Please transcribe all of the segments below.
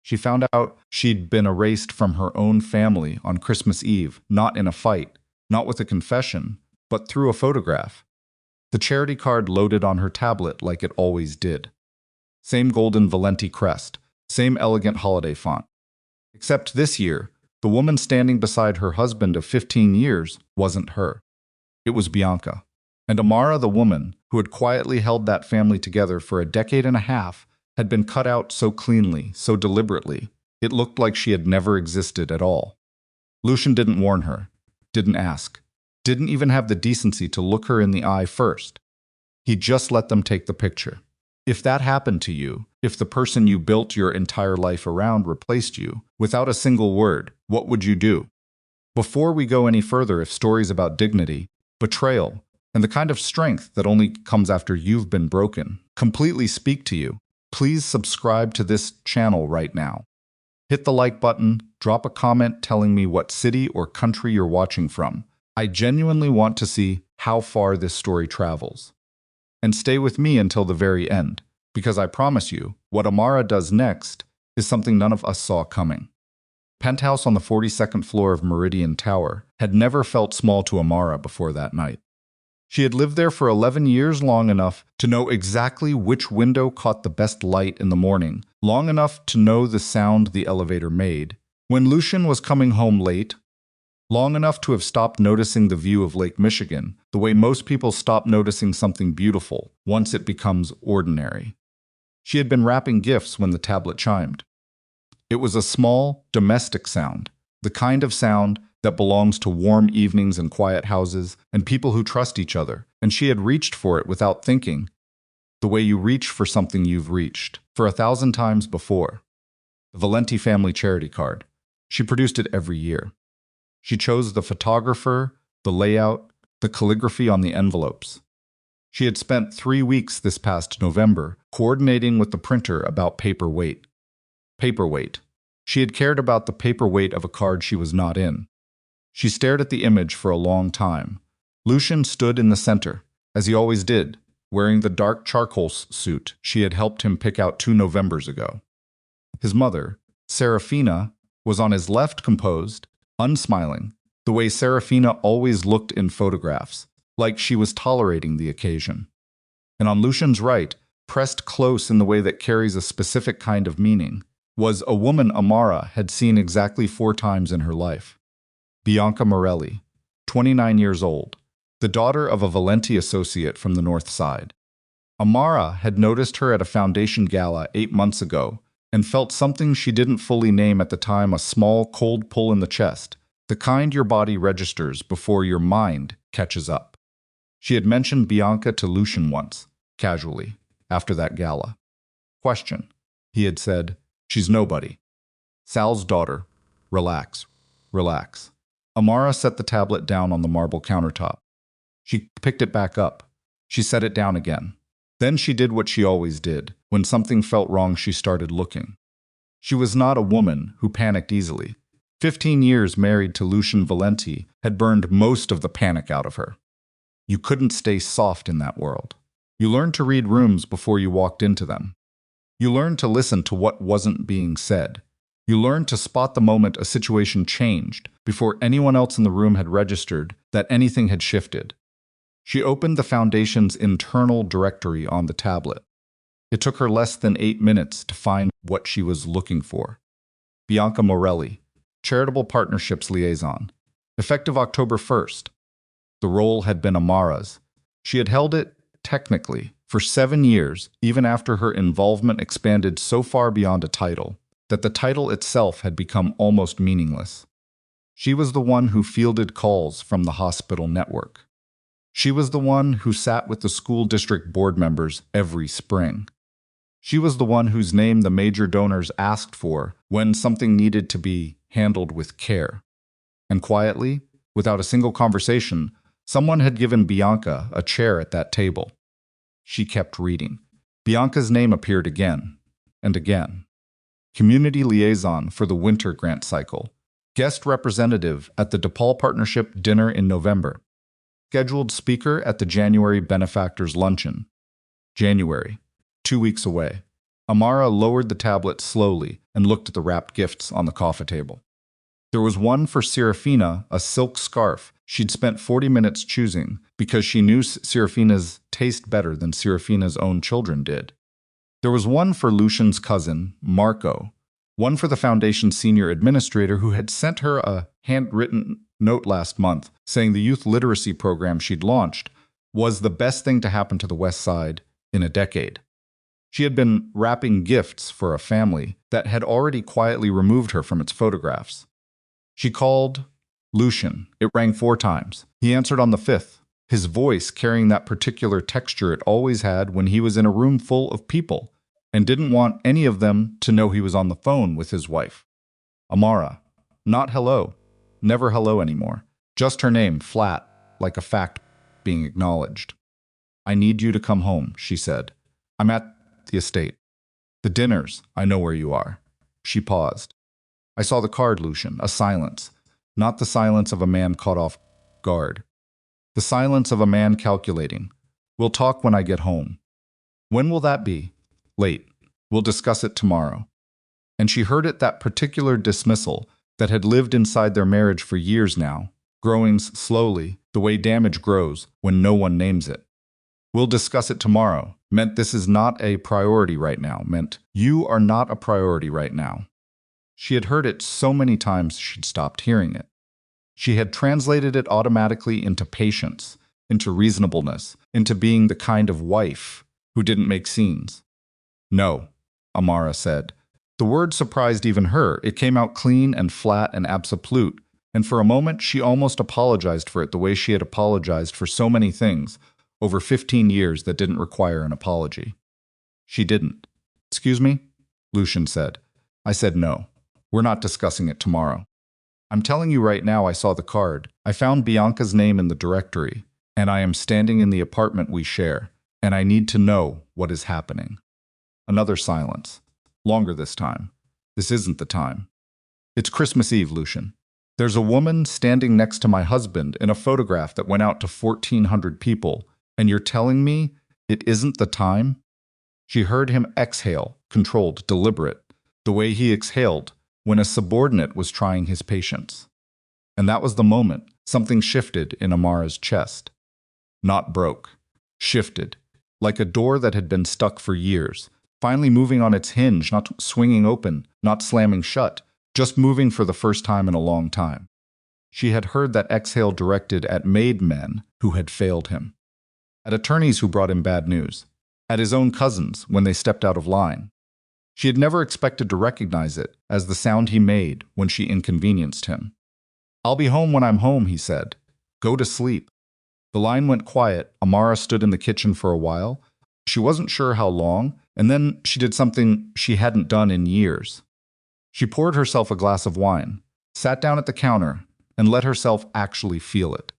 She found out she'd been erased from her own family on Christmas Eve, not in a fight, not with a confession, but through a photograph. The charity card loaded on her tablet like it always did. Same golden Valenti crest, same elegant holiday font. Except this year, the woman standing beside her husband of 15 years wasn't her. It was Bianca. And Amara, the woman who had quietly held that family together for a decade and a half, had been cut out so cleanly, so deliberately, it looked like she had never existed at all. Lucian didn't warn her, didn't ask, didn't even have the decency to look her in the eye first. He just let them take the picture. If that happened to you, if the person you built your entire life around replaced you, without a single word, what would you do? Before we go any further, if stories about dignity, betrayal, and the kind of strength that only comes after you've been broken completely speak to you, please subscribe to this channel right now. Hit the like button, drop a comment telling me what city or country you're watching from. I genuinely want to see how far this story travels. And stay with me until the very end, because I promise you, what Amara does next is something none of us saw coming. Penthouse on the 42nd floor of Meridian Tower had never felt small to Amara before that night. She had lived there for 11 years, long enough to know exactly which window caught the best light in the morning, long enough to know the sound the elevator made when Lucian was coming home late, long enough to have stopped noticing the view of Lake Michigan the way most people stop noticing something beautiful once it becomes ordinary. She had been wrapping gifts when the tablet chimed. It was a small, domestic sound, the kind of sound that belongs to warm evenings and quiet houses and people who trust each other, and she had reached for it without thinking, the way you reach for something you've reached for 1,000 times before. The Valenti family charity card. She produced it every year. She chose the photographer, the layout, the calligraphy on the envelopes. She had spent 3 weeks this past November coordinating with the printer about paper weight. Paper weight. She had cared about the paper weight of a card she was not in. She stared at the image for a long time. Lucian stood in the center, as he always did, wearing the dark charcoal suit she had helped him pick out 2 Novembers ago. His mother, Serafina, was on his left, composed, unsmiling, the way Serafina always looked in photographs, like she was tolerating the occasion. And on Lucian's right, pressed close in the way that carries a specific kind of meaning, was a woman Amara had seen exactly 4 times in her life. Bianca Morelli, 29 years old, the daughter of a Valenti associate from the North Side. Amara had noticed her at a foundation gala 8 months ago and felt something she didn't fully name at the time, a small, cold pull in the chest, the kind your body registers before your mind catches up. She had mentioned Bianca to Lucian once, casually, after that gala. Question. He had said, "She's nobody. Sal's daughter. Relax. Relax." Amara set the tablet down on the marble countertop. She picked it back up. She set it down again. Then she did what she always did. When something felt wrong, she started looking. She was not a woman who panicked easily. 15 years married to Lucian Valenti had burned most of the panic out of her. You couldn't stay soft in that world. You learned to read rooms before you walked into them. You learned to listen to what wasn't being said. You learned to spot the moment a situation changed before anyone else in the room had registered that anything had shifted. She opened the foundation's internal directory on the tablet. It took her less than 8 minutes to find what she was looking for. Bianca Morelli, Charitable Partnerships Liaison, effective October 1st. The role had been Amara's. She had held it, technically, for 7 years, even after her involvement expanded so far beyond a title that the title itself had become almost meaningless. She was the one who fielded calls from the hospital network. She was the one who sat with the school district board members every spring. She was the one whose name the major donors asked for when something needed to be handled with care. And quietly, without a single conversation, someone had given Bianca a chair at that table. She kept reading. Bianca's name appeared again and again. Community Liaison for the Winter Grant Cycle. Guest representative at the DePaul Partnership Dinner in November. Scheduled speaker at the January Benefactors Luncheon. January. 2 weeks away. Amara lowered the tablet slowly and looked at the wrapped gifts on the coffee table. There was one for Serafina, a silk scarf she'd spent 40 minutes choosing because she knew Serafina's taste better than Serafina's own children did. There was one for Lucian's cousin, Marco, one for the Foundation's senior administrator who had sent her a handwritten note last month saying the youth literacy program she'd launched was the best thing to happen to the West Side in a decade. She had been wrapping gifts for a family that had already quietly removed her from its photographs. She called Lucian. It rang 4 times. He answered on the 5th, his voice carrying that particular texture it always had when he was in a room full of people and didn't want any of them to know he was on the phone with his wife. Amara. Not hello. Never hello anymore. Just her name, flat, like a fact being acknowledged. I need you to come home, she said. I'm at the estate. The dinners, I know where you are. She paused. I saw the card, Lucian, a silence. Not the silence of a man caught off guard. The silence of a man calculating. We'll talk when I get home. When will that be? Late. We'll discuss it tomorrow. And she heard it, that particular dismissal that had lived inside their marriage for years now, growing slowly, the way damage grows when no one names it. We'll discuss it tomorrow meant this is not a priority right now, meant you are not a priority right now. She had heard it so many times she'd stopped hearing it. She had translated it automatically into patience, into reasonableness, into being the kind of wife who didn't make scenes. No, Amara said. The word surprised even her. It came out clean and flat and absolute, and for a moment she almost apologized for it the way she had apologized for so many things over 15 years that didn't require an apology. She didn't. Excuse me? Lucian said. I said no. We're not discussing it tomorrow. I'm telling you right now I saw the card. I found Bianca's name in the directory, and I am standing in the apartment we share, and I need to know what is happening. Another silence. Longer this time. This isn't the time. It's Christmas Eve, Lucian. There's a woman standing next to my husband in a photograph that went out to 1,400 people, and you're telling me it isn't the time? She heard him exhale, controlled, deliberate, the way he exhaled when a subordinate was trying his patience. And that was the moment something shifted in Amara's chest. Not broke. Shifted. Like a door that had been stuck for years, finally moving on its hinge, not swinging open, not slamming shut, just moving for the first time in a long time. She had heard that exhale directed at made men who had failed him, at attorneys who brought him bad news, at his own cousins when they stepped out of line. She had never expected to recognize it as the sound he made when she inconvenienced him. I'll be home when I'm home, he said. Go to sleep. The line went quiet. Amara stood in the kitchen for a while. She wasn't sure how long, and then she did something she hadn't done in years. She poured herself a glass of wine, sat down at the counter, and let herself actually feel it.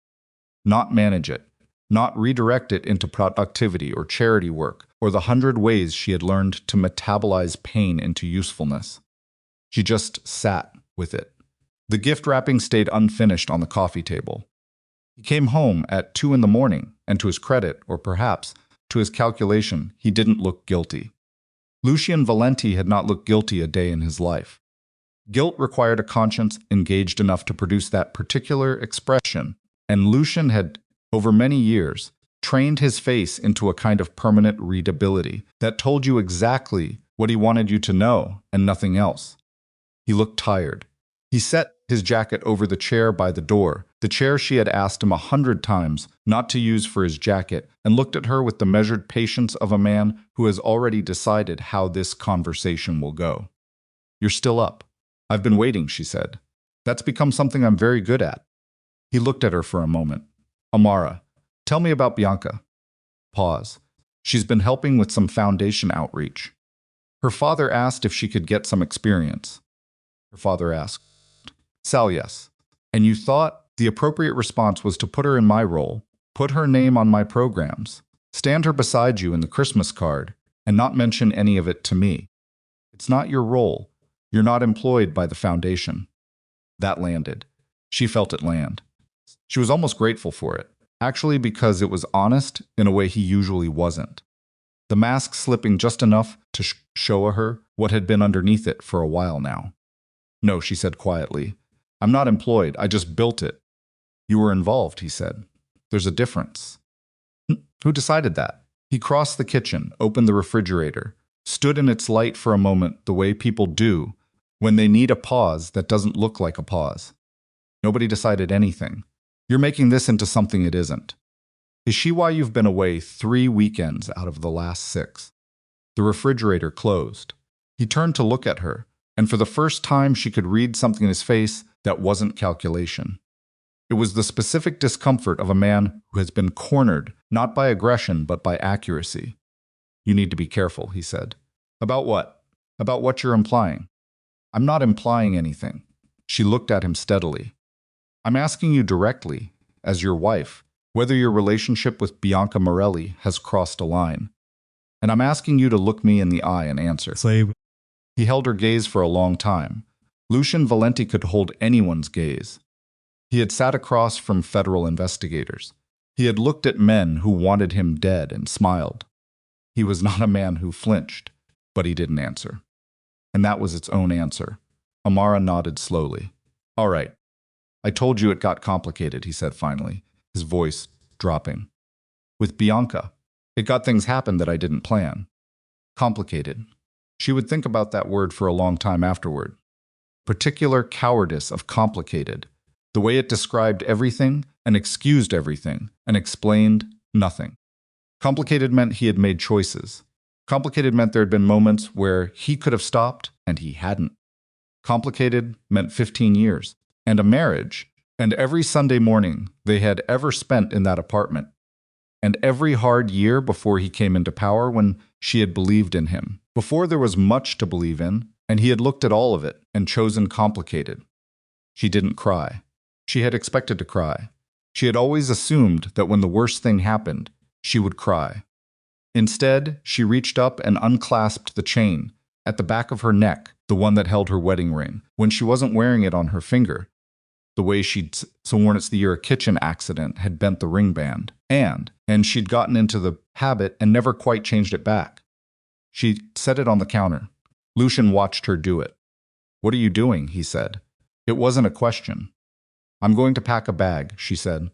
Not manage it, not redirect it into productivity or charity work, or the 100 ways she had learned to metabolize pain into usefulness. She just sat with it. The gift wrapping stayed unfinished on the coffee table. He came home at 2 in the morning, and to his credit, or perhaps to his calculation, he didn't look guilty. Lucian Valenti had not looked guilty a day in his life. Guilt required a conscience engaged enough to produce that particular expression, and Lucian had, over many years, trained his face into a kind of permanent readability that told you exactly what he wanted you to know and nothing else. He looked tired. He set his jacket over the chair by the door, the chair she had asked him 100 times not to use for his jacket, and looked at her with the measured patience of a man who has already decided how this conversation will go. You're still up. I've been waiting, she said. That's become something I'm very good at. He looked at her for a moment. Amara, tell me about Bianca. Pause. She's been helping with some foundation outreach. Her father asked if she could get some experience. Her father asked, Sal, yes. And you thought the appropriate response was to put her in my role, put her name on my programs, stand her beside you in the Christmas card, and not mention any of it to me. It's not your role. You're not employed by the foundation. That landed. She felt it land. She was almost grateful for it, actually, because it was honest in a way he usually wasn't. the mask slipping just enough to show her what had been underneath it for a while now. "No," she said quietly. "I'm not employed. I just built it." "You were involved," he said. "There's a difference." Who decided that? He crossed the kitchen, opened the refrigerator, stood in its light for a moment the way people do when they need a pause that doesn't look like a pause. Nobody decided anything. You're making this into something it isn't. Is she why you've been away 3 weekends out of the last 6? The refrigerator closed. He turned to look at her, and for the first time she could read something in his face that wasn't calculation. It was the specific discomfort of a man who has been cornered, not by aggression, but by accuracy. "You need to be careful," he said. "About what?" "About what you're implying." "I'm not implying anything." She looked at him steadily. "I'm asking you directly, as your wife, whether your relationship with Bianca Morelli has crossed a line. And I'm asking you to look me in the eye and answer." Slave. He held her gaze for a long time. Lucian Valenti could hold anyone's gaze. He had sat across from federal investigators. He had looked at men who wanted him dead and smiled. He was not a man who flinched, but he didn't answer. And that was its own answer. Amara nodded slowly. "All right. I told you it got complicated," he said finally, his voice dropping. "With Bianca, it got things happen that I didn't plan. Complicated." She would think about that word for a long time afterward. Particular cowardice of complicated. The way it described everything and excused everything and explained nothing. Complicated meant he had made choices. Complicated meant there had been moments where he could have stopped and he hadn't. Complicated meant 15 years and a marriage and every Sunday morning they had ever spent in that apartment and every hard year before he came into power when she had believed in him. Before there was much to believe in, and he had looked at all of it and chosen complicated. She didn't cry. She had expected to cry. She had always assumed that when the worst thing happened, she would cry. Instead, she reached up and unclasped the chain at the back of her neck, the one that held her wedding ring, when she wasn't wearing it on her finger, the way she'd worn it the year a kitchen accident had bent the ring band, and she'd gotten into the habit and never quite changed it back. She set it on the counter. Lucian watched her do it. "What are you doing?" he said. It wasn't a question. "I'm going to pack a bag," she said.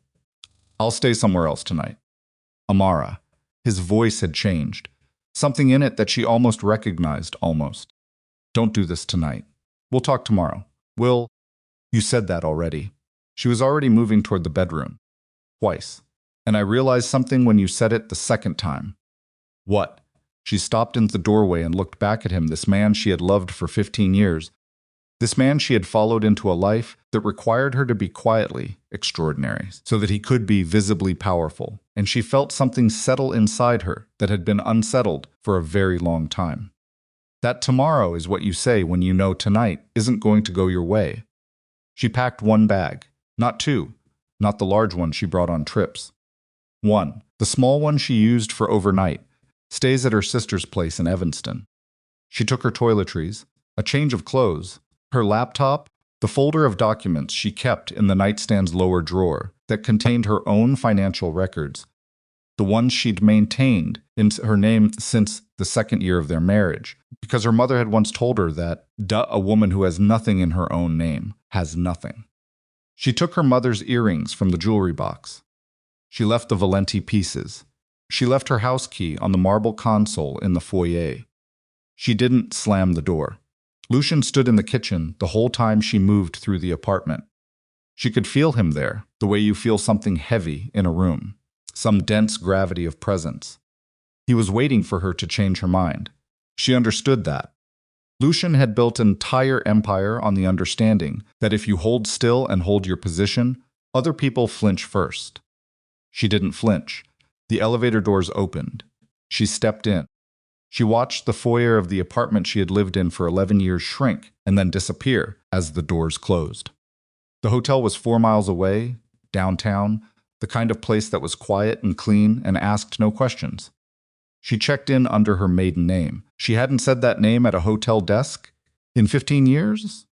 "I'll stay somewhere else tonight." Amara. His voice had changed. Something in it that she almost recognized, almost. "Don't do this tonight. We'll talk tomorrow. You said that already." She was already moving toward the bedroom. "Twice. And I realized something when you said it the second time." "What?" She stopped in the doorway and looked back at him, this man she had loved for 15 years. This man she had followed into a life that required her to be quietly extraordinary, so that he could be visibly powerful. And she felt something settle inside her that had been unsettled for a very long time. That tomorrow is what you say when you know tonight isn't going to go your way. She packed 1 bag, not 2, not the large one she brought on trips. 1, the small one she used for overnight, stays at her sister's place in Evanston. She took her toiletries, a change of clothes, her laptop, the folder of documents she kept in the nightstand's lower drawer that contained her own financial records, the ones she'd maintained in her name since the 2nd year of their marriage, because her mother had once told her that a woman who has nothing in her own name has nothing. She took her mother's earrings from the jewelry box. She left the Valenti pieces. She left her house key on the marble console in the foyer. She didn't slam the door. Lucian stood in the kitchen the whole time she moved through the apartment. She could feel him there, the way you feel something heavy in a room, some dense gravity of presence. He was waiting for her to change her mind. She understood that. Lucian had built an entire empire on the understanding that if you hold still and hold your position, other people flinch first. She didn't flinch. The elevator doors opened. She stepped in. She watched the foyer of the apartment she had lived in for 11 years shrink and then disappear as the doors closed. The hotel was 4 miles away, downtown, the kind of place that was quiet and clean and asked no questions. She checked in under her maiden name. She hadn't said that name at a hotel desk in 15 years?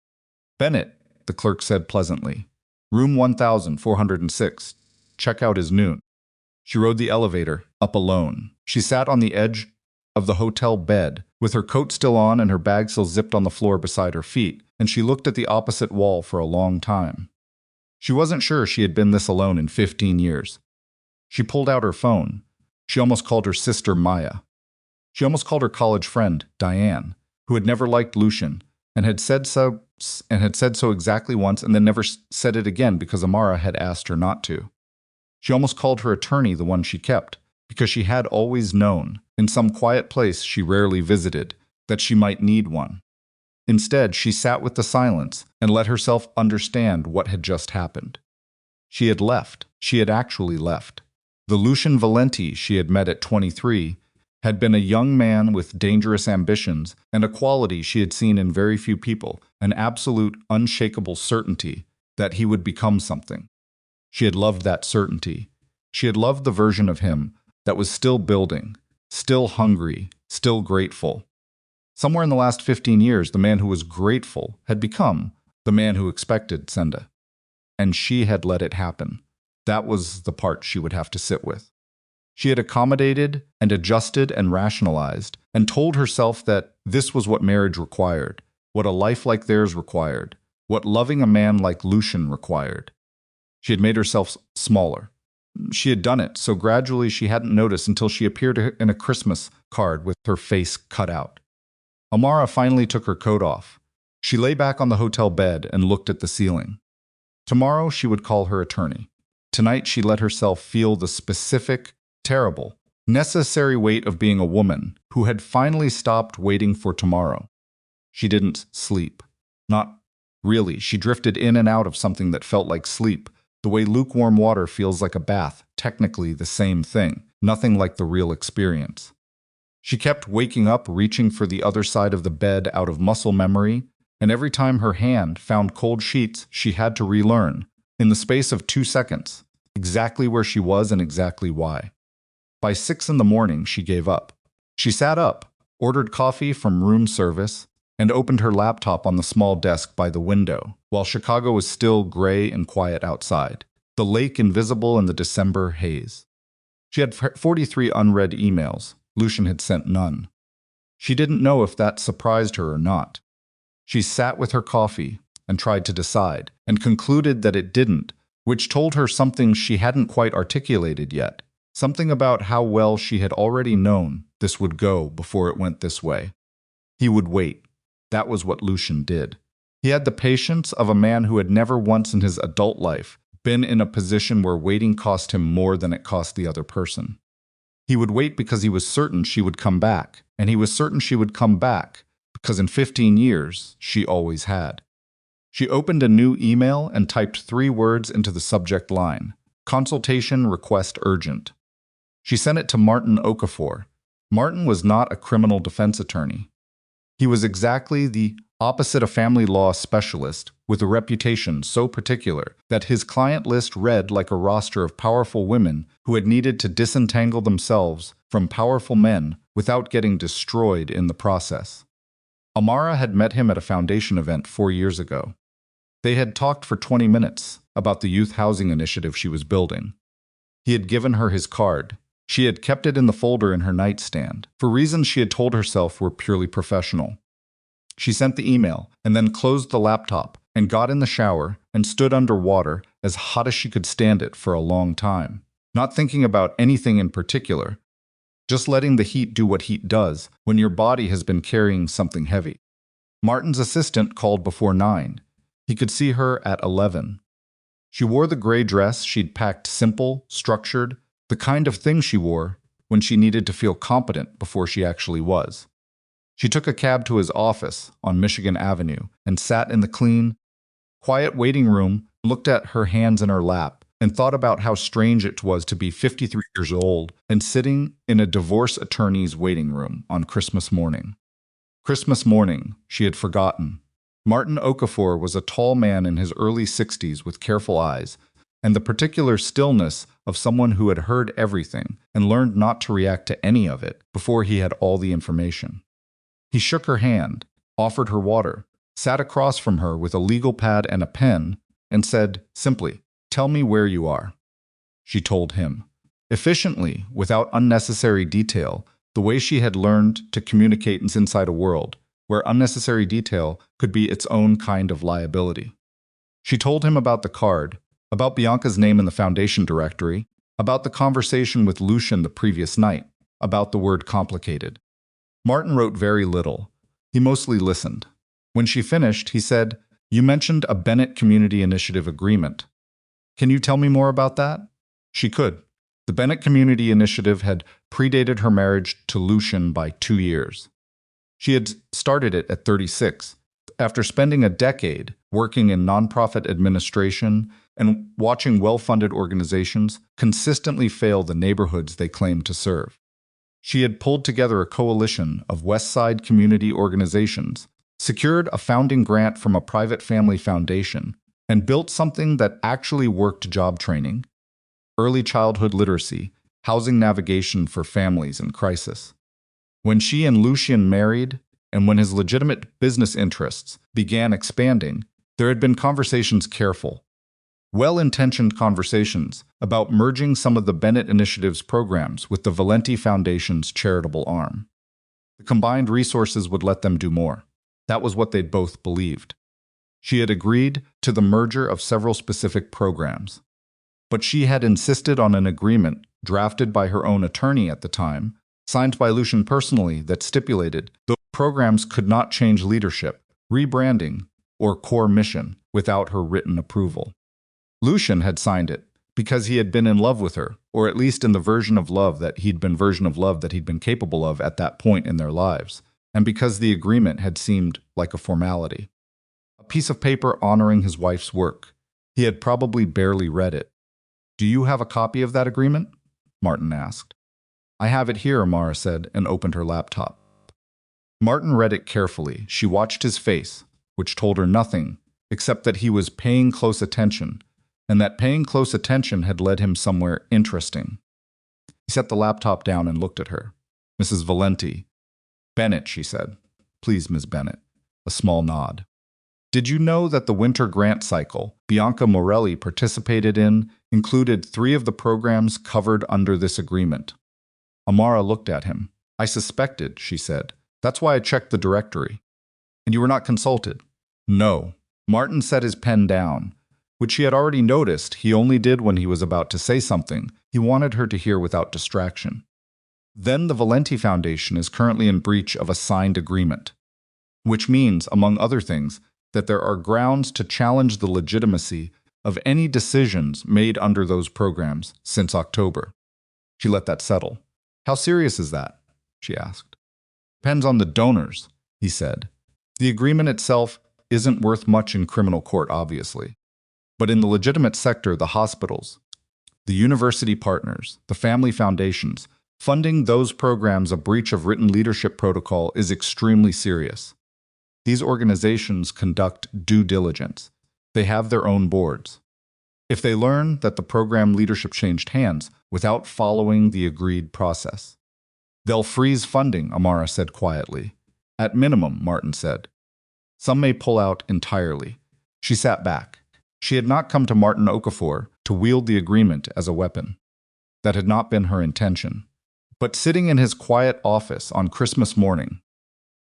"Bennett," the clerk said pleasantly. "Room 1406. Checkout is noon." She rode the elevator, up alone. She sat on the edge of the hotel bed, with her coat still on and her bag still zipped on the floor beside her feet, and she looked at the opposite wall for a long time. She wasn't sure she had been this alone in 15 years. She pulled out her phone. She almost called her sister Maya. She almost called her college friend, Diane, who had never liked Lucian, and had said so exactly once and then never said it again because Amara had asked her not to. She almost called her attorney the one she kept, because she had always known, in some quiet place she rarely visited, that she might need one. Instead, she sat with the silence and let herself understand what had just happened. She had left. She had actually left. The Lucian Valenti she had met at 23 had been a young man with dangerous ambitions and a quality she had seen in very few people, an absolute, unshakable certainty that he would become something. She had loved that certainty. She had loved the version of him that was still building, still hungry, still grateful. Somewhere in the last 15 years, the man who was grateful had become the man who expected Senda. And she had let it happen. That was the part she would have to sit with. She had accommodated and adjusted and rationalized and told herself that this was what marriage required, what a life like theirs required, what loving a man like Lucian required. She had made herself smaller. She had done it so gradually she hadn't noticed until she appeared in a Christmas card with her face cut out. Amara finally took her coat off. She lay back on the hotel bed and looked at the ceiling. Tomorrow she would call her attorney. Tonight she let herself feel the specific, terrible, necessary weight of being a woman who had finally stopped waiting for tomorrow. She didn't sleep. Not really. She drifted in and out of something that felt like sleep, the way lukewarm water feels like a bath, technically the same thing, nothing like the real experience. She kept waking up, reaching for the other side of the bed out of muscle memory, and every time her hand found cold sheets, she had to relearn, in the space of 2 seconds, exactly where she was and exactly why. By 6 in the morning, she gave up. She sat up, ordered coffee from room service, and opened her laptop on the small desk by the window, while Chicago was still gray and quiet outside, the lake invisible in the December haze. She had 43 unread emails. Lucian had sent none. She didn't know if that surprised her or not. She sat with her coffee and tried to decide, and concluded that it didn't, which told her something she hadn't quite articulated yet, something about how well she had already known this would go before it went this way. He would wait. That was what Lucian did. He had the patience of a man who had never once in his adult life been in a position where waiting cost him more than it cost the other person. He would wait because he was certain she would come back, and he was certain she would come back because in 15 years she always had. She opened a new email and typed 3 words into the subject line: consultation request urgent. She sent it to Martin Okafor. Martin was not a criminal defense attorney. He was exactly the opposite a family law specialist with a reputation so particular that his client list read like a roster of powerful women who had needed to disentangle themselves from powerful men without getting destroyed in the process. Amara had met him at a foundation event 4 years ago. They had talked for 20 minutes about the youth housing initiative she was building. He had given her his card. She had kept it in the folder in her nightstand, for reasons she had told herself were purely professional. She sent the email, and then closed the laptop, and got in the shower, and stood under water, as hot as she could stand it, for a long time, not thinking about anything in particular, just letting the heat do what heat does when your body has been carrying something heavy. Martin's assistant called before 9. He could see her at 11. She wore the gray dress she'd packed, simple, structured, the kind of thing she wore when she needed to feel competent before she actually was. She took a cab to his office on Michigan Avenue and sat in the clean, quiet waiting room, looked at her hands in her lap, and thought about how strange it was to be 53 years old and sitting in a divorce attorney's waiting room on Christmas morning. Christmas morning, she had forgotten. Martin Okafor was a tall man in his early 60s with careful eyes, and the particular stillness of someone who had heard everything and learned not to react to any of it before he had all the information. He shook her hand, offered her water, sat across from her with a legal pad and a pen, and said simply, "Tell me where you are." She told him. Efficiently, without unnecessary detail, the way she had learned to communicate inside a world where unnecessary detail could be its own kind of liability. She told him about the card, about Bianca's name in the Foundation directory, about the conversation with Lucian the previous night, about the word complicated. Martin wrote very little. He mostly listened. When she finished, he said, "You mentioned a Bennett Community Initiative agreement. Can you tell me more about that?" She could. The Bennett Community Initiative had predated her marriage to Lucian by 2 years. She had started it at 36, after spending a decade working in nonprofit administration and watching well-funded organizations consistently fail the neighborhoods they claimed to serve. She had pulled together a coalition of West Side community organizations, secured a founding grant from a private family foundation, and built something that actually worked: job training, early childhood literacy, housing navigation for families in crisis. When she and Lucian married, and when his legitimate business interests began expanding, there had been conversations, careful, well-intentioned conversations, about merging some of the Bennett Initiative's programs with the Valenti Foundation's charitable arm. The combined resources would let them do more. That was what they'd both believed. She had agreed to the merger of several specific programs, but she had insisted on an agreement drafted by her own attorney at the time, signed by Lucian personally, that stipulated the programs could not change leadership, rebranding, or core mission without her written approval. Lucian had signed it because he had been in love with her, or at least in the version of love that he'd been capable of at that point in their lives, and because the agreement had seemed like a formality. A piece of paper honoring his wife's work. He had probably barely read it. "Do you have a copy of that agreement?" Martin asked. "I have it here," Amara said, and opened her laptop. Martin read it carefully. She watched his face, which told her nothing except that he was paying close attention, and that paying close attention had led him somewhere interesting. He set the laptop down and looked at her. "Mrs. Valenti." "Bennett," she said. "Please, Ms. Bennett." A small nod. "Did you know that the winter grant cycle Bianca Morelli participated in included 3 of the programs covered under this agreement?" Amara looked at him. "I suspected," she said. "That's why I checked the directory." "And you were not consulted?" "No." Martin set his pen down, which she had already noticed he only did when he was about to say something he wanted her to hear without distraction. "Then the Valenti Foundation is currently in breach of a signed agreement, which means, among other things, that there are grounds to challenge the legitimacy of any decisions made under those programs since October." She let that settle. "How serious is that?" she asked. "Depends on the donors," he said. "The agreement itself isn't worth much in criminal court, obviously. But in the legitimate sector, the hospitals, the university partners, the family foundations, funding those programs a breach of written leadership protocol is extremely serious. These organizations conduct due diligence. They have their own boards. If they learn that the program leadership changed hands without following the agreed process, they'll freeze funding," Amara said quietly. "At minimum," Martin said. "Some may pull out entirely." She sat back. She had not come to Martin Okafor to wield the agreement as a weapon. That had not been her intention. But sitting in his quiet office on Christmas morning,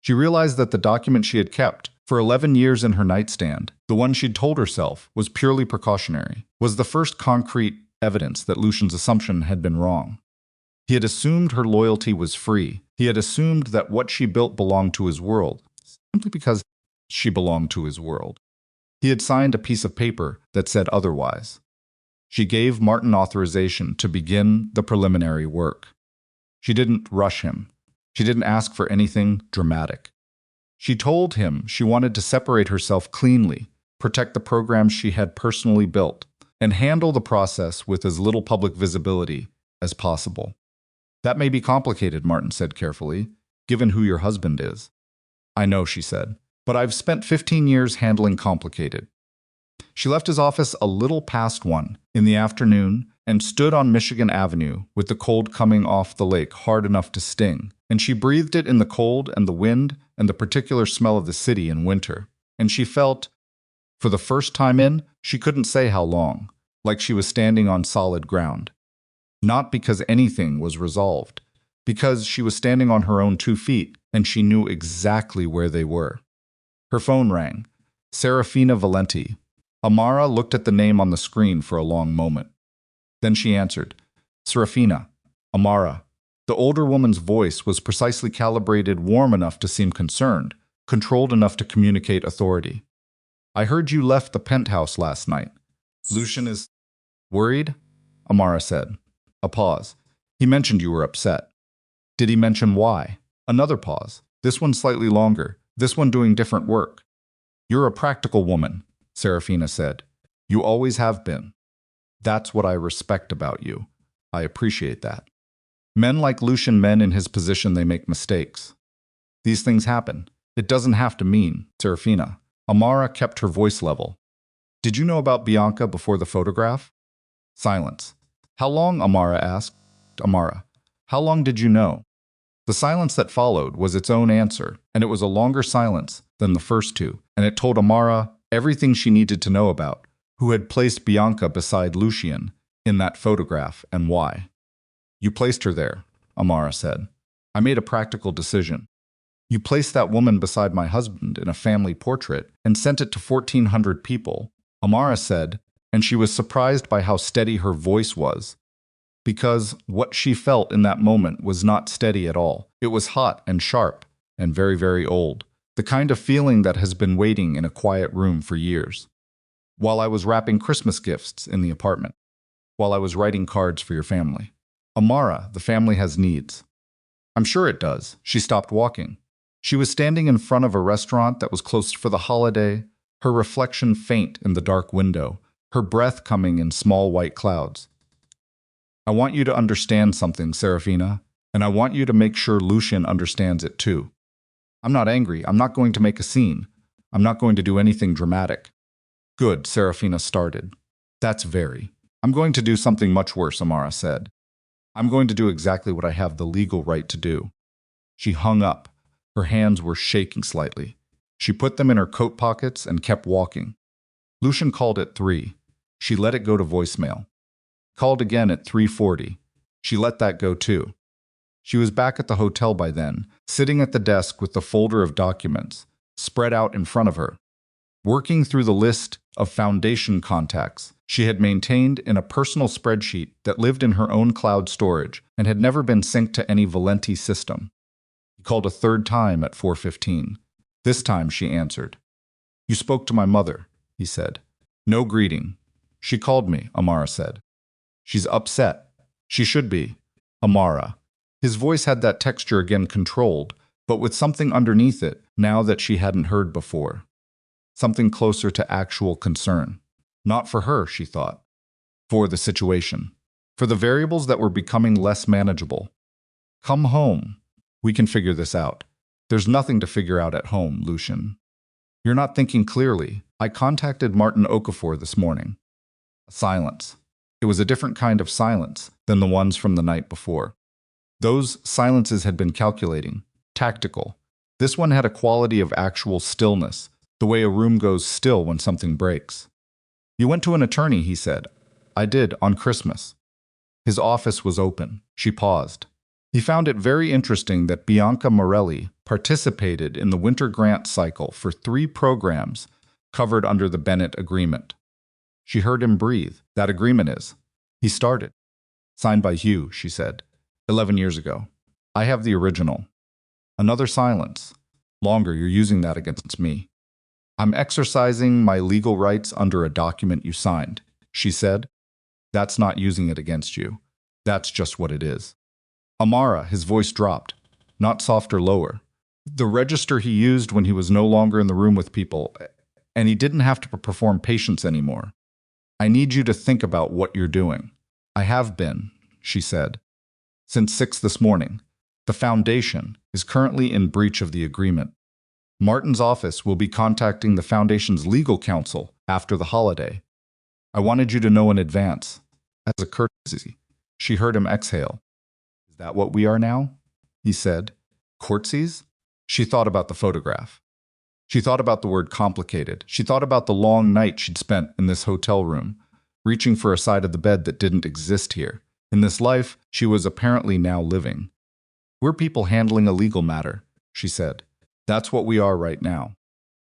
she realized that the document she had kept for 11 years in her nightstand, the one she'd told herself was purely precautionary, was the first concrete evidence that Lucian's assumption had been wrong. He had assumed her loyalty was free. He had assumed that what she built belonged to his world, simply because she belonged to his world. He had signed a piece of paper that said otherwise. She gave Martin authorization to begin the preliminary work. She didn't rush him. She didn't ask for anything dramatic. She told him she wanted to separate herself cleanly, protect the programs she had personally built, and handle the process with as little public visibility as possible. "That may be complicated," Martin said carefully, "given who your husband is." "I know," she said, "but I've spent 15 years handling complicated." She left his office a little past 1 in the afternoon and stood on Michigan Avenue with the cold coming off the lake hard enough to sting, and she breathed it in the cold and the wind and the particular smell of the city in winter, and she felt, for the first time in, she couldn't say how long, like she was standing on solid ground. Not because anything was resolved, Because she was standing on her own 2 feet, and she knew exactly where they were. Her phone rang. Serafina Valenti. Amara looked at the name on the screen for a long moment. Then she answered, Serafina. Amara. The older woman's voice was precisely calibrated, warm enough to seem concerned, controlled enough to communicate authority. I heard you left the penthouse last night. Lucian is worried? Amara said. A pause. He mentioned you were upset. Did he mention why? Another pause. This one slightly longer. This one doing different work. You're a practical woman, Serafina said. You always have been. That's what I respect about you. I appreciate that. Men like Lucian, men in his position, they make mistakes. These things happen. It doesn't have to mean, Serafina. Amara kept her voice level. Did you know about Bianca before the photograph? Silence. How long? Amara asked. Amara. How long did you know? The silence that followed was its own answer, and it was a longer silence than the first two, and it told Amara everything she needed to know about who had placed Bianca beside Lucian in that photograph and why. You placed her there, Amara said. I made a practical decision. You placed that woman beside my husband in a family portrait and sent it to 1,400 people, Amara said, and she was surprised by how steady her voice was. Because what she felt in that moment was not steady at all. It was hot and sharp and very, very old. The kind of feeling that has been waiting in a quiet room for years. While I was wrapping Christmas gifts in the apartment. While I was writing cards for your family. Amara, the family has needs. I'm sure it does. She stopped walking. She was standing in front of a restaurant that was closed for the holiday, her reflection faint in the dark window, her breath coming in small white clouds. I want you to understand something, Serafina, and I want you to make sure Lucian understands it too. I'm not angry. I'm not going to make a scene. I'm not going to do anything dramatic. Good, Serafina started. That's very. I'm going to do something much worse, Amara said. I'm going to do exactly what I have the legal right to do. She hung up. Her hands were shaking slightly. She put them in her coat pockets and kept walking. Lucian called at 3. She let it go to voicemail. Called again at 3:40. She let that go too. She was back at the hotel by then, sitting at the desk with the folder of documents spread out in front of her. Working through the list of foundation contacts she had maintained in a personal spreadsheet that lived in her own cloud storage and had never been synced to any Valenti system. He called a third time at 4:15. This time she answered. You spoke to my mother, he said. No greeting. She called me, Amara said. She's upset. She should be. Amara. His voice had that texture again, controlled, but with something underneath it now that she hadn't heard before. Something closer to actual concern. Not for her, she thought. For the situation. For the variables that were becoming less manageable. Come home. We can figure this out. There's nothing to figure out at home, Lucian. You're not thinking clearly. I contacted Martin Okafor this morning. A silence. It was a different kind of silence than the ones from the night before. Those silences had been calculating, tactical. This one had a quality of actual stillness, the way a room goes still when something breaks. You went to an attorney, he said. I did, on Christmas. His office was open. She paused. He found it very interesting that Bianca Morelli participated in the winter grant cycle for 3 programs covered under the Bennett Agreement. She heard him breathe. That agreement is. He started. Signed by Hugh, she said. 11 years ago. I have the original. Another silence. Longer, you're using that against me. I'm exercising my legal rights under a document you signed, she said. That's not using it against you. That's just what it is. Amara, his voice dropped. Not soft or lower. The register he used when he was no longer in the room with people, and he didn't have to perform patience anymore. I need you to think about what you're doing. I have been, she said. Since 6 this morning. The Foundation is currently in breach of the agreement. Martin's office will be contacting the Foundation's legal counsel after the holiday. I wanted you to know in advance. As a courtesy. She heard him exhale. Is that what we are now? He said. Courtesies? She thought about the photograph. She thought about the word complicated. She thought about the long night she'd spent in this hotel room, reaching for a side of the bed that didn't exist here. In this life she was apparently now living. We're people handling a legal matter, she said. That's what we are right now.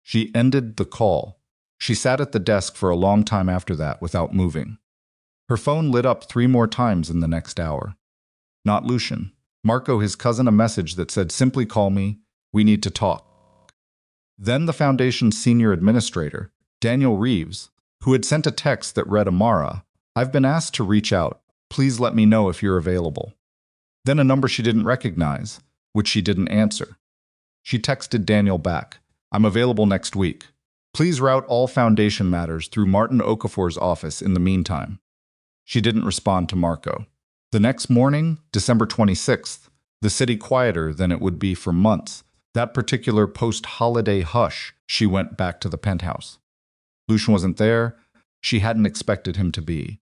She ended the call. She sat at the desk for a long time after that without moving. Her phone lit up 3 more times in the next hour. Not Lucian. Marco, his cousin, a message that said, "Simply call me. We need to talk." Then the Foundation's senior administrator, Daniel Reeves, who had sent a text that read, "Amara, I've been asked to reach out. Please let me know if you're available." Then a number she didn't recognize, which she didn't answer. She texted Daniel back, "I'm available next week. Please route all Foundation matters through Martin Okafor's office in the meantime." She didn't respond to Marco. The next morning, December 26th, the city quieter than it would be for months. That particular post-holiday hush, she went back to the penthouse. Lucian wasn't there. She hadn't expected him to be.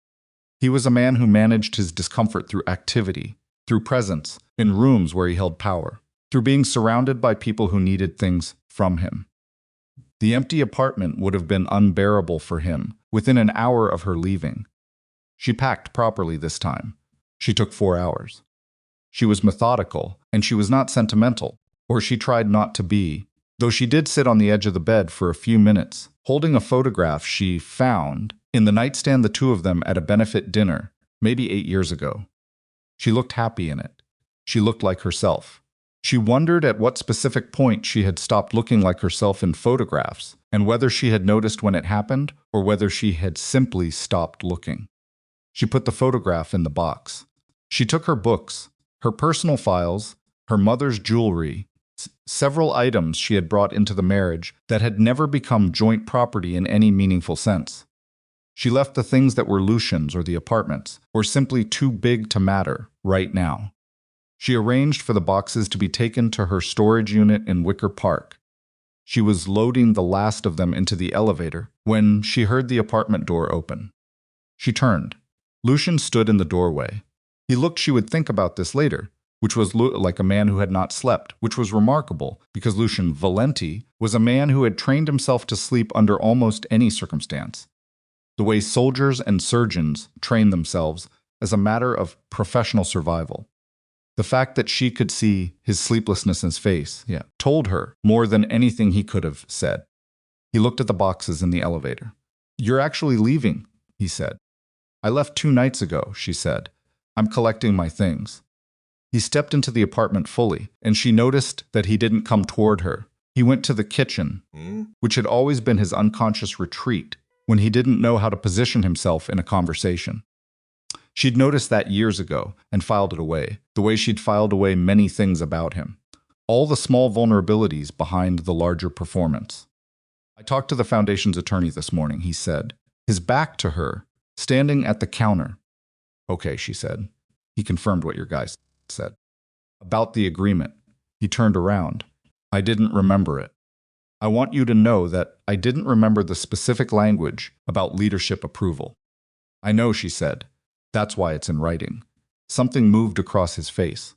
He was a man who managed his discomfort through activity, through presence, in rooms where he held power, through being surrounded by people who needed things from him. The empty apartment would have been unbearable for him within an hour of her leaving. She packed properly this time. She took 4 hours. She was methodical, and she was not sentimental, or she tried not to be, though she did sit on the edge of the bed for a few minutes, holding a photograph she found in the nightstand, the two of them at a benefit dinner, maybe 8 years ago. She looked happy in it. She looked like herself. She wondered at what specific point she had stopped looking like herself in photographs, and whether she had noticed when it happened, or whether she had simply stopped looking. She put the photograph in the box. She took her books, her personal files, her mother's jewelry, several items she had brought into the marriage that had never become joint property in any meaningful sense. She left the things that were Lucian's or the apartment's, or simply too big to matter right now. She arranged for the boxes to be taken to her storage unit in Wicker Park. She was loading the last of them into the elevator when she heard the apartment door open. She turned. Lucian stood in the doorway. He looked, she would think about this later, which was like a man who had not slept, which was remarkable because Lucian Valenti was a man who had trained himself to sleep under almost any circumstance. The way soldiers and surgeons train themselves as a matter of professional survival. The fact that she could see his sleeplessness in his face, told her more than anything he could have said. He looked at the boxes in the elevator. "You're actually leaving," he said. "I left 2 nights ago," she said. "I'm collecting my things." He stepped into the apartment fully, and she noticed that he didn't come toward her. He went to the kitchen, which had always been his unconscious retreat when he didn't know how to position himself in a conversation. She'd noticed that years ago and filed it away, the way she'd filed away many things about him. All the small vulnerabilities behind the larger performance. "I talked to the Foundation's attorney this morning," he said, his back to her, standing at the counter. "Okay," she said. "He confirmed what your guy said." "About the agreement." He turned around. "I didn't remember it. I want you to know that I didn't remember the specific language about leadership approval." "I know," she said. "That's why it's in writing." Something moved across his face.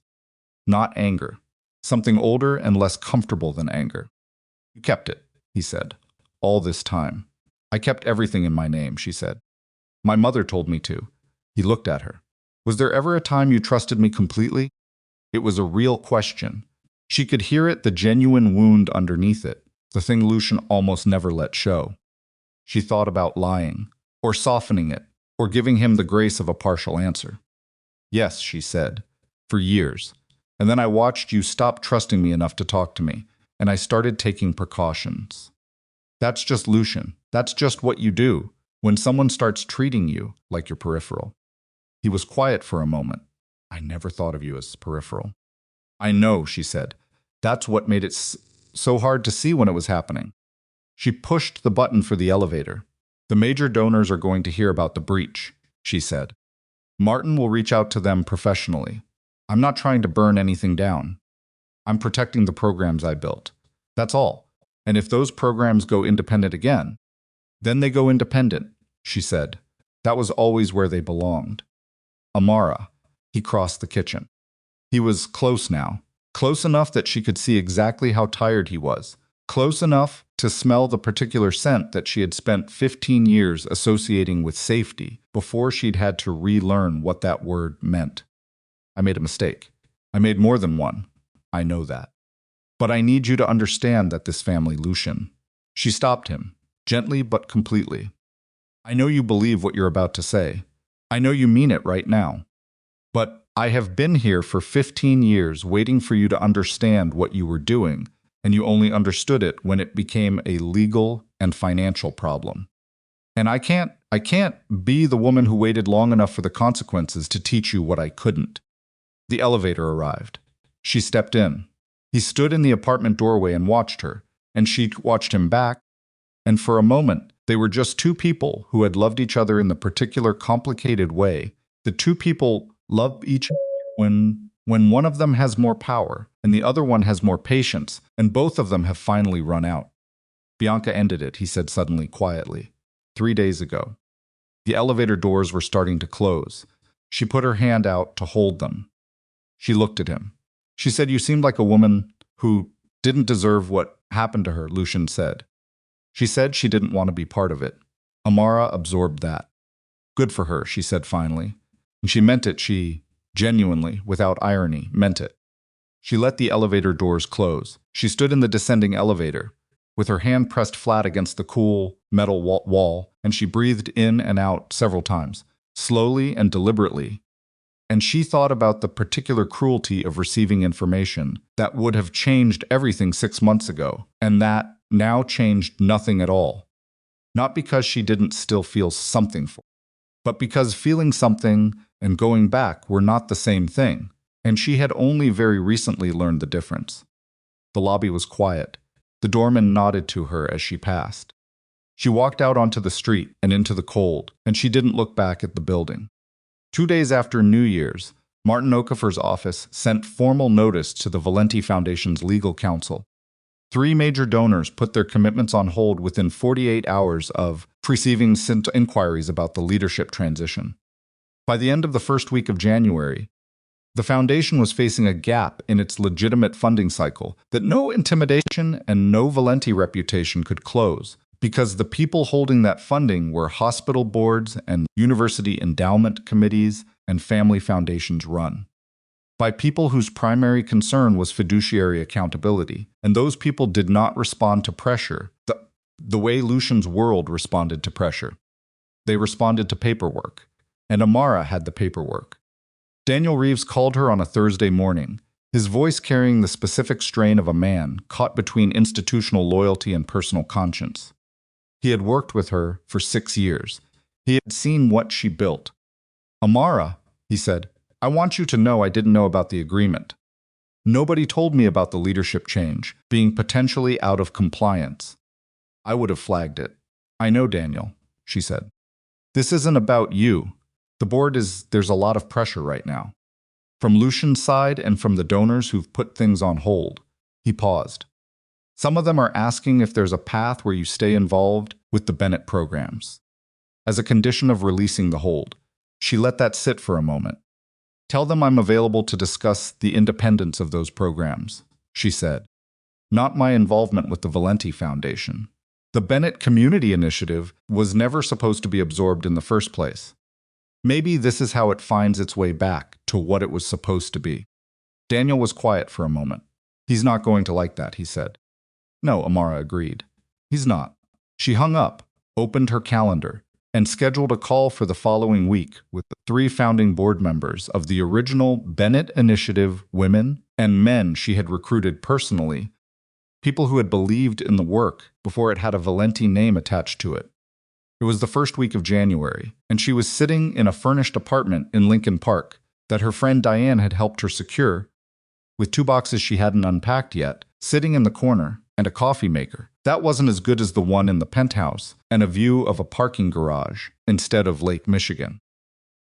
Not anger. Something older and less comfortable than anger. "You kept it," he said. "All this time." "I kept everything in my name," she said. "My mother told me to." He looked at her. "Was there ever a time you trusted me completely?" It was a real question. She could hear it, the genuine wound underneath it, the thing Lucian almost never let show. She thought about lying, or softening it, or giving him the grace of a partial answer. "Yes," she said, "for years. And then I watched you stop trusting me enough to talk to me, and I started taking precautions." That's just Lucian. That's just what you do when someone starts treating you like your peripheral. He was quiet for a moment. "I never thought of you as peripheral." "I know," she said. "That's what made it so hard to see when it was happening." She pushed the button for the elevator. "The major donors are going to hear about the breach," she said. "Martin will reach out to them professionally. I'm not trying to burn anything down. I'm protecting the programs I built. That's all. And if those programs go independent again, then they go independent," she said. "That was always where they belonged." "Amara." He crossed the kitchen. He was close now, close enough that she could see exactly how tired he was, close enough to smell the particular scent that she had spent 15 years associating with safety before she'd had to relearn what that word meant. "I made a mistake," I made more than one. I know that. But I need you to understand that this family, Lucian. She stopped him, gently but completely. I know you believe what you're about to say. I know you mean it right now. But I have been here for 15 years waiting for you to understand what you were doing, and you only understood it when it became a legal and financial problem. And I can't be the woman who waited long enough for the consequences to teach you what I couldn't. The elevator arrived. She stepped in. He stood in the apartment doorway and watched her, and she watched him back. And for a moment, they were just two people who had loved each other in the particular complicated way. The two people love each other when one of them has more power and the other one has more patience, and both of them have finally run out. Bianca ended it, he said suddenly, quietly. 3 days ago. The elevator doors were starting to close. She put her hand out to hold them. She looked at him. She said, "You seemed like a woman who didn't deserve what happened to her," Lucian said. She said she didn't want to be part of it. Amara absorbed that. "Good for her," she said finally. And she meant it. She genuinely, without irony, meant it. She let the elevator doors close. She stood in the descending elevator, with her hand pressed flat against the cool metal wall, and she breathed in and out several times, slowly and deliberately. And she thought about the particular cruelty of receiving information that would have changed everything 6 months ago, and that now changed nothing at all. Not because she didn't still feel something for it, but because feeling something and going back were not the same thing, and she had only very recently learned the difference. The lobby was quiet. The doorman nodded to her as she passed. She walked out onto the street and into the cold, and she didn't look back at the building. 2 days after New Year's, Martin Okafor's office sent formal notice to the Valenti Foundation's legal counsel. 3 major donors put their commitments on hold within 48 hours of receiving inquiries about the leadership transition. By the end of the first week of January, the foundation was facing a gap in its legitimate funding cycle that no intimidation and no Valenti reputation could close, because the people holding that funding were hospital boards and university endowment committees and family foundations run by people whose primary concern was fiduciary accountability, and those people did not respond to pressure the way Lucian's world responded to pressure. They responded to paperwork, and Amara had the paperwork. Daniel Reeves called her on a Thursday morning, his voice carrying the specific strain of a man caught between institutional loyalty and personal conscience. He had worked with her for 6 years. He had seen what she built. "Amara," he said, "I want you to know I didn't know about the agreement. Nobody told me about the leadership change, being potentially out of compliance. I would have flagged it." "I know, Daniel," she said. "This isn't about you. The board there's a lot of pressure right now. From Lucian's side and from the donors who've put things on hold." He paused. "Some of them are asking if there's a path where you stay involved with the Bennett programs, as a condition of releasing the hold." She let that sit for a moment. "Tell them I'm available to discuss the independence of those programs," she said. "Not my involvement with the Valenti Foundation. The Bennett Community Initiative was never supposed to be absorbed in the first place. Maybe this is how it finds its way back to what it was supposed to be." Daniel was quiet for a moment. "He's not going to like that," he said. "No," Amara agreed. "He's not." She hung up, opened her calendar, and scheduled a call for the following week with the 3 founding board members of the original Bennett Initiative women and men she had recruited personally, people who had believed in the work before it had a Valenti name attached to it. It was the first week of January, and she was sitting in a furnished apartment in Lincoln Park that her friend Diane had helped her secure, with 2 boxes she hadn't unpacked yet, sitting in the corner, and a coffee maker. That wasn't as good as the one in the penthouse, and a view of a parking garage instead of Lake Michigan.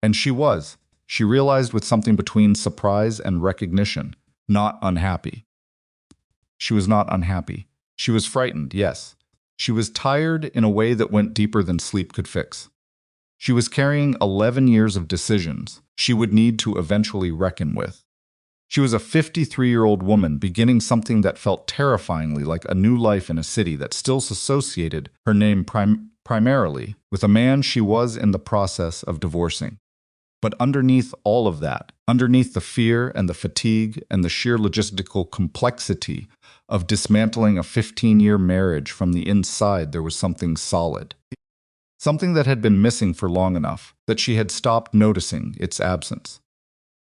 And she realized with something between surprise and recognition, not unhappy. She was not unhappy. She was frightened, yes. She was tired in a way that went deeper than sleep could fix. She was carrying 11 years of decisions she would need to eventually reckon with. She was a 53-year-old woman beginning something that felt terrifyingly like a new life in a city that still associated her name primarily with a man she was in the process of divorcing. But underneath all of that, underneath the fear and the fatigue and the sheer logistical complexity of dismantling a 15-year marriage from the inside, there was something solid. Something that had been missing for long enough that she had stopped noticing its absence.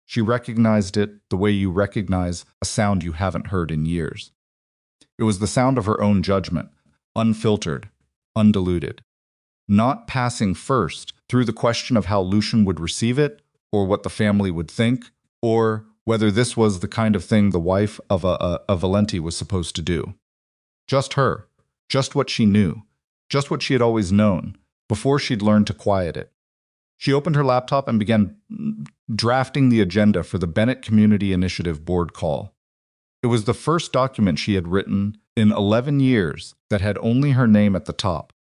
She recognized it the way you recognize a sound you haven't heard in years. It was the sound of her own judgment, unfiltered, undiluted. Not passing first through the question of how Lucian would receive it, or what the family would think, or whether this was the kind of thing the wife of a Valenti was supposed to do. Just her, just what she knew, just what she had always known, before she'd learned to quiet it. She opened her laptop and began drafting the agenda for the Bennett Community Initiative board call. It was the first document she had written in 11 years that had only her name at the top.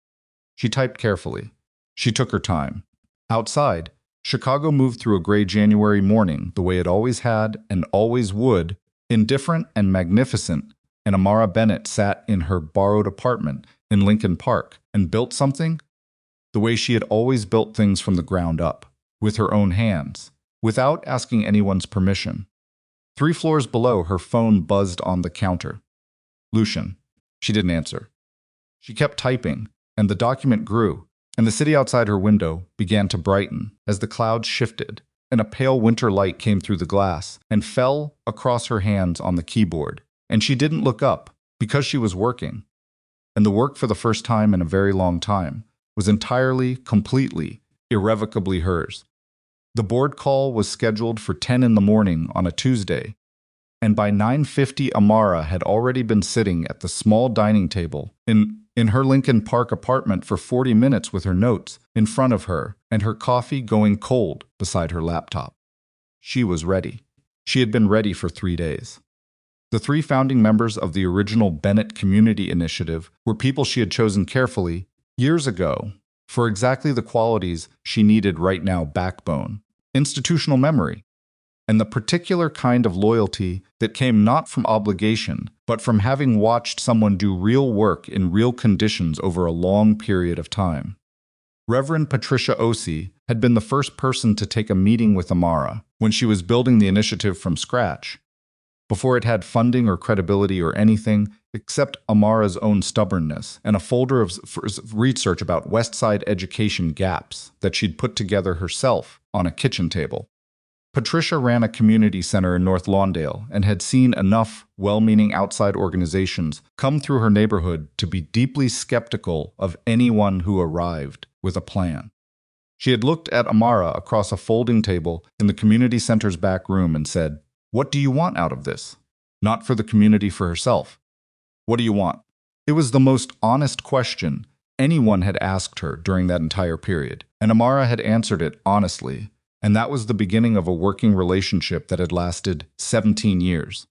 She typed carefully. She took her time. Outside, Chicago moved through a gray January morning the way it always had and always would, indifferent and magnificent, and Amara Bennett sat in her borrowed apartment in Lincoln Park and built something the way she had always built things from the ground up, with her own hands, without asking anyone's permission. 3 floors below, her phone buzzed on the counter. Lucian. She didn't answer. She kept typing, and the document grew, and the city outside her window began to brighten as the clouds shifted, and a pale winter light came through the glass and fell across her hands on the keyboard, and she didn't look up because she was working. And the work, for the first time in a very long time, was entirely, completely, irrevocably hers. The board call was scheduled for 10 in the morning on a Tuesday, and by 9:50 Amara had already been sitting at the small dining table in her Lincoln Park apartment for 40 minutes with her notes in front of her and her coffee going cold beside her laptop. She was ready. She had been ready for 3 days. The 3 founding members of the original Bennett Community Initiative were people she had chosen carefully years ago for exactly the qualities she needed right now: backbone, institutional memory, and the particular kind of loyalty that came not from obligation, but from having watched someone do real work in real conditions over a long period of time. Reverend Patricia Osei had been the first person to take a meeting with Amara when she was building the initiative from scratch, before it had funding or credibility or anything except Amara's own stubbornness and a folder of research about West Side education gaps that she'd put together herself on a kitchen table. Patricia ran a community center in North Lawndale and had seen enough well-meaning outside organizations come through her neighborhood to be deeply skeptical of anyone who arrived with a plan. She had looked at Amara across a folding table in the community center's back room and said, "What do you want out of this?" Not for the community, for herself. What do you want? It was the most honest question anyone had asked her during that entire period, and Amara had answered it honestly. And that was the beginning of a working relationship that had lasted 17 years.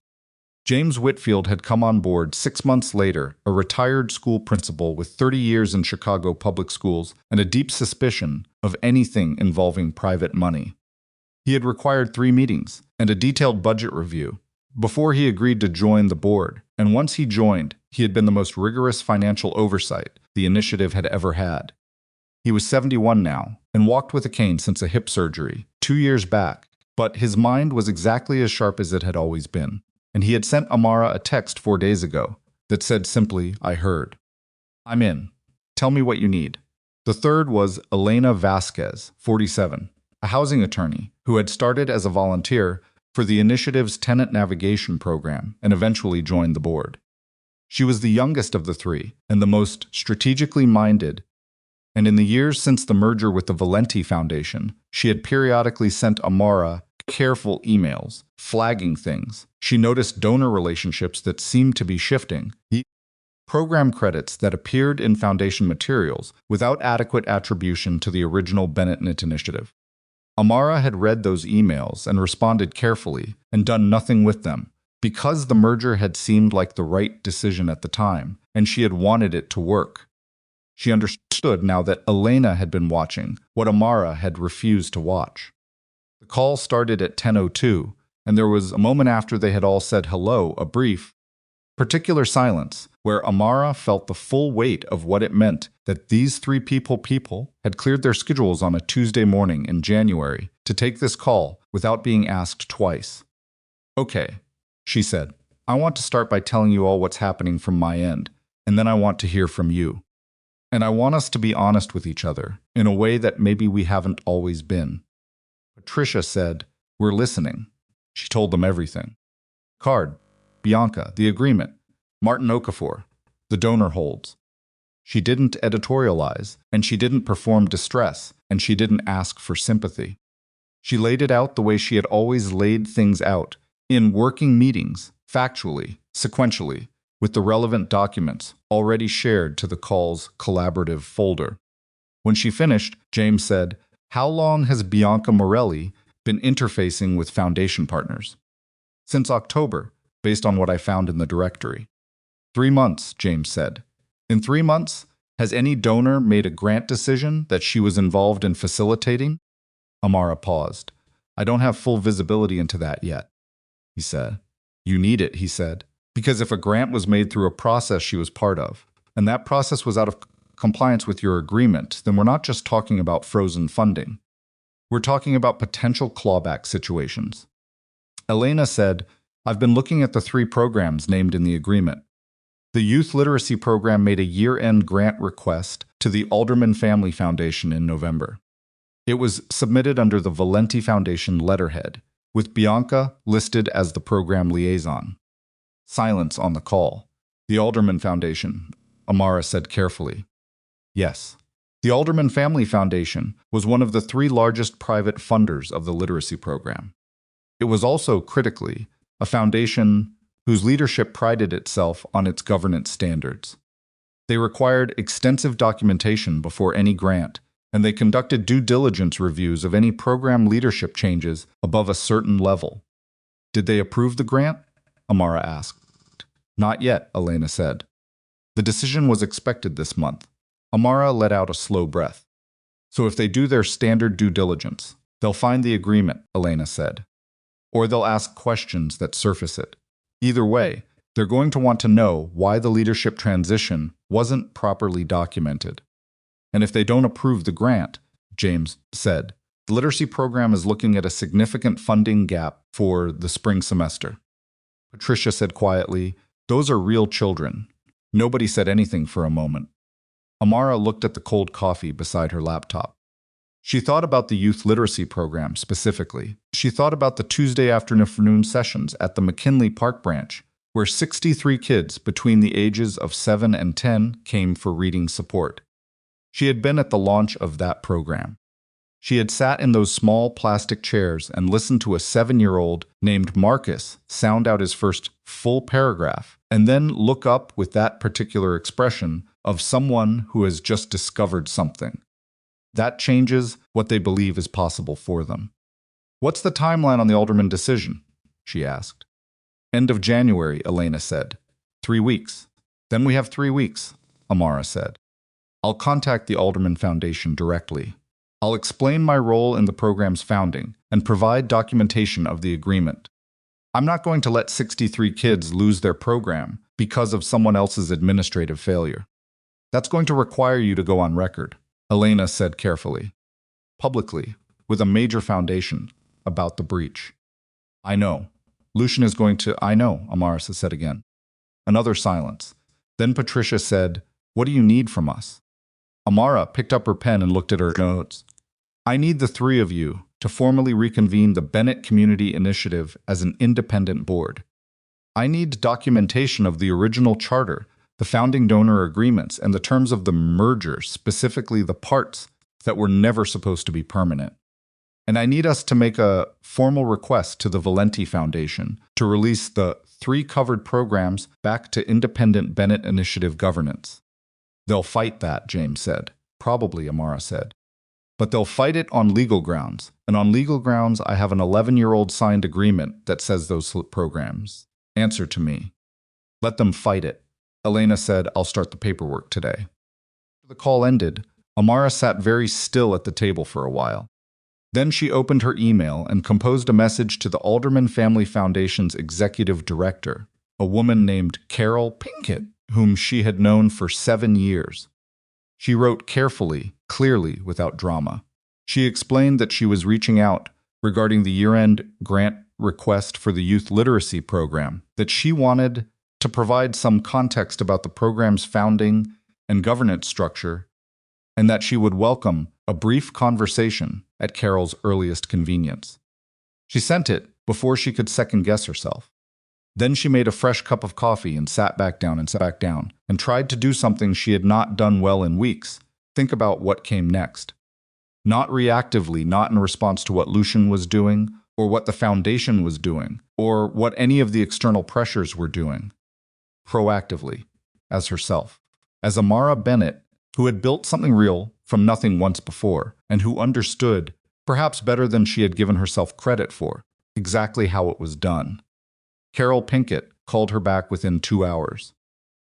James Whitfield had come on board 6 months later, a retired school principal with 30 years in Chicago public schools and a deep suspicion of anything involving private money. He had required 3 meetings and a detailed budget review before he agreed to join the board, and once he joined, he had been the most rigorous financial oversight the initiative had ever had. He was 71 now, and walked with a cane since a hip surgery 2 years back, but his mind was exactly as sharp as it had always been, and he had sent Amara a text 4 days ago that said simply, "I heard. I'm in. Tell me what you need." The third was Elena Vasquez, 47, a housing attorney who had started as a volunteer for the initiative's tenant navigation program and eventually joined the board. She was the youngest of the 3 and the most strategically minded, and in the years since the merger with the Valenti Foundation, she had periodically sent Amara careful emails, flagging things. She noticed donor relationships that seemed to be shifting, program credits that appeared in foundation materials without adequate attribution to the original Bennett initiative. Amara had read those emails and responded carefully and done nothing with them, because the merger had seemed like the right decision at the time, and she had wanted it to work. She understood now that Elena had been watching what Amara had refused to watch. The call started at 10:02, and there was a moment after they had all said hello, a brief, Particular silence, where Amara felt the full weight of what it meant that these three people had cleared their schedules on a Tuesday morning in January to take this call without being asked twice. "Okay," she said. "I want to start by telling you all what's happening from my end, and then I want to hear from you. And I want us to be honest with each other in a way that maybe we haven't always been." Patricia said, "We're listening." She told them everything. Card, Bianca, the agreement, Martin Okafor, the donor holds. She didn't editorialize, and she didn't perform distress, and she didn't ask for sympathy. She laid it out the way she had always laid things out, in working meetings, factually, sequentially, with the relevant documents already shared to the call's collaborative folder. When she finished, James said, "How long has Bianca Morelli been interfacing with foundation partners?" "Since October, based on what I found in the directory." 3 months, James said. "In 3 months, has any donor made a grant decision that she was involved in facilitating?" Amara paused. "I don't have full visibility into that yet," he said. "You need it," he said, "because if a grant was made through a process she was part of, and that process was out of compliance with your agreement, then we're not just talking about frozen funding. We're talking about potential clawback situations." Elena said, "I've been looking at the 3 programs named in the agreement. The Youth Literacy Program made a year-end grant request to the Alderman Family Foundation in November. It was submitted under the Valenti Foundation letterhead, with Bianca listed as the program liaison." Silence on the call. "The Alderman Foundation," Amara said carefully. "Yes. The Alderman Family Foundation was one of the 3 largest private funders of the literacy program. It was also, critically, a foundation whose leadership prided itself on its governance standards. They required extensive documentation before any grant, and they conducted due diligence reviews of any program leadership changes above a certain level." "Did they approve the grant?" Amara asked. "Not yet," Elena said. "The decision was expected this month." Amara let out a slow breath. "So if they do their standard due diligence, they'll find the agreement," Elena said. "Or they'll ask questions that surface it. Either way, they're going to want to know why the leadership transition wasn't properly documented. And if they don't approve the grant," James said, "the literacy program is looking at a significant funding gap for the spring semester." Patricia said quietly, "Those are real children." Nobody said anything for a moment. Amara looked at the cold coffee beside her laptop. She thought about the youth literacy program specifically. She thought about the Tuesday afternoon sessions at the McKinley Park branch, where 63 kids between the ages of 7 and 10 came for reading support. She had been at the launch of that program. She had sat in those small plastic chairs and listened to a 7-year-old named Marcus sound out his first full paragraph, and then look up with that particular expression of someone who has just discovered something. That changes what they believe is possible for them. "What's the timeline on the alderman decision?" she asked. "End of January," Elena said. 3 weeks. "Then we have 3 weeks," Amara said. "I'll contact the Alderman Foundation directly. I'll explain my role in the program's founding and provide documentation of the agreement. I'm not going to let 63 kids lose their program because of someone else's administrative failure. That's going to require you to go on record," Elena said carefully. "Publicly, with a major foundation, about the breach." "I know. Lucian is going to—" "I know," Amara said again. Another silence. Then Patricia said, "What do you need from us?" Amara picked up her pen and looked at her notes. "I need the 3 of you to formally reconvene the Bennett Community Initiative as an independent board. I need documentation of the original charter, the founding donor agreements, and the terms of the merger, specifically the parts that were never supposed to be permanent. And I need us to make a formal request to the Valenti Foundation to release the 3 covered programs back to independent Bennett Initiative governance." "They'll fight that," James said. "Probably," Amara said. "But they'll fight it on legal grounds, and on legal grounds I have an 11-year-old signed agreement that says those programs answer to me." "Let them fight it." Elena said, "I'll start the paperwork today." The call ended. Amara sat very still at the table for a while. Then she opened her email and composed a message to the Alderman Family Foundation's executive director, a woman named Carol Pinkett, whom she had known for 7 years. She wrote carefully, clearly, without drama. She explained that she was reaching out regarding the year-end grant request for the youth literacy program, that she wanted to provide some context about the program's founding and governance structure, and that she would welcome a brief conversation at Carol's earliest convenience. She sent it before she could second-guess herself. Then she made a fresh cup of coffee and sat back down and tried to do something she had not done well in weeks, think about what came next. Not reactively, not in response to what Lucian was doing, or what the Foundation was doing, or what any of the external pressures were doing. Proactively, as herself. As Amara Bennett, who had built something real from nothing once before, and who understood, perhaps better than she had given herself credit for, exactly how it was done. Carol Pinkett called her back within 2 hours.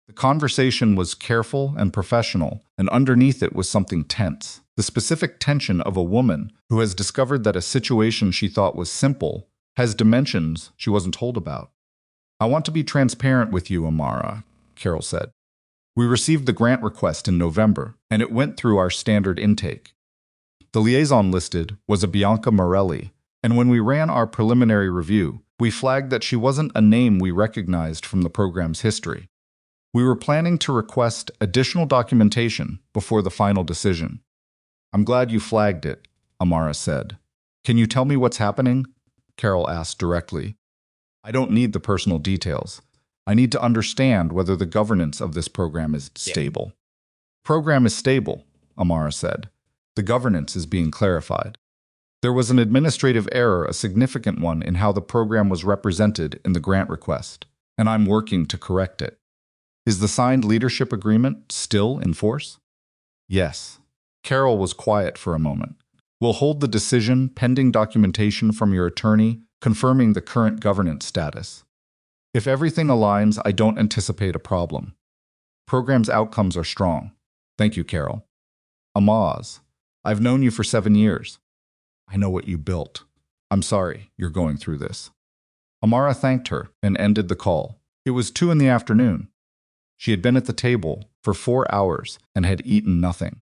The conversation was careful and professional, and underneath it was something tense. The specific tension of a woman who has discovered that a situation she thought was simple has dimensions she wasn't told about. "I want to be transparent with you, Amara," Carol said. "We received the grant request in November, and it went through our standard intake. The liaison listed was a Bianca Morelli, and when we ran our preliminary review, we flagged that she wasn't a name we recognized from the program's history. We were planning to request additional documentation before the final decision." "I'm glad you flagged it," Amara said. "Can you tell me what's happening?" Carol asked directly. "I don't need the personal details. I need to understand whether the governance of this program is stable." "Program is stable," Amara said. "The governance is being clarified. There was an administrative error, a significant one, in how the program was represented in the grant request, and I'm working to correct it." "Is the signed leadership agreement still in force?" "Yes." Carol was quiet for a moment. "We'll hold the decision pending documentation from your attorney confirming the current governance status. If everything aligns, I don't anticipate a problem. Program's outcomes are strong. Thank you, Carol." "Amaz, I've known you for 7 years. I know what you built. I'm sorry you're going through this." Amara thanked her and ended the call. It was 2 in the afternoon. She had been at the table for 4 hours and had eaten nothing.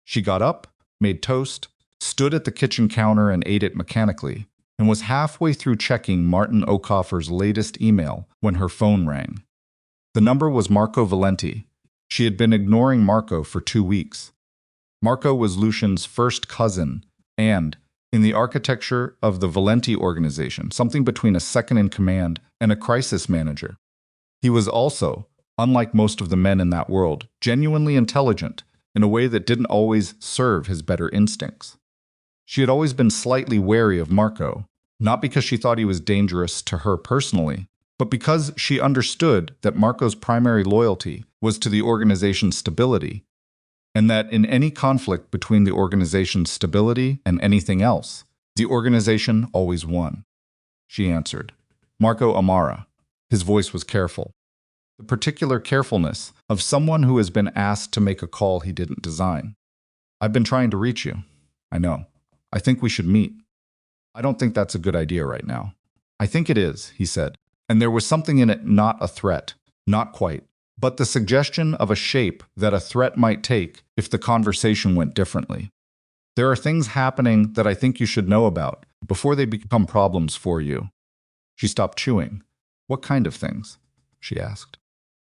She got up, made toast, stood at the kitchen counter and ate it mechanically, and was halfway through checking Martin O'Coffer's latest email when her phone rang. The number was Marco Valenti. She had been ignoring Marco for 2 weeks. Marco was Lucian's first cousin and, in the architecture of the Valenti organization, something between a second-in-command and a crisis manager. He was also, unlike most of the men in that world, genuinely intelligent in a way that didn't always serve his better instincts. She had always been slightly wary of Marco, not because she thought he was dangerous to her personally, but because she understood that Marco's primary loyalty was to the organization's stability, and that in any conflict between the organization's stability and anything else, the organization always won. She answered. "Marco Amara." His voice was careful. The particular carefulness of someone who has been asked to make a call he didn't design. "I've been trying to reach you. I know. I think we should meet." "I don't think that's a good idea right now." "I think it is," he said, and there was something in it, not a threat, not quite, but the suggestion of a shape that a threat might take if the conversation went differently. "There are things happening that I think you should know about before they become problems for you." She stopped chewing. "What kind of things?" she asked.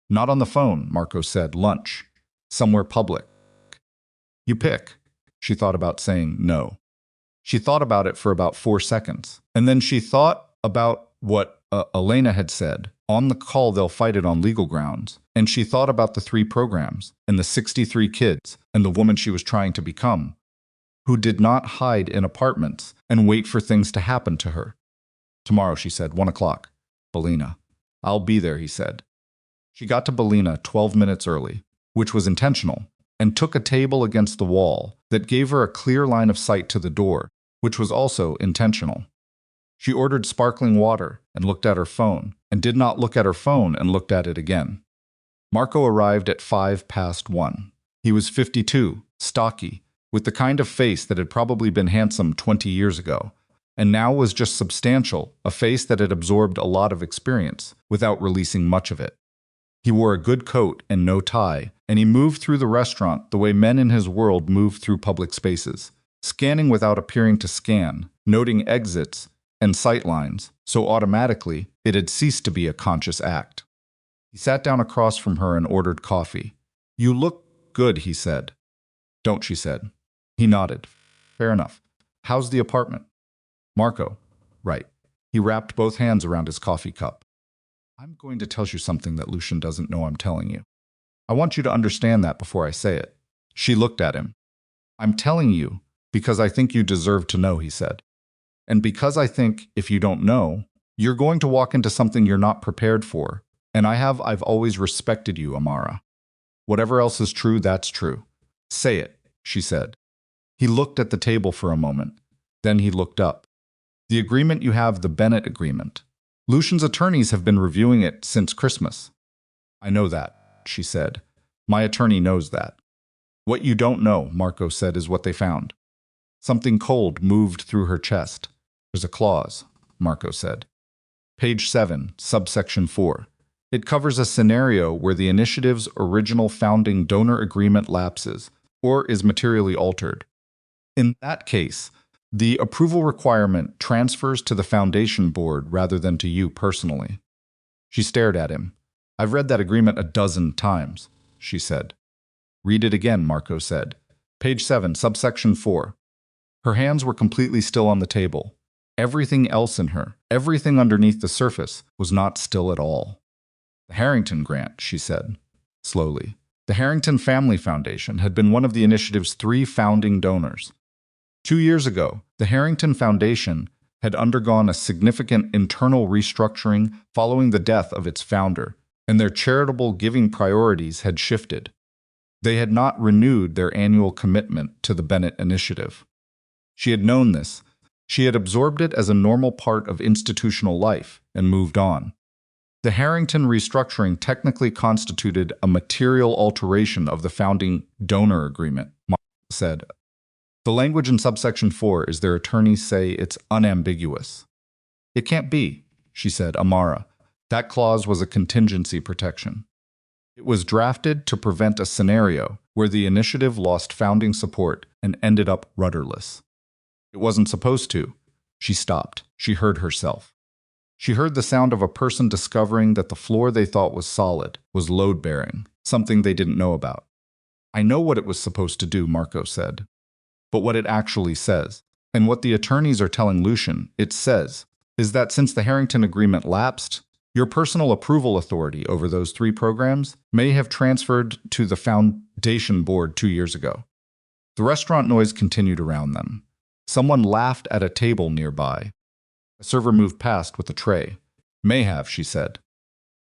"Not on the phone," Marco said. "Lunch. Somewhere public." "You pick." She thought about saying no. She thought about it for about 4 seconds, and then she thought about what Elena had said. On the call, they'll fight it on legal grounds. And she thought about the 3 programs, and the 63 kids, and the woman she was trying to become, who did not hide in apartments and wait for things to happen to her. "Tomorrow," she said, 1 o'clock. "Bellina." "I'll be there," he said. She got to Bellina 12 minutes early, which was intentional, and took a table against the wall that gave her a clear line of sight to the door, which was also intentional. She ordered sparkling water and looked at her phone, and did not look at her phone and looked at it again. Marco arrived at 1:05. He was 52, stocky, with the kind of face that had probably been handsome 20 years ago, and now was just substantial, a face that had absorbed a lot of experience without releasing much of it. He wore a good coat and no tie, and he moved through the restaurant the way men in his world move through public spaces, scanning without appearing to scan, noting exits and sightlines, so automatically it had ceased to be a conscious act. He sat down across from her and ordered coffee. "You look good," he said. "Don't," she said. He nodded. "Fair enough. How's the apartment?" "Marco." "Right." He wrapped both hands around his coffee cup. "I'm going to tell you something that Lucian doesn't know I'm telling you. I want you to understand that before I say it." She looked at him. "I'm telling you because I think you deserve to know," he said. "And because I think, if you don't know, you're going to walk into something you're not prepared for. And I've always respected you, Amara. Whatever else is true, that's true." "Say it," she said. He looked at the table for a moment. Then he looked up. "The agreement you have, the Bennett agreement. Lucian's attorneys have been reviewing it since Christmas." "I know that," she said. "My attorney knows that." "What you don't know," Marco said, "is what they found." Something cold moved through her chest. "There's a clause," Marco said. Page 7, subsection 4. It covers a scenario where the initiative's original founding donor agreement lapses or is materially altered. In that case, the approval requirement transfers to the foundation board rather than to you personally. She stared at him. "I've read that agreement a dozen times," she said. "Read it again," Marco said. Page 7, subsection 4. Her hands were completely still on the table. Everything else in her, everything underneath the surface, was not still at all. "The Harrington grant," she said, slowly. "The Harrington Family Foundation had been one of the initiative's 3 founding donors. 2 years ago, the Harrington Foundation had undergone a significant internal restructuring following the death of its founder, and their charitable giving priorities had shifted. They had not renewed their annual commitment to the Bennett Initiative. She had known this. She had absorbed it as a normal part of institutional life and moved on. The Harrington restructuring technically constituted a material alteration of the founding donor agreement," Marco said. "The language in subsection 4 is their attorneys say it's unambiguous." "It can't be," she said, "Amara. That clause was a contingency protection. It was drafted to prevent a scenario where the initiative lost founding support and ended up rudderless. It wasn't supposed to." She stopped. She heard herself. She heard the sound of a person discovering that the floor they thought was solid was load-bearing, something they didn't know about. "I know what it was supposed to do," Marco said. "But what it actually says, and what the attorneys are telling Lucian it says, is that since the Harrington agreement lapsed, your personal approval authority over those 3 programs may have transferred to the foundation board 2 years ago." The restaurant noise continued around them. Someone laughed at a table nearby. A server moved past with a tray. "May have," she said.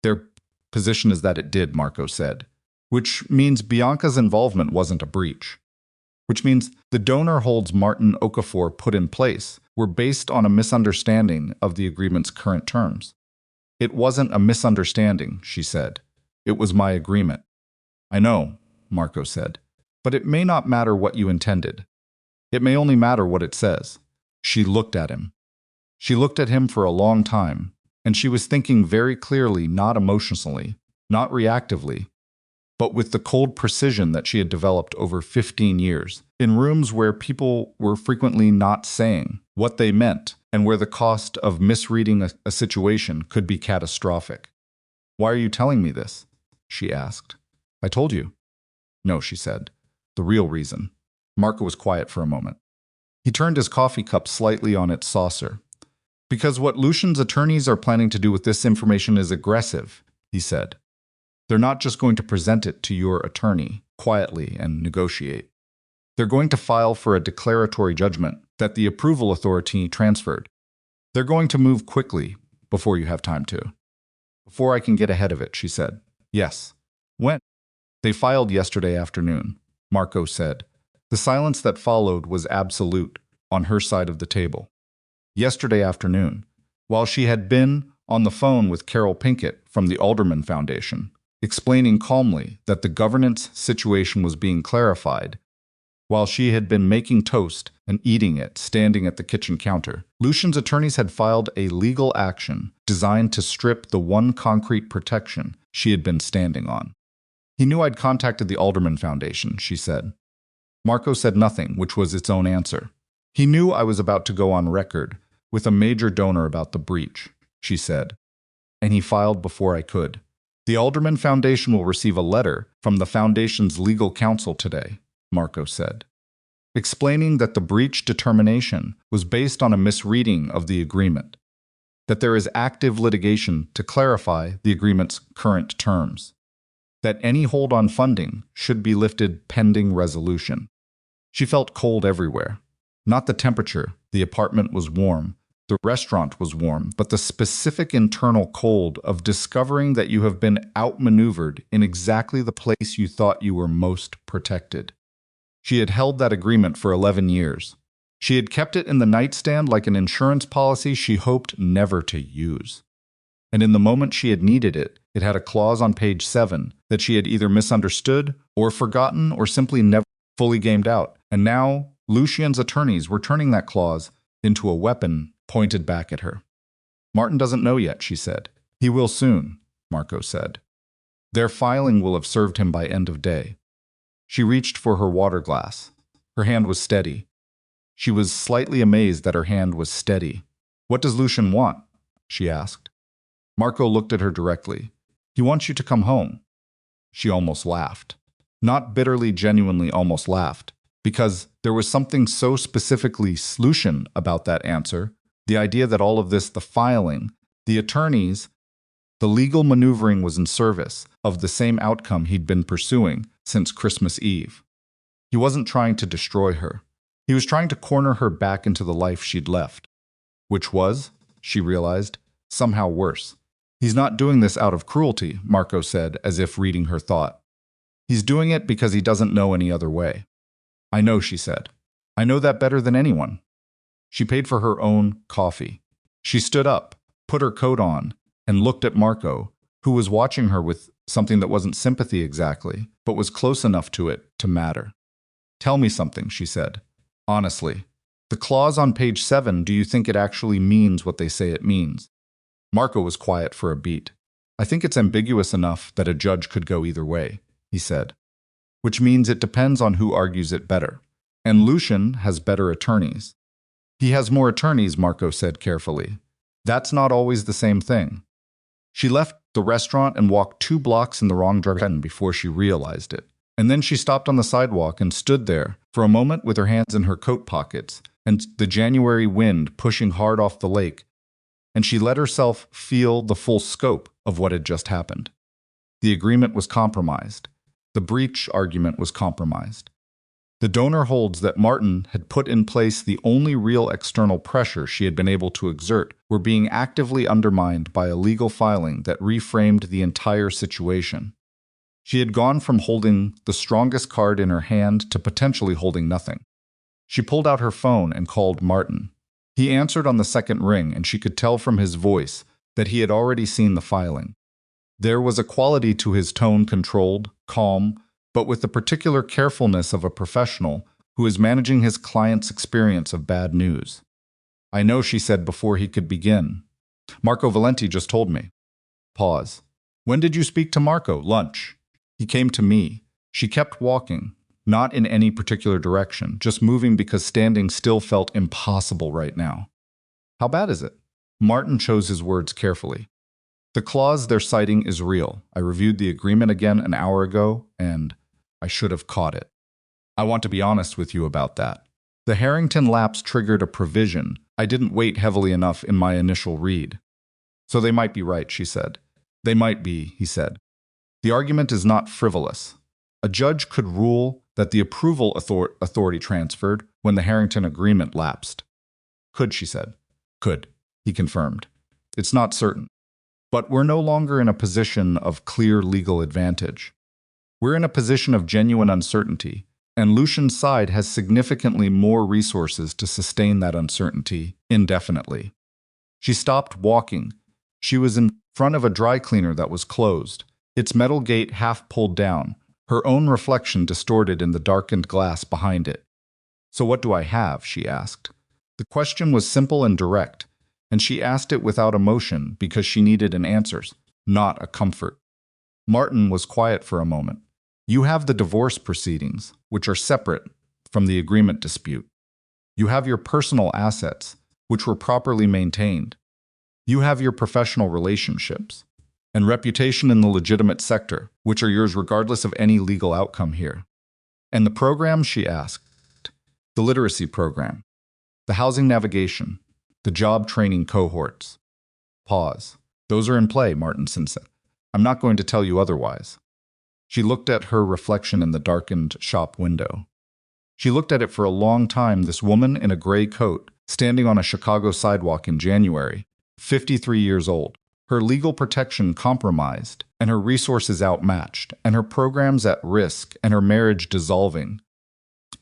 "Their position is that it did," Marco said, "which means Bianca's involvement wasn't a breach. Which means the donor holds Martin Okafor put in place were based on a misunderstanding of the agreement's current terms." "It wasn't a misunderstanding," she said. "It was my agreement." "I know," Marco said, "but it may not matter what you intended. It may only matter what it says." She looked at him. She looked at him for a long time, and she was thinking very clearly, not emotionally, not reactively, but with the cold precision that she had developed over 15 years, in rooms where people were frequently not saying what they meant and where the cost of misreading a situation could be catastrophic. "Why are you telling me this?" she asked. "I told you." "No," she said. "The real reason." Marco was quiet for a moment. He turned his coffee cup slightly on its saucer. "Because what Lucian's attorneys are planning to do with this information is aggressive," he said. "They're not just going to present it to your attorney quietly and negotiate. They're going to file for a declaratory judgment that the approval authority transferred. They're going to move quickly before you have time to." "Before I can get ahead of it," she said. "Yes." "When?" "They filed yesterday afternoon," Marco said. The silence that followed was absolute on her side of the table. "Yesterday afternoon, while she had been on the phone with Carol Pinkett from the Alderman Foundation, explaining calmly that the governance situation was being clarified while she had been making toast and eating it standing at the kitchen counter. Lucian's attorneys had filed a legal action designed to strip the one concrete protection she had been standing on. He knew I'd contacted the Alderman Foundation, she said. Marco said nothing, which was its own answer. He knew I was about to go on record with a major donor about the breach, she said, and he filed before I could. The Alderman Foundation will receive a letter from the Foundation's legal counsel today, Marco said, explaining that the breach determination was based on a misreading of the agreement, that there is active litigation to clarify the agreement's current terms, that any hold on funding should be lifted pending resolution. She felt cold everywhere. Not the temperature, the apartment was warm, the restaurant was warm, but the specific internal cold of discovering that you have been outmaneuvered in exactly the place you thought you were most protected. She had held that agreement for 11 years. She had kept it in the nightstand like an insurance policy she hoped never to use. And in the moment she had needed it, it had a clause on page 7 that she had either misunderstood or forgotten or simply never fully gamed out. And now Lucian's attorneys were turning that clause into a weapon pointed back at her. Martin doesn't know yet, she said. He will soon, Marco said. Their filing will have served him by end of day. She reached for her water glass. Her hand was steady. She was slightly amazed that her hand was steady. What does Lucian want? She asked. Marco looked at her directly. He wants you to come home. She almost laughed. Not bitterly, genuinely almost laughed, because there was something so specifically Lucian about that answer, the idea that all of this, the filing, the attorneys, the legal maneuvering was in service of the same outcome he'd been pursuing since Christmas Eve. He wasn't trying to destroy her. He was trying to corner her back into the life she'd left, which was, she realized, somehow worse. He's not doing this out of cruelty, Marco said, as if reading her thought. He's doing it because he doesn't know any other way. I know, she said. I know that better than anyone. She paid for her own coffee. She stood up, put her coat on, and looked at Marco, who was watching her with something that wasn't sympathy exactly, but was close enough to it to matter. Tell me something, she said. Honestly, the clause on page 7, do you think it actually means what they say it means? Marco was quiet for a beat. I think it's ambiguous enough that a judge could go either way, he said. Which means it depends on who argues it better. And Lucian has better attorneys. He has more attorneys, Marco said carefully. That's not always the same thing. She left the restaurant and walked 2 blocks in the wrong direction before she realized it. And then she stopped on the sidewalk and stood there for a moment with her hands in her coat pockets and the January wind pushing hard off the lake, and she let herself feel the full scope of what had just happened. The agreement was compromised. The breach argument was compromised. The donor holds that Martin had put in place the only real external pressure she had been able to exert were being actively undermined by a legal filing that reframed the entire situation. She had gone from holding the strongest card in her hand to potentially holding nothing. She pulled out her phone and called Martin. He answered on the second ring, and she could tell from his voice that he had already seen the filing. There was a quality to his tone, controlled, calm, but with the particular carefulness of a professional who is managing his client's experience of bad news. I know, she said before he could begin. Marco Valenti just told me. Pause. When did you speak to Marco? Lunch. He came to me. She kept walking, not in any particular direction, just moving because standing still felt impossible right now. How bad is it? Martin chose his words carefully. The clause they're citing is real. I reviewed the agreement again an hour ago, and I should have caught it. I want to be honest with you about that. The Harrington lapse triggered a provision I didn't weight heavily enough in my initial read. So they might be right, she said. They might be, he said. The argument is not frivolous. A judge could rule that the approval authority transferred when the Harrington agreement lapsed. Could, she said. Could, he confirmed. It's not certain. But we're no longer in a position of clear legal advantage. We're in a position of genuine uncertainty, and Lucian's side has significantly more resources to sustain that uncertainty indefinitely. She stopped walking. She was in front of a dry cleaner that was closed, its metal gate half pulled down, her own reflection distorted in the darkened glass behind it. "So what do I have?" she asked. The question was simple and direct, and she asked it without emotion because she needed an answer, not a comfort. Martin was quiet for a moment. "You have the divorce proceedings, which are separate from the agreement dispute. You have your personal assets, which were properly maintained. You have your professional relationships and reputation in the legitimate sector, which are yours regardless of any legal outcome here. And the program?" she asked. "The literacy program, the housing navigation, the job training cohorts." Pause. "Those are in play," Martinson said. "I'm not going to tell you otherwise." She looked at her reflection in the darkened shop window. She looked at it for a long time, this woman in a gray coat, standing on a Chicago sidewalk in January, 53 years old, her legal protection compromised, and her resources outmatched, and her programs at risk, and her marriage dissolving.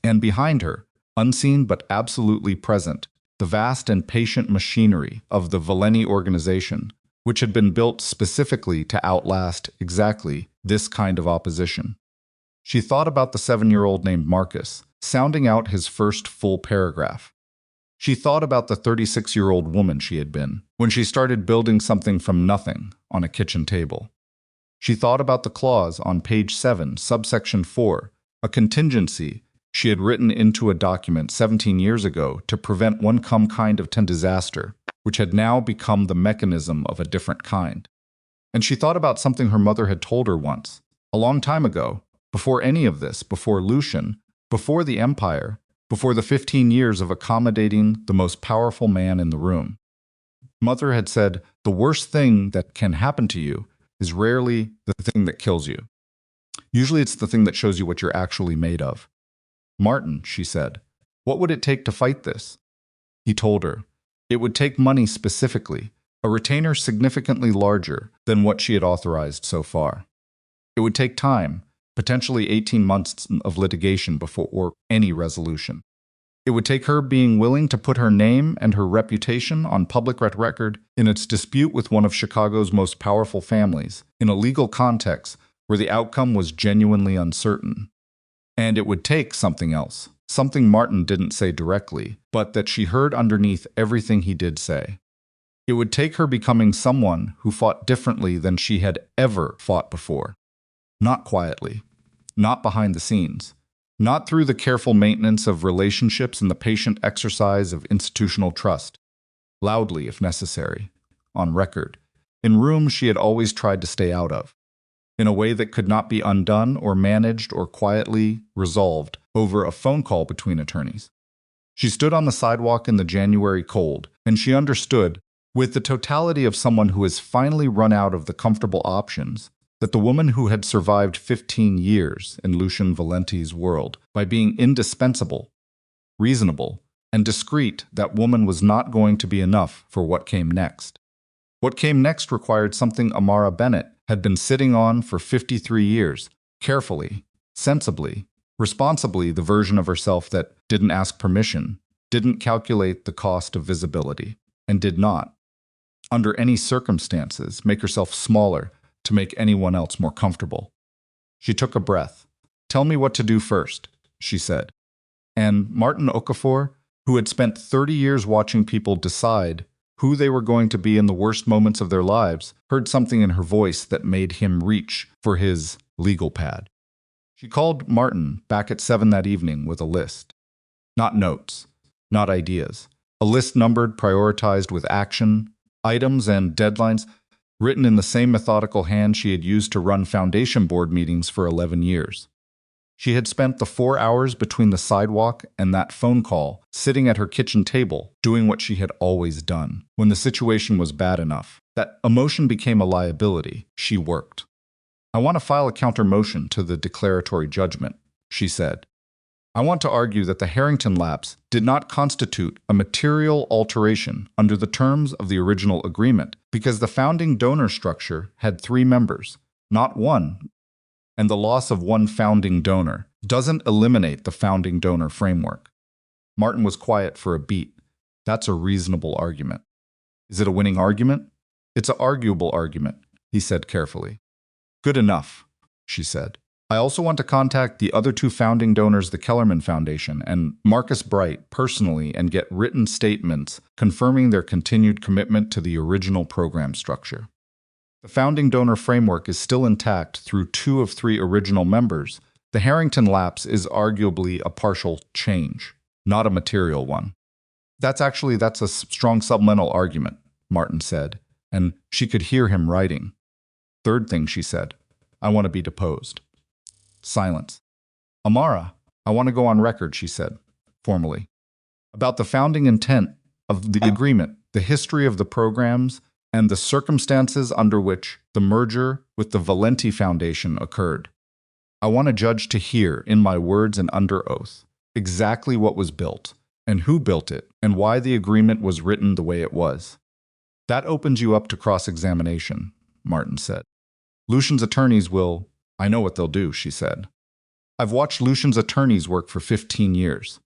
And behind her, unseen but absolutely present, the vast and patient machinery of the Valenti organization, which had been built specifically to outlast exactly this kind of opposition. She thought about the 7-year-old named Marcus, sounding out his first full paragraph. She thought about the 36-year-old woman she had been when she started building something from nothing on a kitchen table. She thought about the clause on page 7, subsection 4, a contingency she had written into a document 17 years ago to prevent one kind of disaster, which had now become the mechanism of a different kind. And she thought about something her mother had told her once, a long time ago, before any of this, before Lucian, before the Empire, before the 15 years of accommodating the most powerful man in the room. Mother had said, "The worst thing that can happen to you is rarely the thing that kills you. Usually it's the thing that shows you what you're actually made of." "Martin," she said, "what would it take to fight this?" He told her. It would take money specifically, a retainer significantly larger than what she had authorized so far. It would take time, potentially 18 months of litigation before any resolution. It would take her being willing to put her name and her reputation on public record in its dispute with one of Chicago's most powerful families, in a legal context where the outcome was genuinely uncertain. And it would take something else, something Martin didn't say directly, but that she heard underneath everything he did say. It would take her becoming someone who fought differently than she had ever fought before. Not quietly, not behind the scenes, not through the careful maintenance of relationships and the patient exercise of institutional trust. Loudly, if necessary, on record, in rooms she had always tried to stay out of, in a way that could not be undone or managed or quietly resolved over a phone call between attorneys. She stood on the sidewalk in the January cold, and she understood, with the totality of someone who has finally run out of the comfortable options, that the woman who had survived 15 years in Lucian Valenti's world by being indispensable, reasonable, and discreet, that woman was not going to be enough for what came next. What came next required something Amara Bennett had been sitting on for 53 years, carefully, sensibly, responsibly, the version of herself that didn't ask permission, didn't calculate the cost of visibility, and did not, under any circumstances, make herself smaller to make anyone else more comfortable. She took a breath. "Tell me what to do first," she said. And Martin Okafor, who had spent 30 years watching people decide who they were going to be in the worst moments of their lives, heard something in her voice that made him reach for his legal pad. She called Martin back at 7 that evening with a list. Not notes, not ideas. A list numbered, prioritized with action, items, and deadlines, written in the same methodical hand she had used to run foundation board meetings for 11 years. She had spent the 4 hours between the sidewalk and that phone call sitting at her kitchen table, doing what she had always done. When the situation was bad enough that emotion became a liability, she worked. "I want to file a counter motion to the declaratory judgment," she said. "I want to argue that the Harrington lapse did not constitute a material alteration under the terms of the original agreement because the founding donor structure had 3 members, not 1, and the loss of 1 founding donor doesn't eliminate the founding donor framework." Martin was quiet for a beat. "That's a reasonable argument." "Is it a winning argument?" "It's an arguable argument," he said carefully. "Good enough," she said. I also want to contact the other two founding donors, the Kellerman Foundation and Marcus Bright, personally and get written statements confirming their continued commitment to the original program structure. The founding donor framework is still intact through 2 of 3 original members. The Harrington lapse is arguably a partial change, not a material one. That's a strong supplemental argument, Martin said, and she could hear him writing. Third thing she said, I want to be deposed. Silence. Amara, I want to go on record, she said, formally, about the founding intent of the agreement, the history of the programs, and the circumstances under which the merger with the Valenti Foundation occurred. I want a judge to hear, in my words and under oath, exactly what was built, and who built it, and why the agreement was written the way it was. That opens you up to cross-examination, Martin said. Lucian's attorneys will... I know what they'll do, she said. I've watched Lucian's attorneys work for 15 years.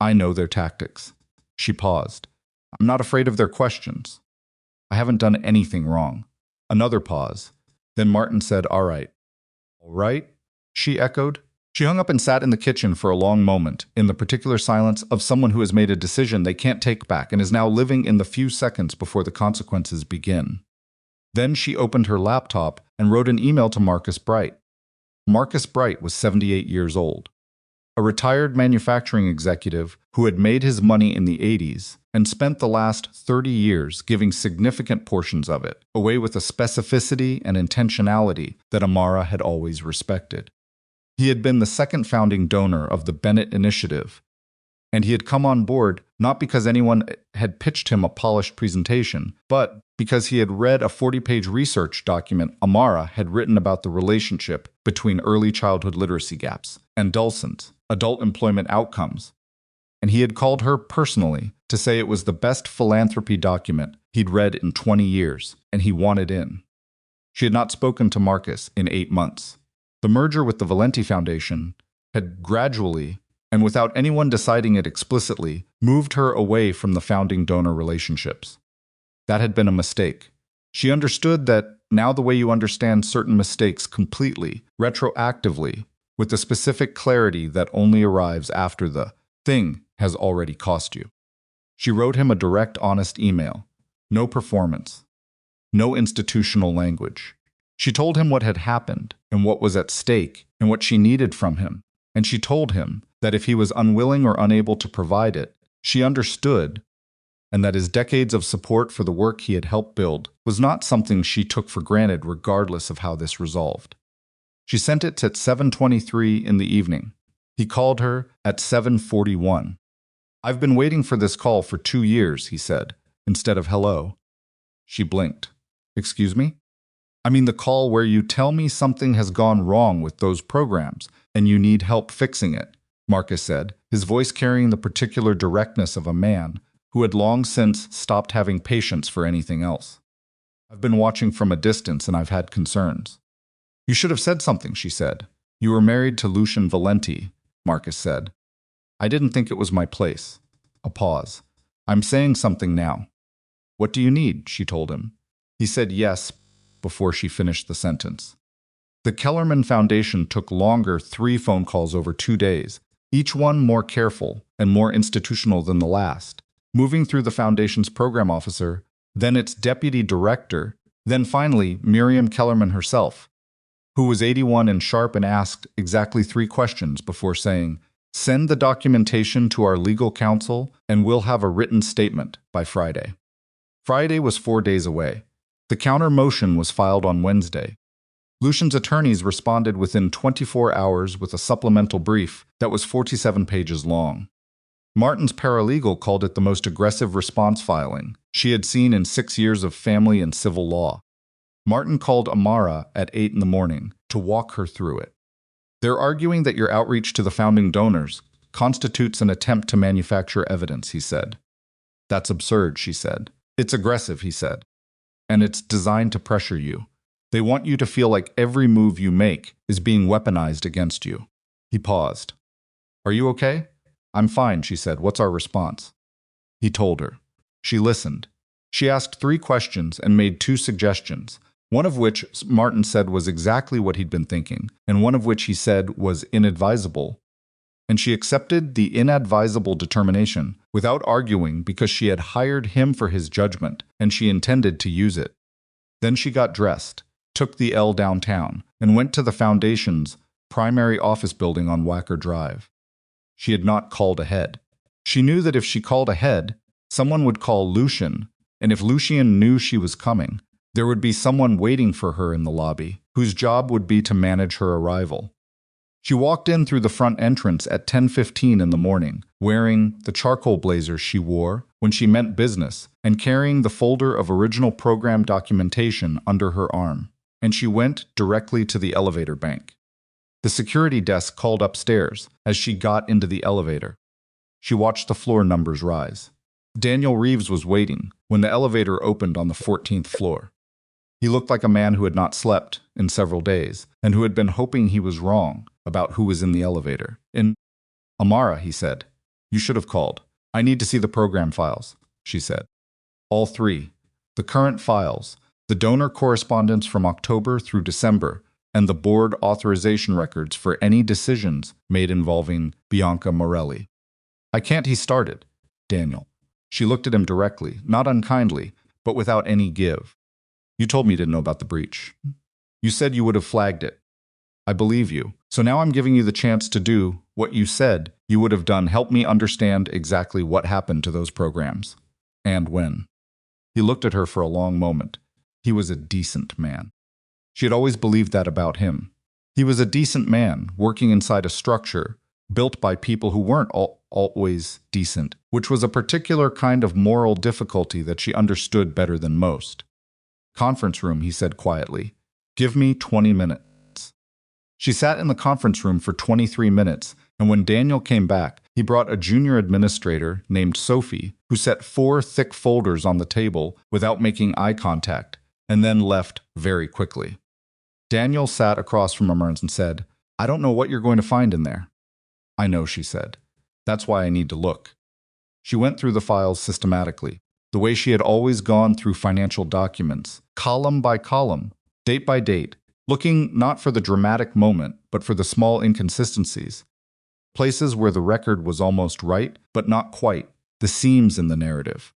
I know their tactics. She paused. I'm not afraid of their questions. I haven't done anything wrong. Another pause. Then Martin said, all right. All right? She echoed. She hung up and sat in the kitchen for a long moment, in the particular silence of someone who has made a decision they can't take back and is now living in the few seconds before the consequences begin. Then she opened her laptop and wrote an email to Marcus Bright. Marcus Bright was 78 years old, a retired manufacturing executive who had made his money in the 80s and spent the last 30 years giving significant portions of it away with a specificity and intentionality that Amara had always respected. He had been the second founding donor of the Bennett Initiative, and he had come on board not because anyone had pitched him a polished presentation, but because he had read a 40-page research document Amara had written about the relationship between early childhood literacy gaps and Dulcet, adult employment outcomes. And he had called her personally to say it was the best philanthropy document he'd read in 20 years, and he wanted in. She had not spoken to Marcus in 8 months. The merger with the Valenti Foundation had gradually, and without anyone deciding it explicitly, moved her away from the founding donor relationships. That had been a mistake. She understood that now the way you understand certain mistakes completely, retroactively, with the specific clarity that only arrives after the thing has already cost you. She wrote him a direct, honest email. No performance. No institutional language. She told him what had happened and what was at stake and what she needed from him. And she told him that if he was unwilling or unable to provide it, she understood, and that his decades of support for the work he had helped build was not something she took for granted regardless of how this resolved. She sent it at 7:23 in the evening. He called her at 7:41. I've been waiting for this call for 2 years, he said, instead of hello. She blinked. Excuse me? I mean the call where you tell me something has gone wrong with those programs and you need help fixing it, Marcus said, his voice carrying the particular directness of a man who had long since stopped having patience for anything else. I've been watching from a distance and I've had concerns. You should have said something, she said. You were married to Lucian Valenti, Marcus said. I didn't think it was my place. A pause. I'm saying something now. What do you need? She told him. He said yes before she finished the sentence. The Kellerman Foundation took longer 3 phone calls over 2 days, each one more careful and more institutional than the last, moving through the Foundation's program officer, then its deputy director, then finally Miriam Kellerman herself, who was 81 and sharp and asked exactly 3 questions before saying, send the documentation to our legal counsel and we'll have a written statement by Friday. Friday was 4 days away. The counter motion was filed on Wednesday. Lucian's attorneys responded within 24 hours with a supplemental brief that was 47 pages long. Martin's paralegal called it the most aggressive response filing she had seen in 6 years of family and civil law. Martin called Amara at 8 in the morning to walk her through it. They're arguing that your outreach to the founding donors constitutes an attempt to manufacture evidence, he said. That's absurd, she said. It's aggressive, he said. And it's designed to pressure you. They want you to feel like every move you make is being weaponized against you. He paused. Are you okay? I'm fine, she said. What's our response? He told her. She listened. She asked 3 questions and made 2 suggestions. one of which Martin said was exactly what he'd been thinking, and one of which he said was inadvisable. And she accepted the inadvisable determination without arguing because she had hired him for his judgment, and she intended to use it. Then she got dressed, took the L downtown, and went to the Foundation's primary office building on Wacker Drive. She had not called ahead. She knew that if she called ahead, someone would call Lucian, and if Lucian knew she was coming, there would be someone waiting for her in the lobby, whose job would be to manage her arrival. She walked in through the front entrance at 10:15 in the morning, wearing the charcoal blazer she wore when she meant business and carrying the folder of original program documentation under her arm, and she went directly to the elevator bank. The security desk called upstairs as she got into the elevator. She watched the floor numbers rise. Daniel Reeves was waiting when the elevator opened on the 14th floor. He looked like a man who had not slept in several days and who had been hoping he was wrong about who was in the elevator. Amara, he said, you should have called. I need to see the program files, she said. All three, the current files, the donor correspondence from October through December, and the board authorization records for any decisions made involving Bianca Morelli. I can't, he started. Daniel. She looked at him directly, not unkindly, but without any give. You told me you didn't know about the breach. You said you would have flagged it. I believe you. So now I'm giving you the chance to do what you said you would have done. Help me understand exactly what happened to those programs. And when. He looked at her for a long moment. He was a decent man. She had always believed that about him. He was a decent man, working inside a structure built by people who weren't always decent, which was a particular kind of moral difficulty that she understood better than most. Conference room, he said quietly. Give me 20 minutes. She sat in the conference room for 23 minutes, and when Daniel came back, he brought a junior administrator named Sophie, who set 4 thick folders on the table without making eye contact, and then left very quickly. Daniel sat across from Amara and said, I don't know what you're going to find in there. I know, she said. That's why I need to look. She went through the files systematically, the way she had always gone through financial documents, column by column, date by date, looking not for the dramatic moment, but for the small inconsistencies, places where the record was almost right, but not quite, the seams in the narrative.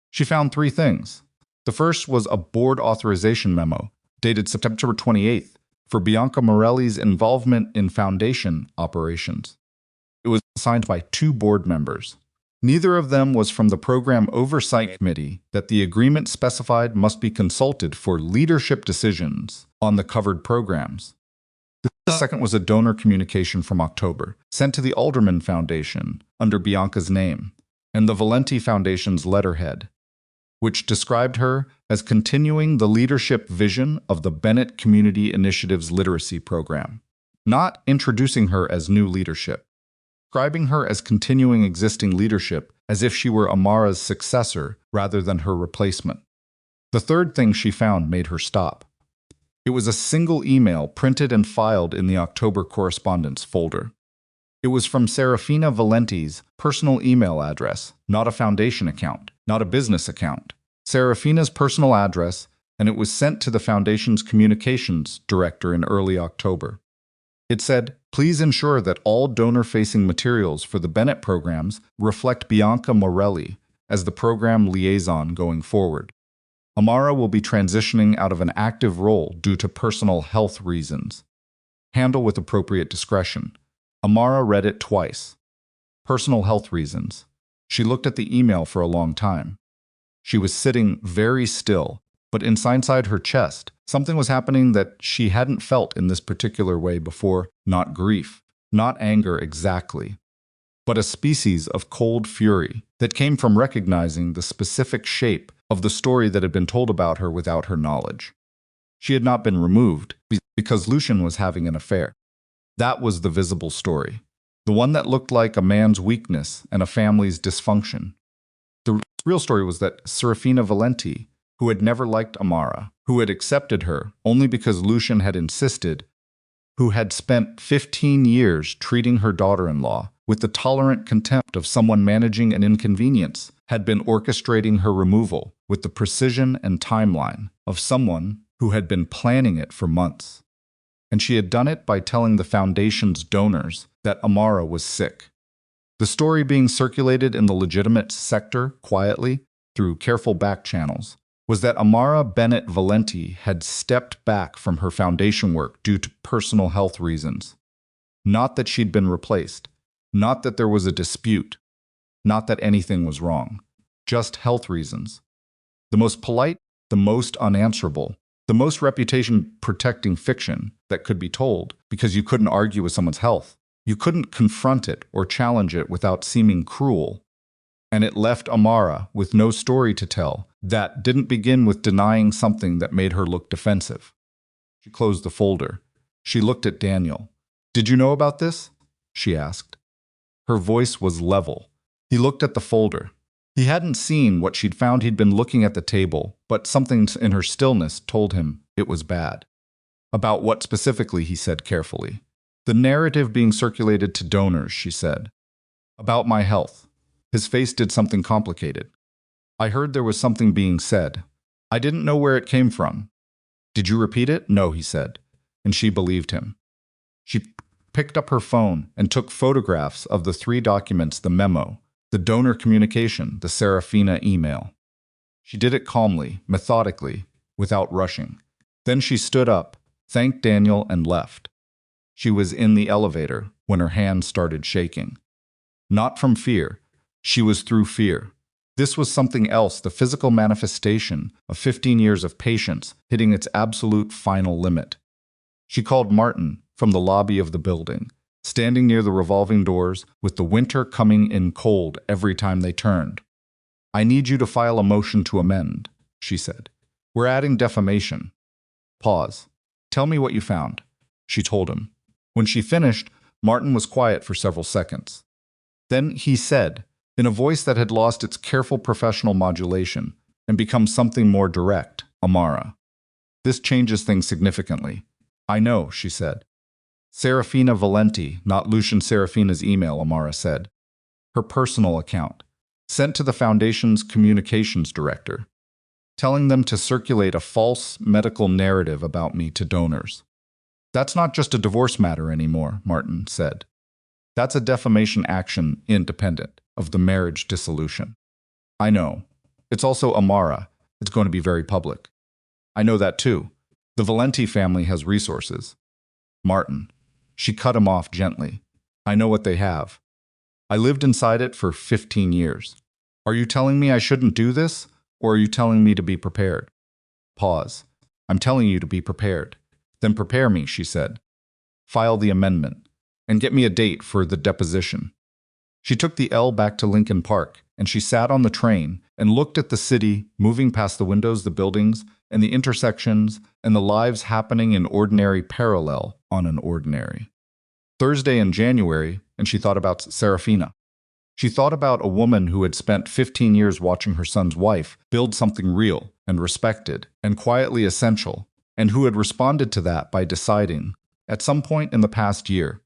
She found 3 things. The first was a board authorization memo, dated September 28th, for Bianca Morelli's involvement in foundation operations. It was signed by 2 board members. Neither of them was from the Program Oversight Committee that the agreement specified must be consulted for leadership decisions on the covered programs. The second was a donor communication from October, sent to the Alderman Foundation under Bianca's name, and the Valenti Foundation's letterhead, which described her as continuing the leadership vision of the Bennett Community Initiative's literacy program, not introducing her as new leadership. Describing her as continuing existing leadership as if she were Amara's successor rather than her replacement. The third thing she found made her stop. It was a single email printed and filed in the October correspondence folder. It was from Serafina Valenti's personal email address, not a foundation account, not a business account. Serafina's personal address, and it was sent to the foundation's communications director in early October. It said, please ensure that all donor-facing materials for the Bennett programs reflect Bianca Morelli as the program liaison going forward. Amara will be transitioning out of an active role due to personal health reasons. Handle with appropriate discretion. Amara read it twice. Personal health reasons. She looked at the email for a long time. She was sitting very still, but inside her chest, something was happening that she hadn't felt in this particular way before. Not grief, not anger exactly, but a species of cold fury that came from recognizing the specific shape of the story that had been told about her without her knowledge. She had not been removed because Lucian was having an affair. That was the visible story, the one that looked like a man's weakness and a family's dysfunction. The real story was that Serafina Valenti, who had never liked Amara, who had accepted her only because Lucian had insisted, who had spent 15 years treating her daughter-in-law with the tolerant contempt of someone managing an inconvenience, had been orchestrating her removal with the precision and timeline of someone who had been planning it for months. And she had done it by telling the foundation's donors that Amara was sick. The story being circulated in the legitimate sector quietly, through careful back channels, was that Amara Bennett Valenti had stepped back from her foundation work due to personal health reasons. Not that she'd been replaced, not that there was a dispute, not that anything was wrong, just health reasons. The most polite, the most unanswerable, the most reputation-protecting fiction that could be told because you couldn't argue with someone's health. You couldn't confront it or challenge it without seeming cruel. And it left Amara with no story to tell that didn't begin with denying something that made her look defensive. She closed the folder. She looked at Daniel. "Did you know about this?" she asked. Her voice was level. He looked at the folder. He hadn't seen what she'd found. He'd been looking at the table, but something in her stillness told him it was bad. "About what specifically?" he said carefully. "The narrative being circulated to donors," she said. "About my health." His face did something complicated. "I heard there was something being said. I didn't know where it came from." "Did you repeat it?" "No," he said, and she believed him. She picked up her phone and took photographs of the 3 documents: the memo, the donor communication, the Serafina email. She did it calmly, methodically, without rushing. Then she stood up, thanked Daniel, and left. She was in the elevator when her hands started shaking. Not from fear. She was through fear. This was something else, the physical manifestation of 15 years of patience hitting its absolute final limit. She called Martin from the lobby of the building, standing near the revolving doors with the winter coming in cold every time they turned. "I need you to file a motion to amend," she said. "We're adding defamation." Pause. "Tell me what you found," she told him. When she finished, Martin was quiet for several seconds. Then he said, in a voice that had lost its careful professional modulation and become something more direct, "Amara, this changes things significantly." "I know," she said. "Serafina Valenti, not Lucian Serafina's email," Amara said. "Her personal account, sent to the Foundation's communications director, telling them to circulate a false medical narrative about me to donors." "That's not just a divorce matter anymore," Martin said. "That's a defamation action independent of the marriage dissolution." "I know. It's also Amara. It's going to be very public." "I know that too. The Valenti family has resources." "Martin." She cut him off gently. "I know what they have. I lived inside it for 15 years. Are you telling me I shouldn't do this, or are you telling me to be prepared?" Pause. "I'm telling you to be prepared." "Then prepare me," she said. "File the amendment, and get me a date for the deposition." She took the L back to Lincoln Park, and she sat on the train and looked at the city, moving past the windows, the buildings, and the intersections, and the lives happening in ordinary parallel on an ordinary. Thursday in January, and she thought about Serafina. She thought about a woman who had spent 15 years watching her son's wife build something real and respected and quietly essential, and who had responded to that by deciding, at some point in the past year,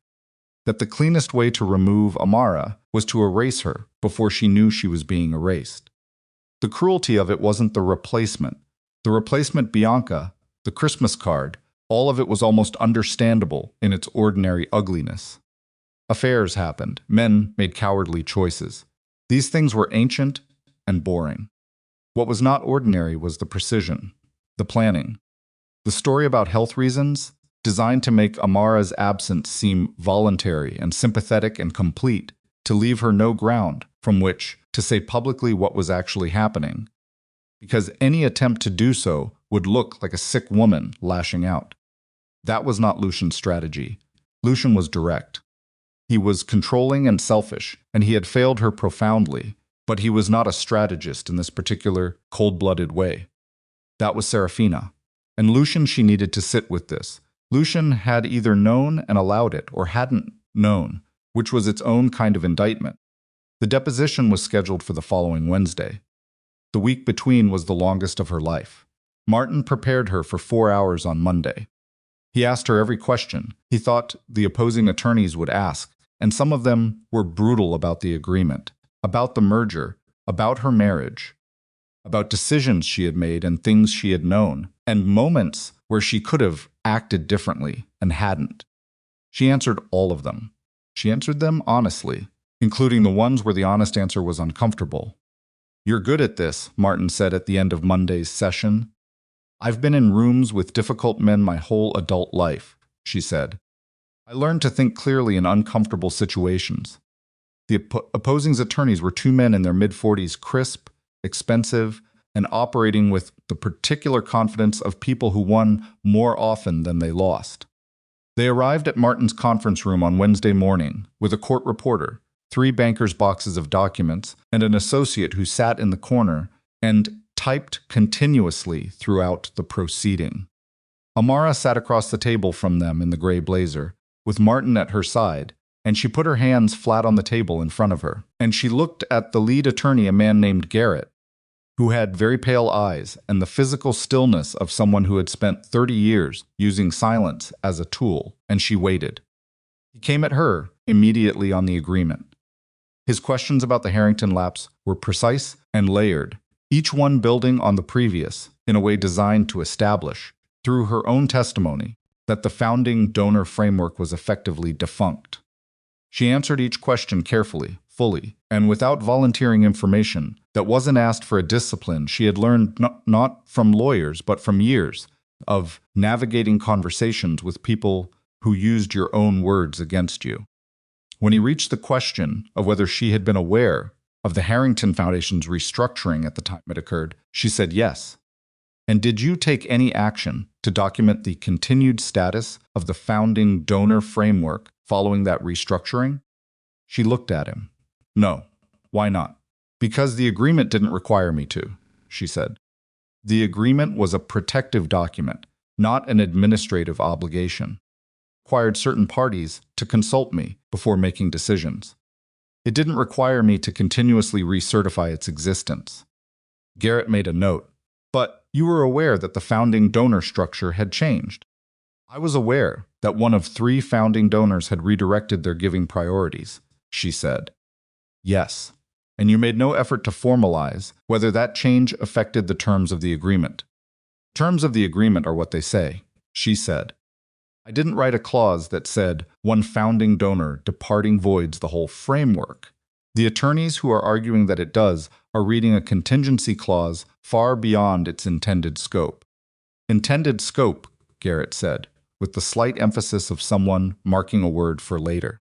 that the cleanest way to remove Amara was to erase her before she knew she was being erased. The cruelty of it wasn't the replacement. The replacement, Bianca, the Christmas card, all of it was almost understandable in its ordinary ugliness. Affairs happened. Men made cowardly choices. These things were ancient and boring. What was not ordinary was the precision, the planning. The story about health reasons, designed to make Amara's absence seem voluntary and sympathetic and complete, to leave her no ground from which to say publicly what was actually happening, because any attempt to do so would look like a sick woman lashing out. That was not Lucian's strategy. Lucian was direct. He was controlling and selfish, and he had failed her profoundly, but he was not a strategist in this particular cold-blooded way. That was Serafina. And Lucian, she needed to sit with this. Lucian had either known and allowed it, or hadn't known, which was its own kind of indictment. The deposition was scheduled for the following Wednesday. The week between was the longest of her life. Martin prepared her for 4 hours on Monday. He asked her every question he thought the opposing attorneys would ask, and some of them were brutal about the agreement, about the merger, about her marriage, about decisions she had made and things she had known, and moments where she could have acted differently and hadn't. She answered all of them. She answered them honestly, including the ones where the honest answer was uncomfortable. "You're good at this," Martin said at the end of Monday's session. "I've been in rooms with difficult men my whole adult life," she said. "I learned to think clearly in uncomfortable situations." The opposing attorneys were two men in their mid-40s, crisp, expensive, and operating with the particular confidence of people who won more often than they lost. They arrived at Martin's conference room on Wednesday morning with a court reporter, 3 bankers' boxes of documents, and an associate who sat in the corner and typed continuously throughout the proceeding. Amara sat across the table from them in the gray blazer, with Martin at her side, and she put her hands flat on the table in front of her, and she looked at the lead attorney, a man named Garrett, who had very pale eyes and the physical stillness of someone who had spent 30 years using silence as a tool, and she waited. He came at her immediately on the agreement. His questions about the Harrington lapse were precise and layered, each one building on the previous in a way designed to establish, through her own testimony, that the founding donor framework was effectively defunct. She answered each question carefully, fully, and without volunteering information that wasn't asked for a discipline she had learned not from lawyers but from years of navigating conversations with people who used your own words against you. When he reached the question of whether she had been aware of the Harrington Foundation's restructuring at the time it occurred, she said yes. "And did you take any action to document the continued status of the founding donor framework following that restructuring?" She looked at him. "No. Why not?" "Because the agreement didn't require me to," she said. "The agreement was a protective document, not an administrative obligation. It required certain parties to consult me before making decisions. It didn't require me to continuously recertify its existence." Garrett made a note. "But you were aware that the founding donor structure had changed." "I was aware that one of 3 founding donors had redirected their giving priorities," she said. "Yes. And you made no effort to formalize whether that change affected the terms of the agreement." "Terms of the agreement are what they say," she said. "I didn't write a clause that said one founding donor departing voids the whole framework. The attorneys who are arguing that it does are reading a contingency clause far beyond its intended scope." "Intended scope," Garrett said, with the slight emphasis of someone marking a word for later.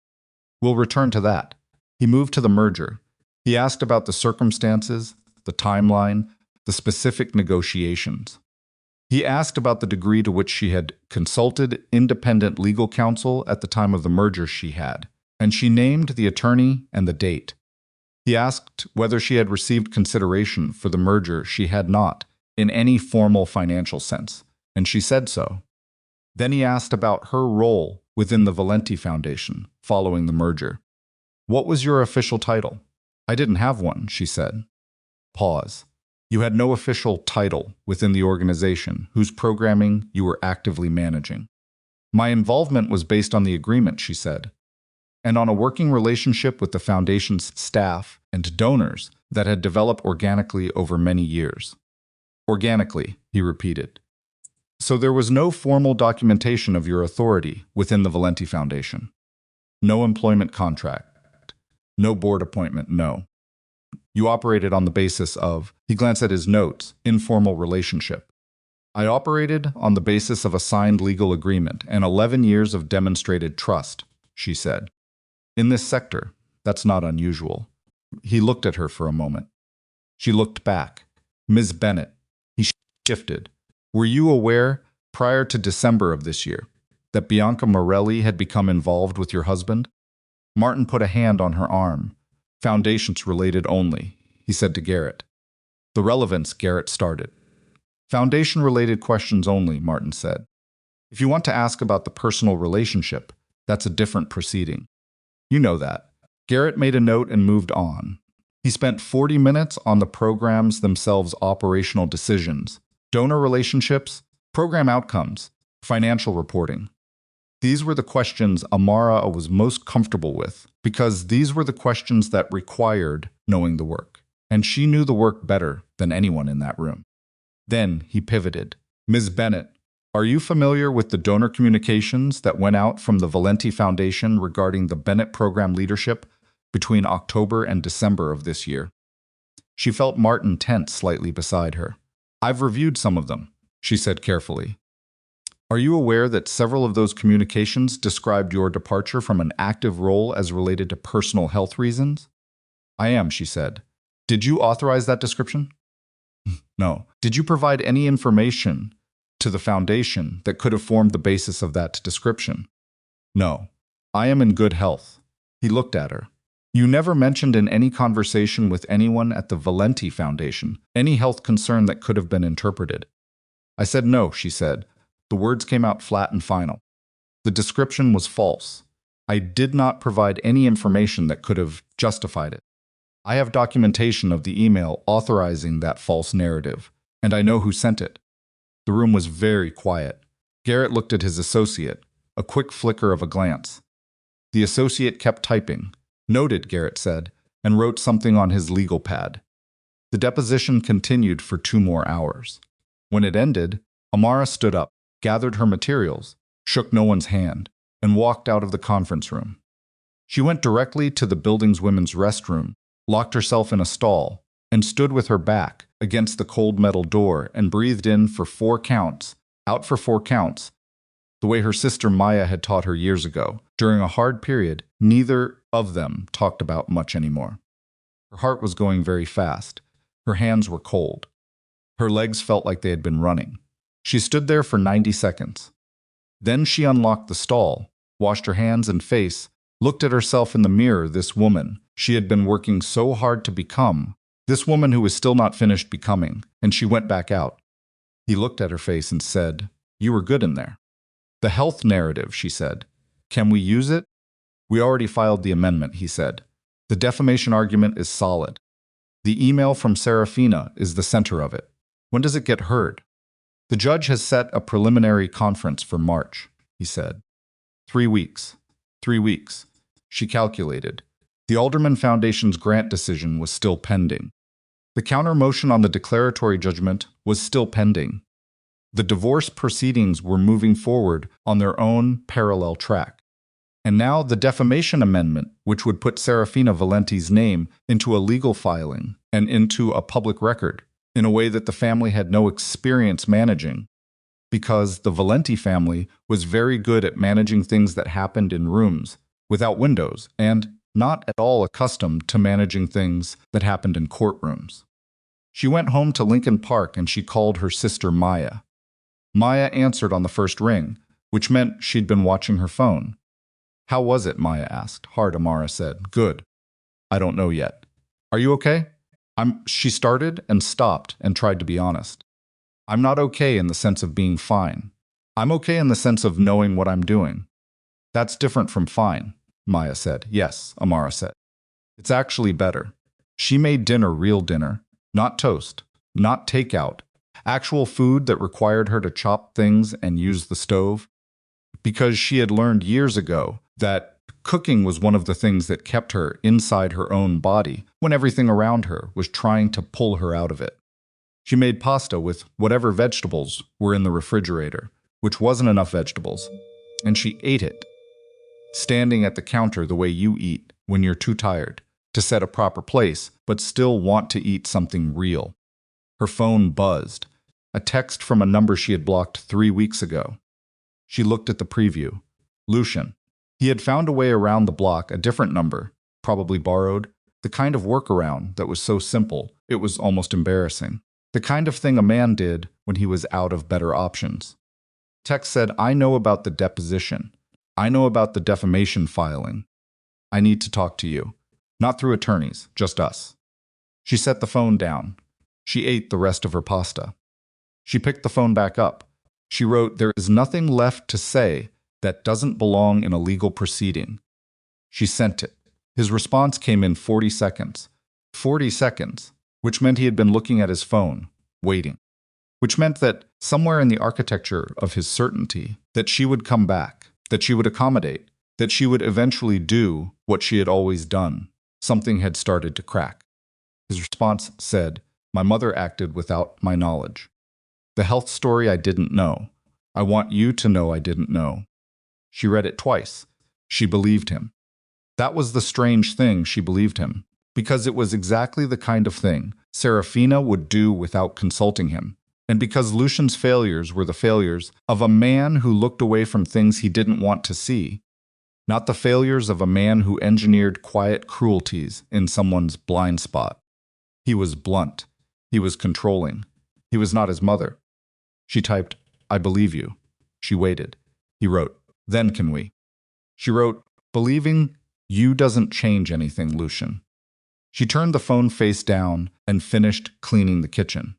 "We'll return to that." He moved to the merger. He asked about the circumstances, the timeline, the specific negotiations. He asked about the degree to which she had consulted independent legal counsel at the time of the merger she had, and she named the attorney and the date. He asked whether she had received consideration for the merger she had not, in any formal financial sense, and she said so. Then he asked about her role within the Valenti Foundation following the merger. "What was your official title?" "I didn't have one," she said. Pause. "You had no official title within the organization whose programming you were actively managing." "My involvement was based on the agreement," she said, "and on a working relationship with the Foundation's staff and donors that had developed organically over many years." "Organically," he repeated. "So there was no formal documentation of your authority within the Valenti Foundation? No employment contract? No board appointment, no. You operated on the basis of," he glanced at his notes, "informal relationship." "I operated on the basis of a signed legal agreement and 11 years of demonstrated trust," she said. "In this sector, that's not unusual." He looked at her for a moment. She looked back. "Ms. Bennett," he shifted. "Were you aware, prior to December of this year, that Bianca Morelli had become involved with your husband?" Martin put a hand on her arm. "Foundations related only," he said to Garrett. "The relevance," Garrett started. "Foundation-related questions only," Martin said. "If you want to ask about the personal relationship, that's a different proceeding. You know that." Garrett made a note and moved on. He spent 40 minutes on the programs themselves, operational decisions, donor relationships, program outcomes, financial reporting. These were the questions Amara was most comfortable with, because these were the questions that required knowing the work, and she knew the work better than anyone in that room. Then he pivoted. Ms. Bennett, are you familiar with the donor communications that went out from the Valenti Foundation regarding the Bennett program leadership between October and December of this year? She felt Martin tense slightly beside her. I've reviewed some of them, she said carefully. Are you aware that several of those communications described your departure from an active role as related to personal health reasons? I am, she said. Did you authorize that description? No. Did you provide any information to the foundation that could have formed the basis of that description? No. I am in good health. He looked at her. You never mentioned in any conversation with anyone at the Valenti Foundation any health concern that could have been interpreted. I said no, she said. The words came out flat and final. The description was false. I did not provide any information that could have justified it. I have documentation of the email authorizing that false narrative, and I know who sent it. The room was very quiet. Garrett looked at his associate, a quick flicker of a glance. The associate kept typing. Noted, Garrett said, and wrote something on his legal pad. The deposition continued for 2 more hours. When it ended, Amara stood up, gathered her materials, shook no one's hand, and walked out of the conference room. She went directly to the building's women's restroom, locked herself in a stall, and stood with her back against the cold metal door and breathed in for 4 counts, out for 4 counts, the way her sister Maya had taught her years ago. During a hard period, neither of them talked about much anymore. Her heart was going very fast. Her hands were cold. Her legs felt like they had been running. She stood there for 90 seconds. Then she unlocked the stall, washed her hands and face, looked at herself in the mirror, this woman she had been working so hard to become, this woman who was still not finished becoming, and she went back out. He looked at her face and said, "You were good in there." "The health narrative," she said. "Can we use it?" "We already filed the amendment," he said. "The defamation argument is solid. The email from Serafina is the center of it. When does it get heard?" "The judge has set a preliminary conference for March," he said. 3 weeks. 3 weeks. She calculated. The Alderman Foundation's grant decision was still pending. The counter motion on the declaratory judgment was still pending. The divorce proceedings were moving forward on their own parallel track. And now the defamation amendment, which would put Serafina Valenti's name into a legal filing and into a public record in a way that the family had no experience managing, because the Valenti family was very good at managing things that happened in rooms without windows and not at all accustomed to managing things that happened in courtrooms. She went home to Lincoln Park and she called her sister Maya. Maya answered on the first ring, which meant she'd been watching her phone. "How was it?" Maya asked. "Hard," Amara said. "Good. I don't know yet. Are you okay?" She started and stopped and tried to be honest. "I'm not okay in the sense of being fine. I'm okay in the sense of knowing what I'm doing." "That's different from fine," Maya said. "Yes," Amara said. "It's actually better." She made dinner, real dinner, not toast, not takeout, actual food that required her to chop things and use the stove, because she had learned years ago that cooking was one of the things that kept her inside her own body when everything around her was trying to pull her out of it. She made pasta with whatever vegetables were in the refrigerator, which wasn't enough vegetables, and she ate it, standing at the counter the way you eat when you're too tired to set a proper place but still want to eat something real. Her phone buzzed, a text from a number she had blocked 3 weeks ago. She looked at the preview. Lucian. He had found a way around the block, a different number, probably borrowed, the kind of workaround that was so simple it was almost embarrassing, the kind of thing a man did when he was out of better options. Text said, "I know about the deposition. I know about the defamation filing. I need to talk to you. Not through attorneys, just us." She set the phone down. She ate the rest of her pasta. She picked the phone back up. She wrote, "There is nothing left to say that doesn't belong in a legal proceeding." She sent it. His response came in 40 seconds. 40 seconds, which meant he had been looking at his phone, waiting. Which meant that somewhere in the architecture of his certainty, that she would come back, that she would accommodate, that she would eventually do what she had always done, something had started to crack. His response said, "My mother acted without my knowledge." The health story I didn't know. I want you to know I didn't know. She read it twice. She believed him. That was the strange thing, she believed him, because it was exactly the kind of thing Serafina would do without consulting him, and because Lucian's failures were the failures of a man who looked away from things he didn't want to see, not the failures of a man who engineered quiet cruelties in someone's blind spot. He was blunt. He was controlling. He was not his mother. She typed, "I believe you." She waited. He wrote, "Then can we?" She wrote, "Believing you doesn't change anything, Lucian." She turned the phone face down and finished cleaning the kitchen.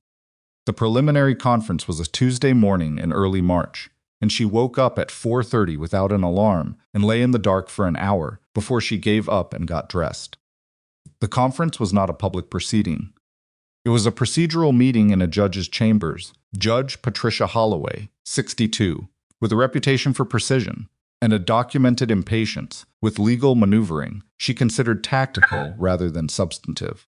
The preliminary conference was a Tuesday morning in early March, and she woke up at 4:30 without an alarm and lay in the dark for an hour before she gave up and got dressed. The conference was not a public proceeding. It was a procedural meeting in a judge's chambers. Judge Patricia Holloway, 62, with a reputation for precision and a documented impatience with legal maneuvering she considered tactical rather than substantive.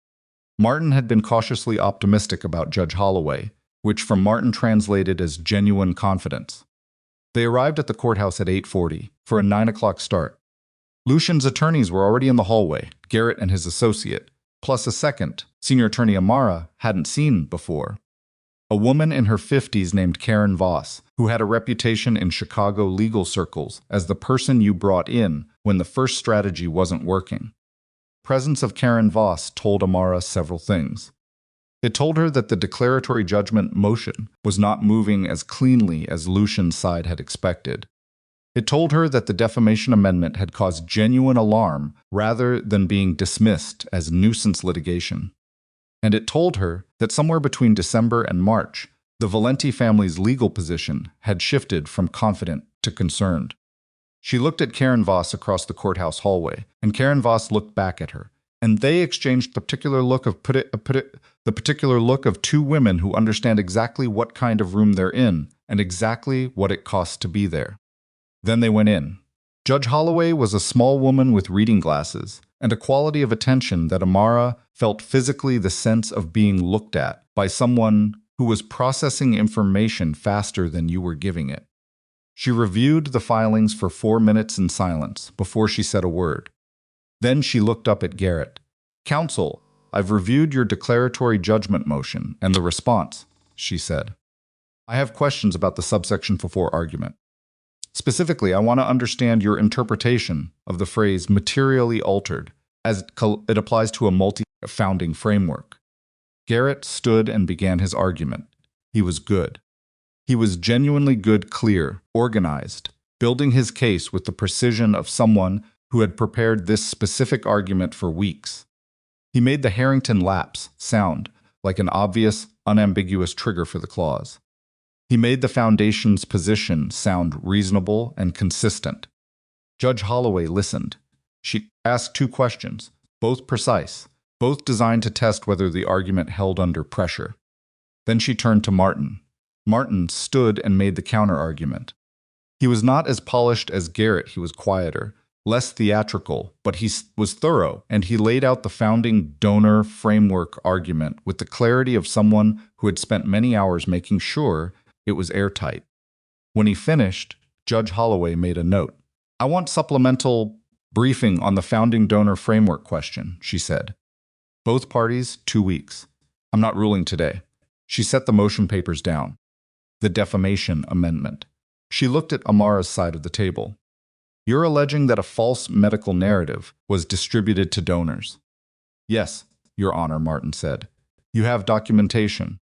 Martin had been cautiously optimistic about Judge Holloway, which from Martin translated as genuine confidence. They arrived at the courthouse at 8:40 for a 9 o'clock start. Lucian's attorneys were already in the hallway, Garrett and his associate, plus a second, senior attorney Amara, hadn't seen before. A woman in her 50s named Karen Voss, who had a reputation in Chicago legal circles as the person you brought in when the first strategy wasn't working. The presence of Karen Voss told Amara several things. It told her that the declaratory judgment motion was not moving as cleanly as Lucian's side had expected. It told her that the defamation amendment had caused genuine alarm rather than being dismissed as nuisance litigation. And it told her that somewhere between December and March, the Valenti family's legal position had shifted from confident to concerned. She looked at Karen Voss across the courthouse hallway, and Karen Voss looked back at her, and they exchanged the particular look of two women who understand exactly what kind of room they're in and exactly what it costs to be there. Then they went in. Judge Holloway was a small woman with reading glasses and a quality of attention that Amara felt physically the sense of being looked at by someone who was processing information faster than you were giving it. She reviewed the filings for 4 minutes in silence before she said a word. Then she looked up at Garrett. "Counsel, I've reviewed your declaratory judgment motion and the response," she said. "I have questions about the subsection 4 argument. Specifically, I want to understand your interpretation of the phrase materially altered as it applies to a multi-founding framework." Garrett stood and began his argument. He was good. He was genuinely good, clear, organized, building his case with the precision of someone who had prepared this specific argument for weeks. He made the Harrington lapse sound like an obvious, unambiguous trigger for the clause. He made the foundation's position sound reasonable and consistent. Judge Holloway listened. She asked 2 questions, both precise, both designed to test whether the argument held under pressure. Then she turned to Martin. Martin stood and made the counter-argument. He was not as polished as Garrett, he was quieter, less theatrical, but he was thorough, and he laid out the founding donor framework argument with the clarity of someone who had spent many hours making sure it was airtight. When he finished, Judge Holloway made a note. "I want supplemental briefing on the founding donor framework question," she said. "Both parties, 2 weeks. I'm not ruling today." She set the motion papers down. The defamation amendment. She looked at Amara's side of the table. "You're alleging that a false medical narrative was distributed to donors." "Yes, Your Honor," Martin said. "You have documentation.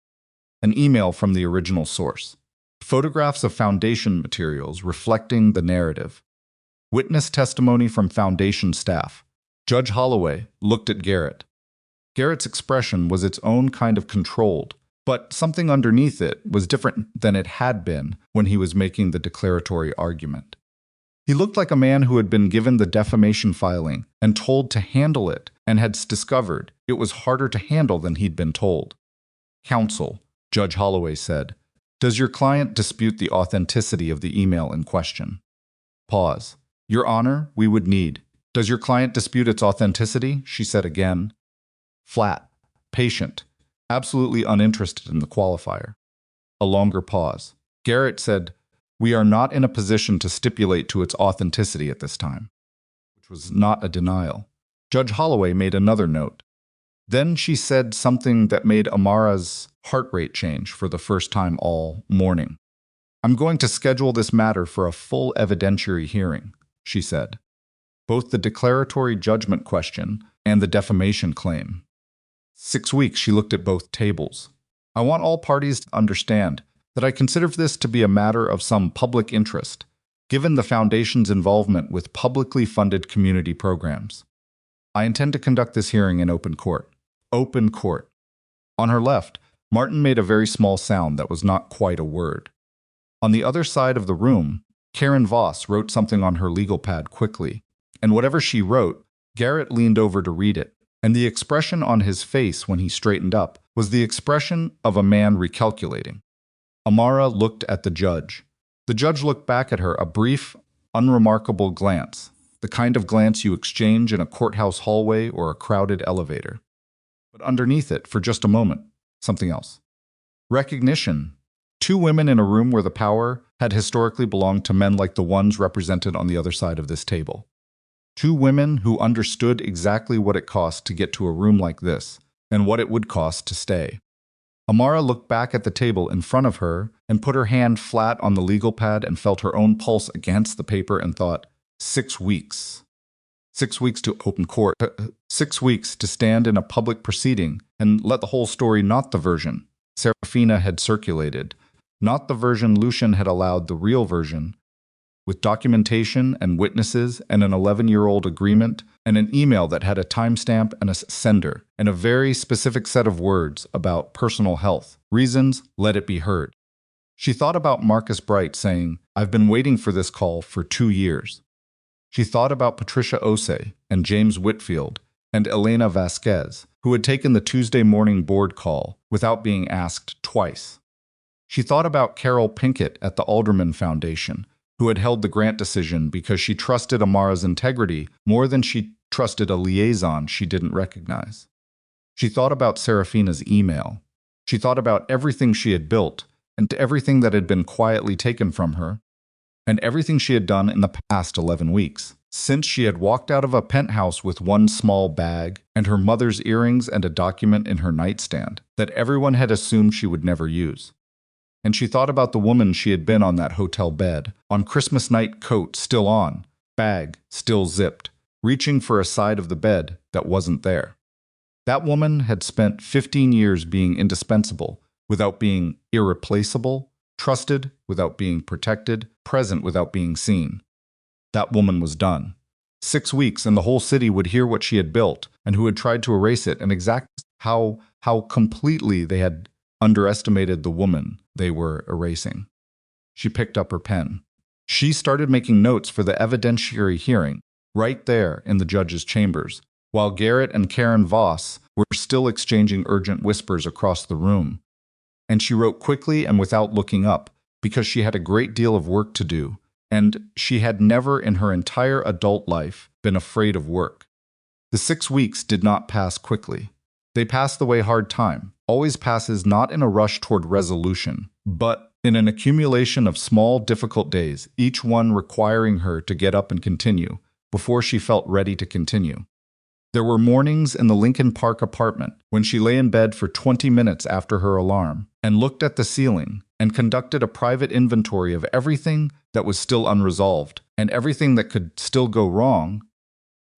An email from the original source. Photographs of foundation materials reflecting the narrative. Witness testimony from foundation staff." Judge Holloway looked at Garrett. Garrett's expression was its own kind of controlled, but something underneath it was different than it had been when he was making the declaratory argument. He looked like a man who had been given the defamation filing and told to handle it and had discovered it was harder to handle than he'd been told. "Counsel," Judge Holloway said, "does your client dispute the authenticity of the email in question?" Pause. "Your Honor, we would need." "Does your client dispute its authenticity?" she said again. Flat, patient, absolutely uninterested in the qualifier. A longer pause. Garrett said, "We are not in a position to stipulate to its authenticity at this time," which was not a denial. Judge Holloway made another note. Then she said something that made Amara's heart rate change for the first time all morning. "I'm going to schedule this matter for a full evidentiary hearing," she said. Both the declaratory judgment question and the defamation claim. 6 weeks she looked at both tables. "I want all parties to understand that I consider this to be a matter of some public interest, given the Foundation's involvement with publicly funded community programs. I intend to conduct this hearing in open court." Open court. On her left, Martin made a very small sound that was not quite a word. On the other side of the room, Karen Voss wrote something on her legal pad quickly, and whatever she wrote, Garrett leaned over to read it, and the expression on his face when he straightened up was the expression of a man recalculating. Amara looked at the judge. The judge looked back at her, a brief, unremarkable glance, the kind of glance you exchange in a courthouse hallway or a crowded elevator. But underneath it, for just a moment, something else. Recognition. 2 women in a room where the power had historically belonged to men like the ones represented on the other side of this table. 2 women who understood exactly what it cost to get to a room like this, and what it would cost to stay. Amara looked back at the table in front of her and put her hand flat on the legal pad and felt her own pulse against the paper and thought, 6 weeks. 6 weeks to open court. 6 weeks to stand in a public proceeding and let the whole story, not the version Serafina had circulated, not the version Lucian had allowed, the real version, with documentation and witnesses and an 11-year-old agreement and an email that had a timestamp and a sender and a very specific set of words about personal health. Reasons, let it be heard. She thought about Marcus Bright saying, "I've been waiting for this call for 2 years. She thought about Patricia Ose and James Whitfield and Elena Vasquez, who had taken the Tuesday morning board call without being asked twice. She thought about Carol Pinkett at the Alderman Foundation, who had held the grant decision because she trusted Amara's integrity more than she trusted a liaison she didn't recognize. She thought about Serafina's email. She thought about everything she had built and everything that had been quietly taken from her, and everything she had done in the past 11 weeks, since she had walked out of a penthouse with 1 small bag and her mother's earrings and a document in her nightstand that everyone had assumed she would never use. And she thought about the woman she had been on that hotel bed, on Christmas night, coat still on, bag still zipped, reaching for a side of the bed that wasn't there. That woman had spent 15 years being indispensable without being irreplaceable, trusted without being protected, present without being seen. That woman was done. 6 weeks and the whole city would hear what she had built and who had tried to erase it, and exactly how completely they had underestimated the woman they were erasing. She picked up her pen. She started making notes for the evidentiary hearing, right there in the judge's chambers, while Garrett and Karen Voss were still exchanging urgent whispers across the room. And she wrote quickly and without looking up, because she had a great deal of work to do, and she had never in her entire adult life been afraid of work. The 6 weeks did not pass quickly. They passed the way hard time always passes, not in a rush toward resolution, but in an accumulation of small, difficult days, each one requiring her to get up and continue before she felt ready to continue. There were mornings in the Lincoln Park apartment when she lay in bed for 20 minutes after her alarm and looked at the ceiling and conducted a private inventory of everything that was still unresolved and everything that could still go wrong,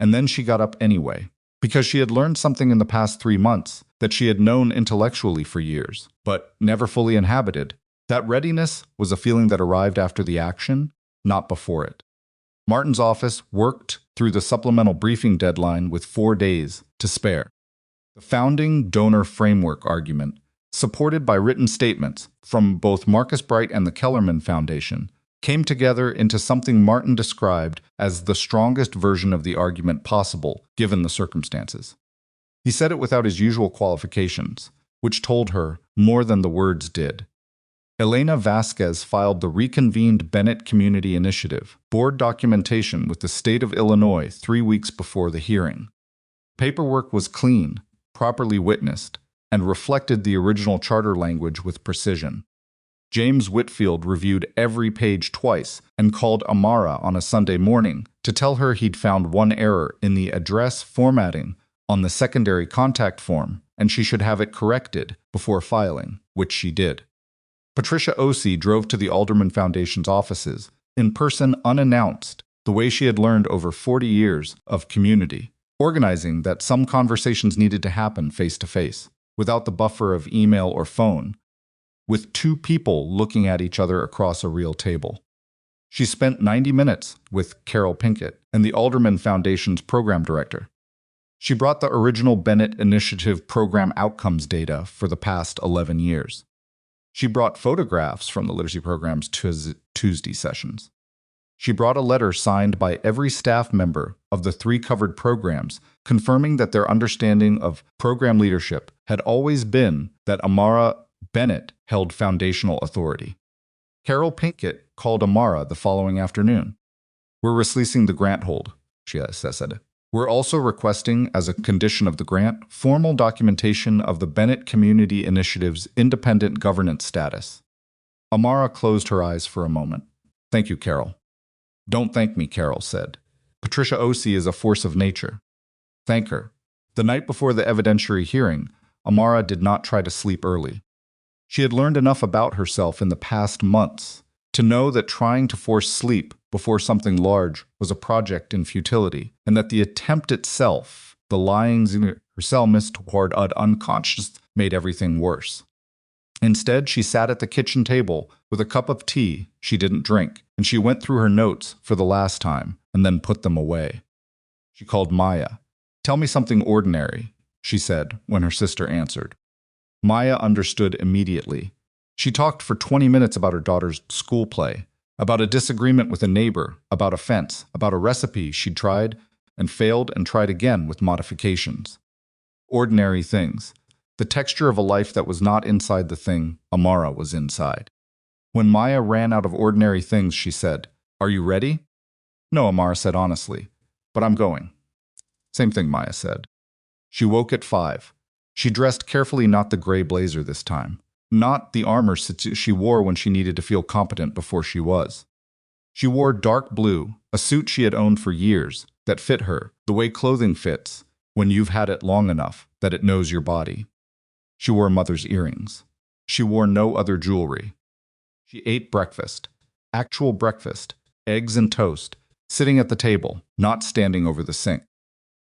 and then she got up anyway, because she had learned something in the past 3 months that she had known intellectually for years, but never fully inhabited. That readiness was a feeling that arrived after the action, not before it. Martin's office worked through the supplemental briefing deadline with 4 days to spare. The founding donor framework argument, supported by written statements from both Marcus Bright and the Kellerman Foundation, came together into something Martin described as the strongest version of the argument possible given the circumstances. He said it without his usual qualifications, which told her more than the words did. Elena Vasquez filed the reconvened Bennett Community Initiative board documentation with the state of Illinois 3 weeks before the hearing. Paperwork was clean, properly witnessed, and reflected the original charter language with precision. James Whitfield reviewed every page twice and called Amara on a Sunday morning to tell her he'd found one error in the address formatting on the secondary contact form, and she should have it corrected before filing, which she did. Patricia Osei drove to the Alderman Foundation's offices, in person unannounced, the way she had learned over 40 years of community, organizing that some conversations needed to happen face-to-face, without the buffer of email or phone, with two people looking at each other across a real table. She spent 90 minutes with Carol Pinkett and the Alderman Foundation's program director. She brought the original Bennett Initiative program outcomes data for the past 11 years. She brought photographs from the literacy program's Tuesday sessions. She brought a letter signed by every staff member of the 3 covered programs, confirming that their understanding of program leadership had always been that Amara Bennett held foundational authority. Carol Pinkett called Amara the following afternoon. "We're releasing the grant hold," she said. "We're also requesting, as a condition of the grant, formal documentation of the Bennett Community Initiative's independent governance status." Amara closed her eyes for a moment. "Thank you, Carol." "Don't thank me," Carol said. "Patricia Osei is a force of nature." "Thank her." The night before the evidentiary hearing, Amara did not try to sleep early. She had learned enough about herself in the past months to know that trying to force sleep before something large was a project in futility, and that the attempt itself, the lyings in her cell missed toward unconscious, made everything worse. Instead, she sat at the kitchen table with a cup of tea she didn't drink, and she went through her notes for the last time and then put them away. She called Maya. "Tell me something ordinary," she said when her sister answered. Maya understood immediately. She talked for 20 minutes about her daughter's school play, about a disagreement with a neighbor, about a fence, about a recipe she'd tried and failed and tried again with modifications. Ordinary things. The texture of a life that was not inside the thing Amara was inside. When Maya ran out of ordinary things, she said, "Are you ready?" "No," Amara said honestly, "but I'm going." "Same thing," Maya said. She woke at 5. She dressed carefully, not the gray blazer this time, not the armor she wore when she needed to feel competent before she was. She wore dark blue, a suit she had owned for years, that fit her, the way clothing fits when you've had it long enough that it knows your body. She wore mother's earrings. She wore no other jewelry. She ate breakfast, actual breakfast, eggs and toast, sitting at the table, not standing over the sink.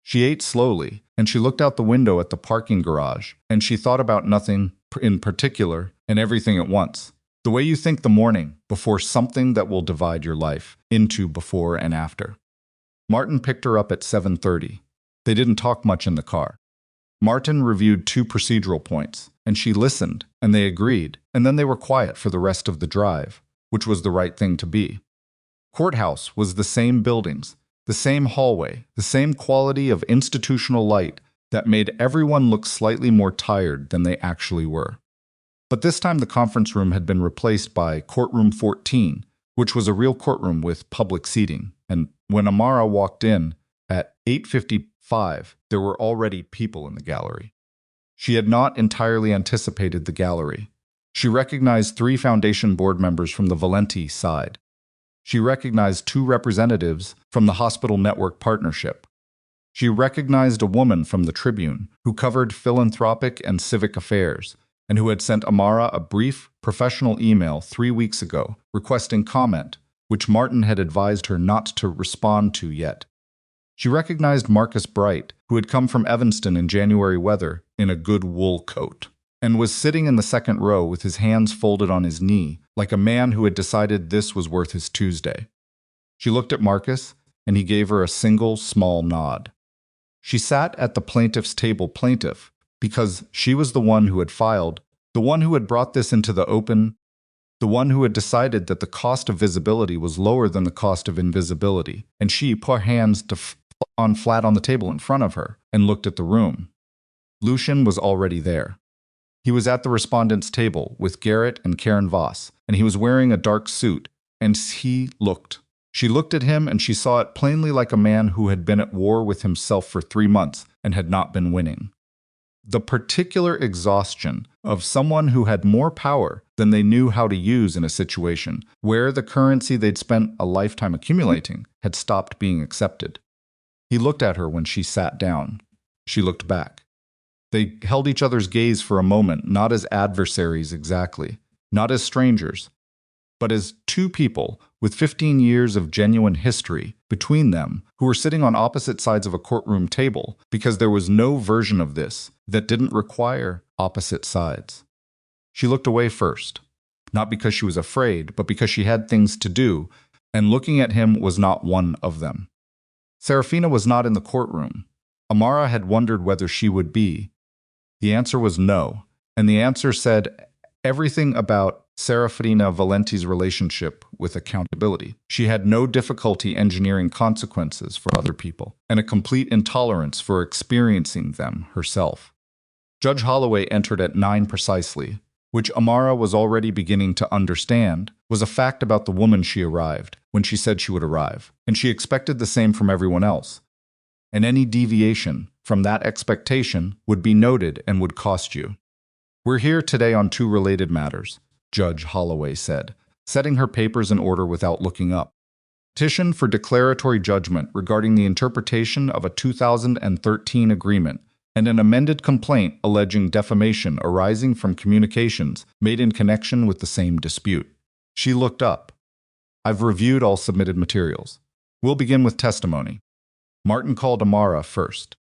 She ate slowly, and she looked out the window at the parking garage, and she thought about nothing in particular and everything at once. The way you think the morning before something that will divide your life into before and after. Martin picked her up at 7:30. They didn't talk much in the car. Martin reviewed 2 procedural points, and she listened, and they agreed, and then they were quiet for the rest of the drive, which was the right thing to be. Courthouse was the same buildings, the same hallway, the same quality of institutional light that made everyone look slightly more tired than they actually were. But this time the conference room had been replaced by Courtroom 14, which was a real courtroom with public seating, and when Amara walked in at 8:55, there were already people in the gallery. She had not entirely anticipated the gallery. She recognized 3 Foundation board members from the Valenti side. She recognized 2 representatives from the Hospital Network Partnership. She recognized a woman from the Tribune who covered philanthropic and civic affairs, and who had sent Amara a brief, professional email 3 weeks ago requesting comment, which Martin had advised her not to respond to yet. She recognized Marcus Bright, who had come from Evanston in January weather in a good wool coat, and was sitting in the second row with his hands folded on his knee, like a man who had decided this was worth his Tuesday. She looked at Marcus, and he gave her a single, small nod. She sat at the plaintiff's table plaintiff, because she was the one who had filed, the one who had brought this into the open, the one who had decided that the cost of visibility was lower than the cost of invisibility, and she put her hands on flat on the table in front of her and looked at the room. Lucian was already there. He was at the respondent's table with Garrett and Karen Voss, and he was wearing a dark suit, and she looked at him, and she saw it plainly like a man who had been at war with himself for 3 months and had not been winning. The particular exhaustion of someone who had more power than they knew how to use in a situation where the currency they'd spent a lifetime accumulating had stopped being accepted. He looked at her when she sat down. She looked back. They held each other's gaze for a moment, not as adversaries exactly, not as strangers, but as two people with 15 years of genuine history between them who were sitting on opposite sides of a courtroom table because there was no version of this that didn't require opposite sides. She looked away first, not because she was afraid, but because she had things to do, and looking at him was not one of them. Serafina was not in the courtroom. Amara had wondered whether she would be. The answer was no, and the answer said everything about Serafina Valenti's relationship with accountability. She had no difficulty engineering consequences for other people, and a complete intolerance for experiencing them herself. Judge Holloway entered at 9 precisely, which Amara was already beginning to understand was a fact about the woman she arrived when she said she would arrive, and she expected the same from everyone else. And any deviation from that expectation would be noted and would cost you. We're here today on 2 related matters, Judge Holloway said, setting her papers in order without looking up. Petition for declaratory judgment regarding the interpretation of a 2013 agreement and an amended complaint alleging defamation arising from communications made in connection with the same dispute. She looked up. I've reviewed all submitted materials. We'll begin with testimony. Martin called Amara first.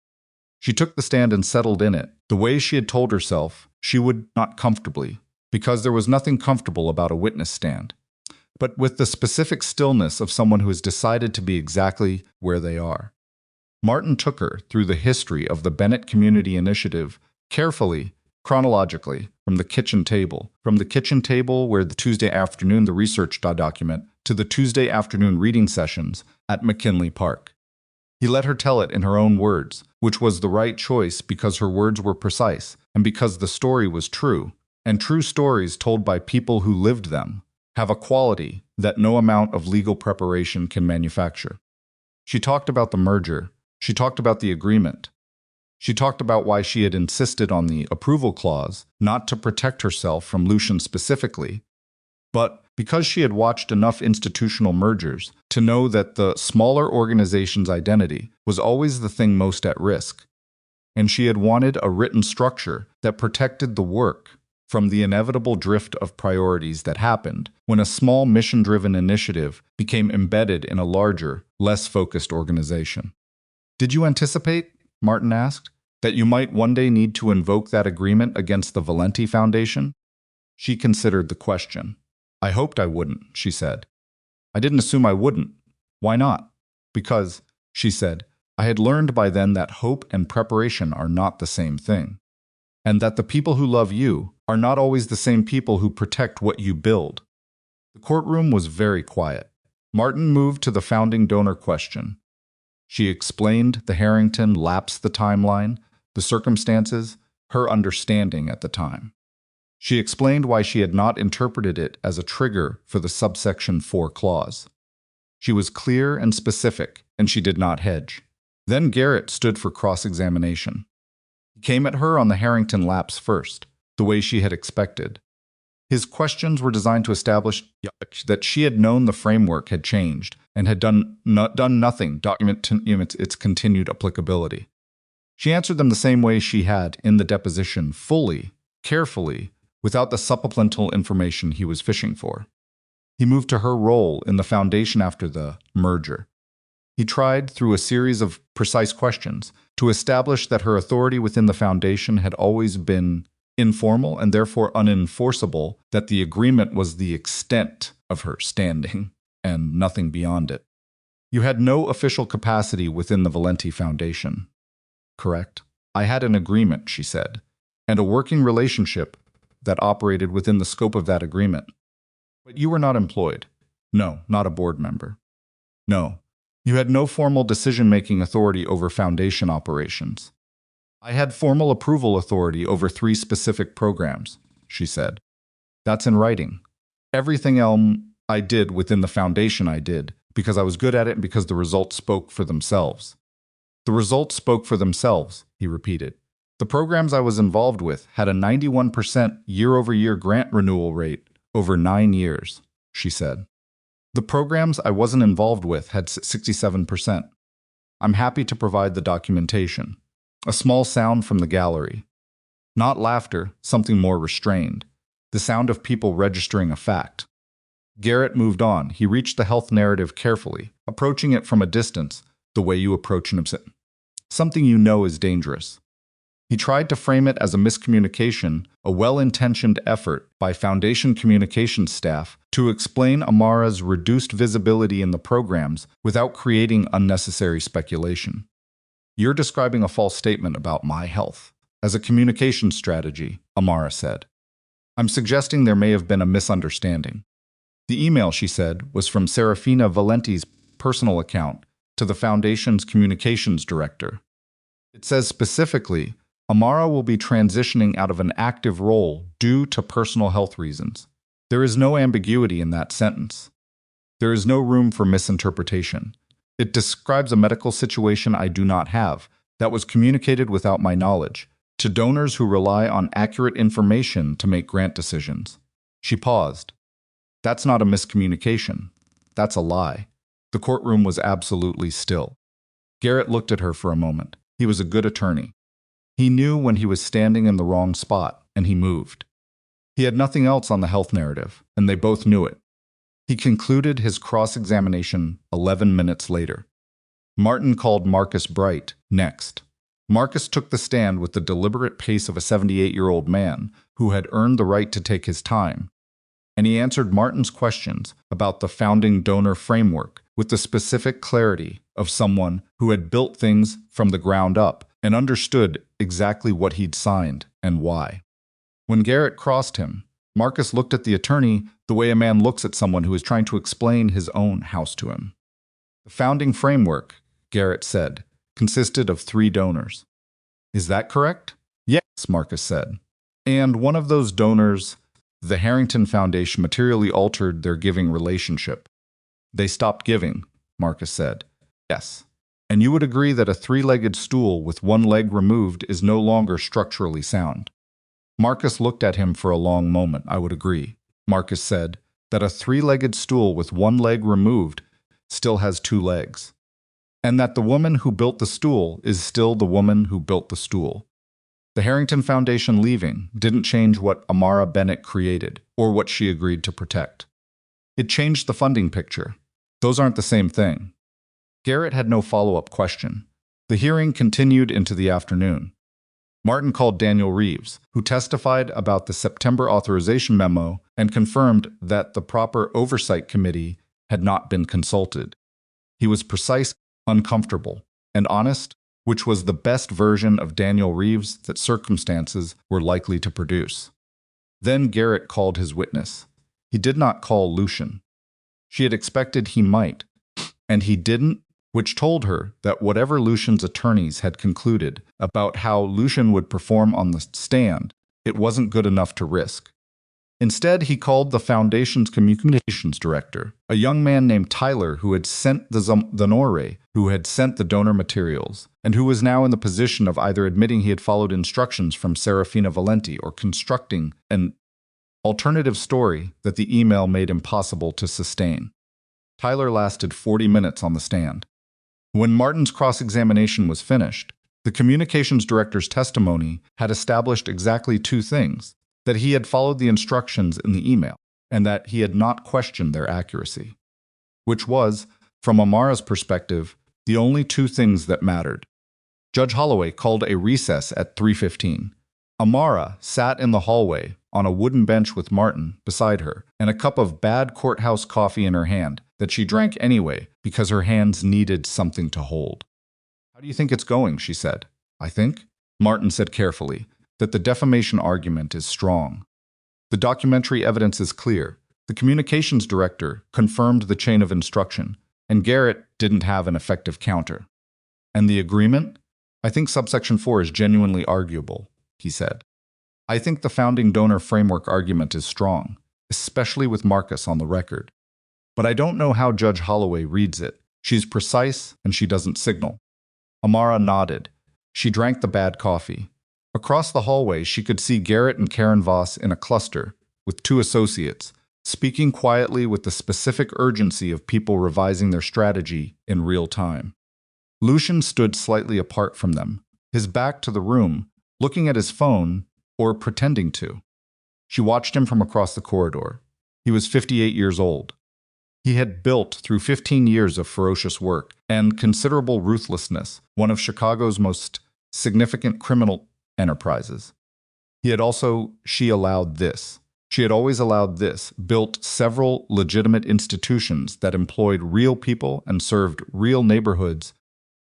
She took the stand and settled in it, the way she had told herself she would not comfortably, because there was nothing comfortable about a witness stand, but with the specific stillness of someone who has decided to be exactly where they are. Martin took her through the history of the Bennett Community Initiative, carefully, chronologically, from the kitchen table where the Tuesday afternoon the research document, to the Tuesday afternoon reading sessions at McKinley Park. He let her tell it in her own words, which was the right choice because her words were precise and because the story was true, and true stories told by people who lived them have a quality that no amount of legal preparation can manufacture. She talked about the merger. She talked about the agreement. She talked about why she had insisted on the approval clause, not to protect herself from Lucian specifically, but because she had watched enough institutional mergers to know that the smaller organization's identity was always the thing most at risk. And she had wanted a written structure that protected the work from the inevitable drift of priorities that happened when a small mission-driven initiative became embedded in a larger, less focused organization. Did you anticipate, Martin asked, that you might one day need to invoke that agreement against the Valenti Foundation? She considered the question. I hoped I wouldn't, she said. I didn't assume I wouldn't. Why not? Because, she said, I had learned by then that hope and preparation are not the same thing, and that the people who love you are not always the same people who protect what you build. The courtroom was very quiet. Martin moved to the founding donor question. She explained the Harrington lapsed the timeline, the circumstances, her understanding at the time. She explained why she had not interpreted it as a trigger for the subsection 4 clause. She was clear and specific, and she did not hedge. Then Garrett stood for cross-examination. He came at her on the Harrington lapse first, the way she had expected. His questions were designed to establish that she had known the framework had changed and had done nothing to document its continued applicability. She answered them the same way she had in the deposition, fully, carefully, without the supplemental information he was fishing for. He moved to her role in the foundation after the merger. He tried, through a series of precise questions, to establish that her authority within the foundation had always been informal and therefore unenforceable, that the agreement was the extent of her standing and nothing beyond it. You had no official capacity within the Valenti Foundation. Correct? I had an agreement, she said, and a working relationship that operated within the scope of that agreement. But you were not employed. No, not a board member. No, you had no formal decision-making authority over foundation operations. I had formal approval authority over 3 specific programs, she said. That's in writing. Everything else I did within the foundation I did, because I was good at it and because the results spoke for themselves. The results spoke for themselves, he repeated. The programs I was involved with had a 91% year-over-year grant renewal rate over 9 years, she said. The programs I wasn't involved with had 67%. I'm happy to provide the documentation. A small sound from the gallery. Not laughter, something more restrained. The sound of people registering a fact. Garrett moved on. He reached the health narrative carefully, approaching it from a distance, the way you approach an obsession. Something you know is dangerous. He tried to frame it as a miscommunication, a well-intentioned effort by Foundation communications staff to explain Amara's reduced visibility in the programs without creating unnecessary speculation. You're describing a false statement about my health as a communication strategy, Amara said. I'm suggesting there may have been a misunderstanding. The email, she said, was from Serafina Valenti's personal account to the Foundation's communications director. It says specifically, Amara will be transitioning out of an active role due to personal health reasons. There is no ambiguity in that sentence. There is no room for misinterpretation. It describes a medical situation I do not have, that was communicated without my knowledge, to donors who rely on accurate information to make grant decisions. She paused. That's not a miscommunication. That's a lie. The courtroom was absolutely still. Garrett looked at her for a moment. He was a good attorney. He knew when he was standing in the wrong spot, and he moved. He had nothing else on the health narrative, and they both knew it. He concluded his cross-examination 11 minutes later. Martin called Marcus Bright next. Marcus took the stand with the deliberate pace of a 78-year-old man who had earned the right to take his time, and he answered Martin's questions about the founding donor framework with the specific clarity of someone who had built things from the ground up and understood exactly what he'd signed and why. When Garrett crossed him, Marcus looked at the attorney the way a man looks at someone who is trying to explain his own house to him. The founding framework, Garrett said, consisted of 3 donors. Is that correct? Yes, Marcus said. And one of those donors, the Harrington Foundation, materially altered their giving relationship. They stopped giving, Marcus said. Yes. And you would agree that a 3-legged stool with one leg removed is no longer structurally sound. Marcus looked at him for a long moment. I would agree. Marcus said that a 3-legged stool with one leg removed still has 2 legs. And that the woman who built the stool is still the woman who built the stool. The Harrington Foundation leaving didn't change what Amara Bennett created or what she agreed to protect. It changed the funding picture. Those aren't the same thing. Garrett had no follow-up question. The hearing continued into the afternoon. Martin called Daniel Reeves, who testified about the September authorization memo and confirmed that the proper oversight committee had not been consulted. He was precise, uncomfortable, and honest, which was the best version of Daniel Reeves that circumstances were likely to produce. Then Garrett called his witness. He did not call Lucian. She had expected he might, and he didn't, which told her that whatever Lucian's attorneys had concluded about how Lucian would perform on the stand, it wasn't good enough to risk. Instead, he called the Foundation's communications director, a young man named Tyler who had sent the donor materials, and who was now in the position of either admitting he had followed instructions from Serafina Valenti or constructing an alternative story that the email made impossible to sustain. Tyler lasted 40 minutes on the stand. When Martin's cross-examination was finished, the communications director's testimony had established exactly 2 things: that he had followed the instructions in the email, and that he had not questioned their accuracy. Which was, from Amara's perspective, the only 2 things that mattered. Judge Holloway called a recess at 3:15. Amara sat in the hallway on a wooden bench with Martin beside her and a cup of bad courthouse coffee in her hand that she drank anyway because her hands needed something to hold. How do you think it's going? She said. I think, Martin said carefully, that the defamation argument is strong. The documentary evidence is clear. The communications director confirmed the chain of instruction, and Garrett didn't have an effective counter. And the agreement? I think subsection 4 is genuinely arguable, he said. I think the founding donor framework argument is strong, especially with Marcus on the record. But I don't know how Judge Holloway reads it. She's precise and she doesn't signal. Amara nodded. She drank the bad coffee. Across the hallway, she could see Garrett and Karen Voss in a cluster, with two associates, speaking quietly with the specific urgency of people revising their strategy in real time. Lucian stood slightly apart from them, his back to the room, looking at his phone, or pretending to. She watched him from across the corridor. He was 58 years old. He had built, through 15 years of ferocious work and considerable ruthlessness, one of Chicago's most significant criminal enterprises. She had always allowed this, built several legitimate institutions that employed real people and served real neighborhoods,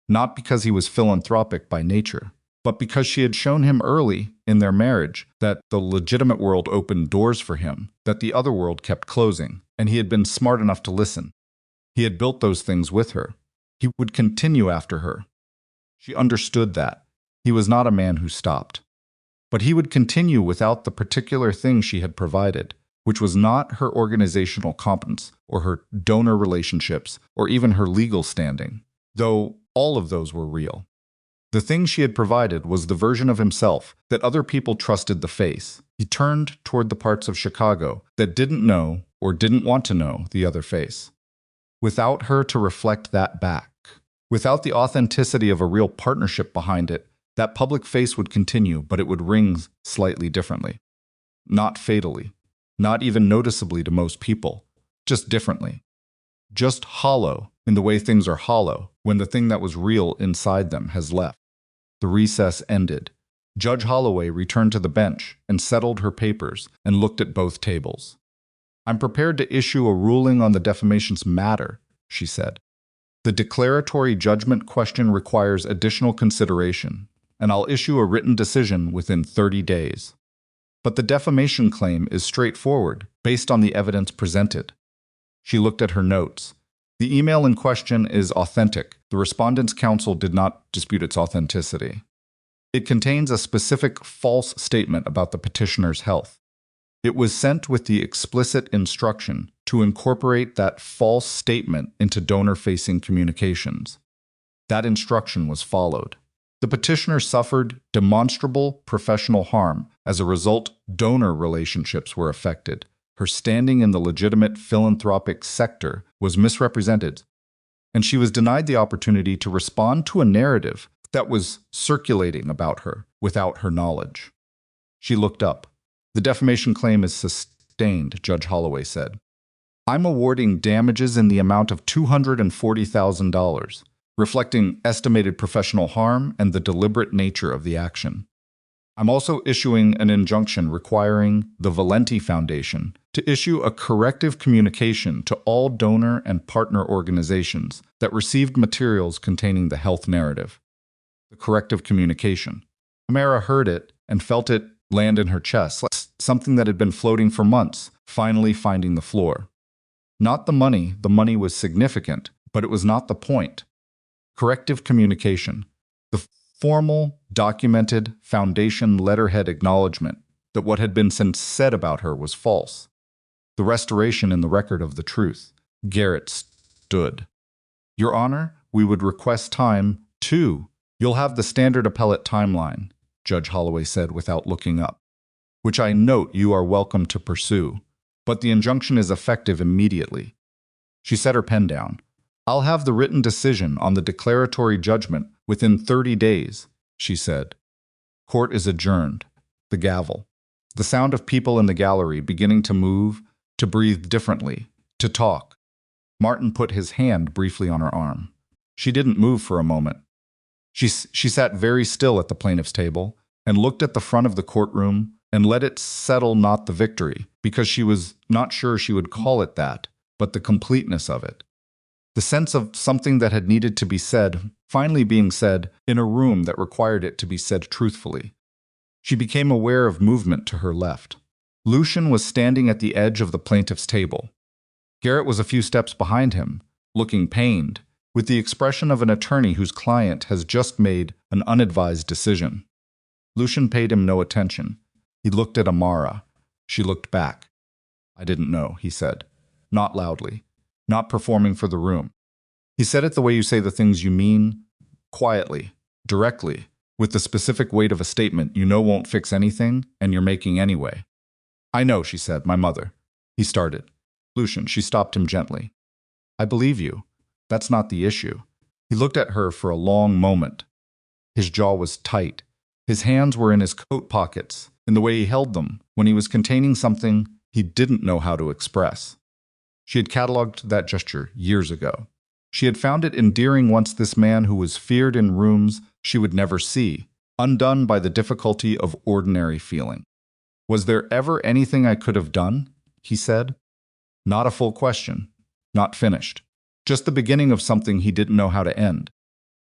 not because he was philanthropic by nature, but because she had shown him early in their marriage that the legitimate world opened doors for him, that the other world kept closing, and he had been smart enough to listen. He had built those things with her. He would continue after her. She understood that. He was not a man who stopped. But he would continue without the particular thing she had provided, which was not her organizational competence, or her donor relationships, or even her legal standing, though all of those were real. The thing she had provided was the version of himself that other people trusted to face. He turned toward the parts of Chicago that didn't know or didn't want to know the other face. Without her to reflect that back, without the authenticity of a real partnership behind it, that public face would continue, but it would ring slightly differently. Not fatally, not even noticeably to most people, just differently. Just hollow in the way things are hollow when the thing that was real inside them has left. The recess ended. Judge Holloway returned to the bench and settled her papers and looked at both tables. "I'm prepared to issue a ruling on the defamation's matter," she said. "The declaratory judgment question requires additional consideration, and I'll issue a written decision within 30 days. But the defamation claim is straightforward, based on the evidence presented." She looked at her notes. "The email in question is authentic. The respondent's counsel did not dispute its authenticity. It contains a specific false statement about the petitioner's health. It was sent with the explicit instruction to incorporate that false statement into donor-facing communications. That instruction was followed. The petitioner suffered demonstrable professional harm. As a result, donor relationships were affected. Her standing in the legitimate philanthropic sector was misrepresented, and she was denied the opportunity to respond to a narrative that was circulating about her without her knowledge." She looked up. "The defamation claim is sustained," Judge Holloway said. "I'm awarding damages in the amount of $240,000. Reflecting estimated professional harm and the deliberate nature of the action. I'm also issuing an injunction requiring the Valenti Foundation to issue a corrective communication to all donor and partner organizations that received materials containing the health narrative." The corrective communication. Amara heard it and felt it land in her chest, like something that had been floating for months, finally finding the floor. Not the money was significant, but it was not the point. Corrective communication. The formal, documented, foundation letterhead acknowledgement that what had been said about her was false. The restoration in the record of the truth. Garrett stood. "Your Honor, we would request time, too. You'll have the standard appellate timeline," Judge Holloway said without looking up, "which I note you are welcome to pursue, but the injunction is effective immediately." She set her pen down. "I'll have the written decision on the declaratory judgment within 30 days, she said. Court is adjourned. The gavel. The sound of people in the gallery beginning to move, to breathe differently, to talk. Martin put his hand briefly on her arm. She didn't move for a moment. She sat very still at the plaintiff's table and looked at the front of the courtroom and let it settle, not the victory, because she was not sure she would call it that, but the completeness of it. The sense of something that had needed to be said, finally being said, in a room that required it to be said truthfully. She became aware of movement to her left. Lucian was standing at the edge of the plaintiff's table. Garrett was a few steps behind him, looking pained, with the expression of an attorney whose client has just made an unadvised decision. Lucian paid him no attention. He looked at Amara. She looked back. "I didn't know," he said, not loudly, not performing for the room. He said it the way you say the things you mean, quietly, directly, with the specific weight of a statement you know won't fix anything and you're making anyway. I know, she said, my mother. He started. Lucian, she stopped him gently. I believe you. That's not the issue. He looked at her for a long moment. His jaw was tight. His hands were in his coat pockets, in the way he held them, when he was containing something he didn't know how to express. She had catalogued that gesture years ago. She had found it endearing once this man who was feared in rooms she would never see, undone by the difficulty of ordinary feeling. Was there ever anything I could have done? He said. Not a full question. Not finished. Just the beginning of something he didn't know how to end.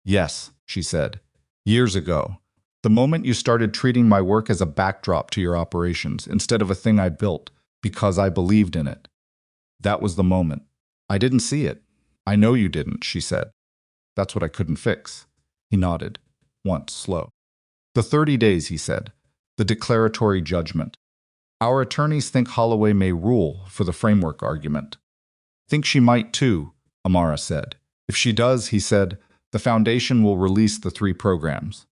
Yes, she said. Years ago. The moment you started treating my work as a backdrop to your operations instead of a thing I built because I believed in it. That was the moment. I didn't see it. I know you didn't, she said. That's what I couldn't fix. He nodded. Once, slow. The 30 days, he said. The declaratory judgment. Our attorneys think Holloway may rule for the framework argument. Think she might too, Amara said. If she does, he said, the Foundation will release the 3 programs.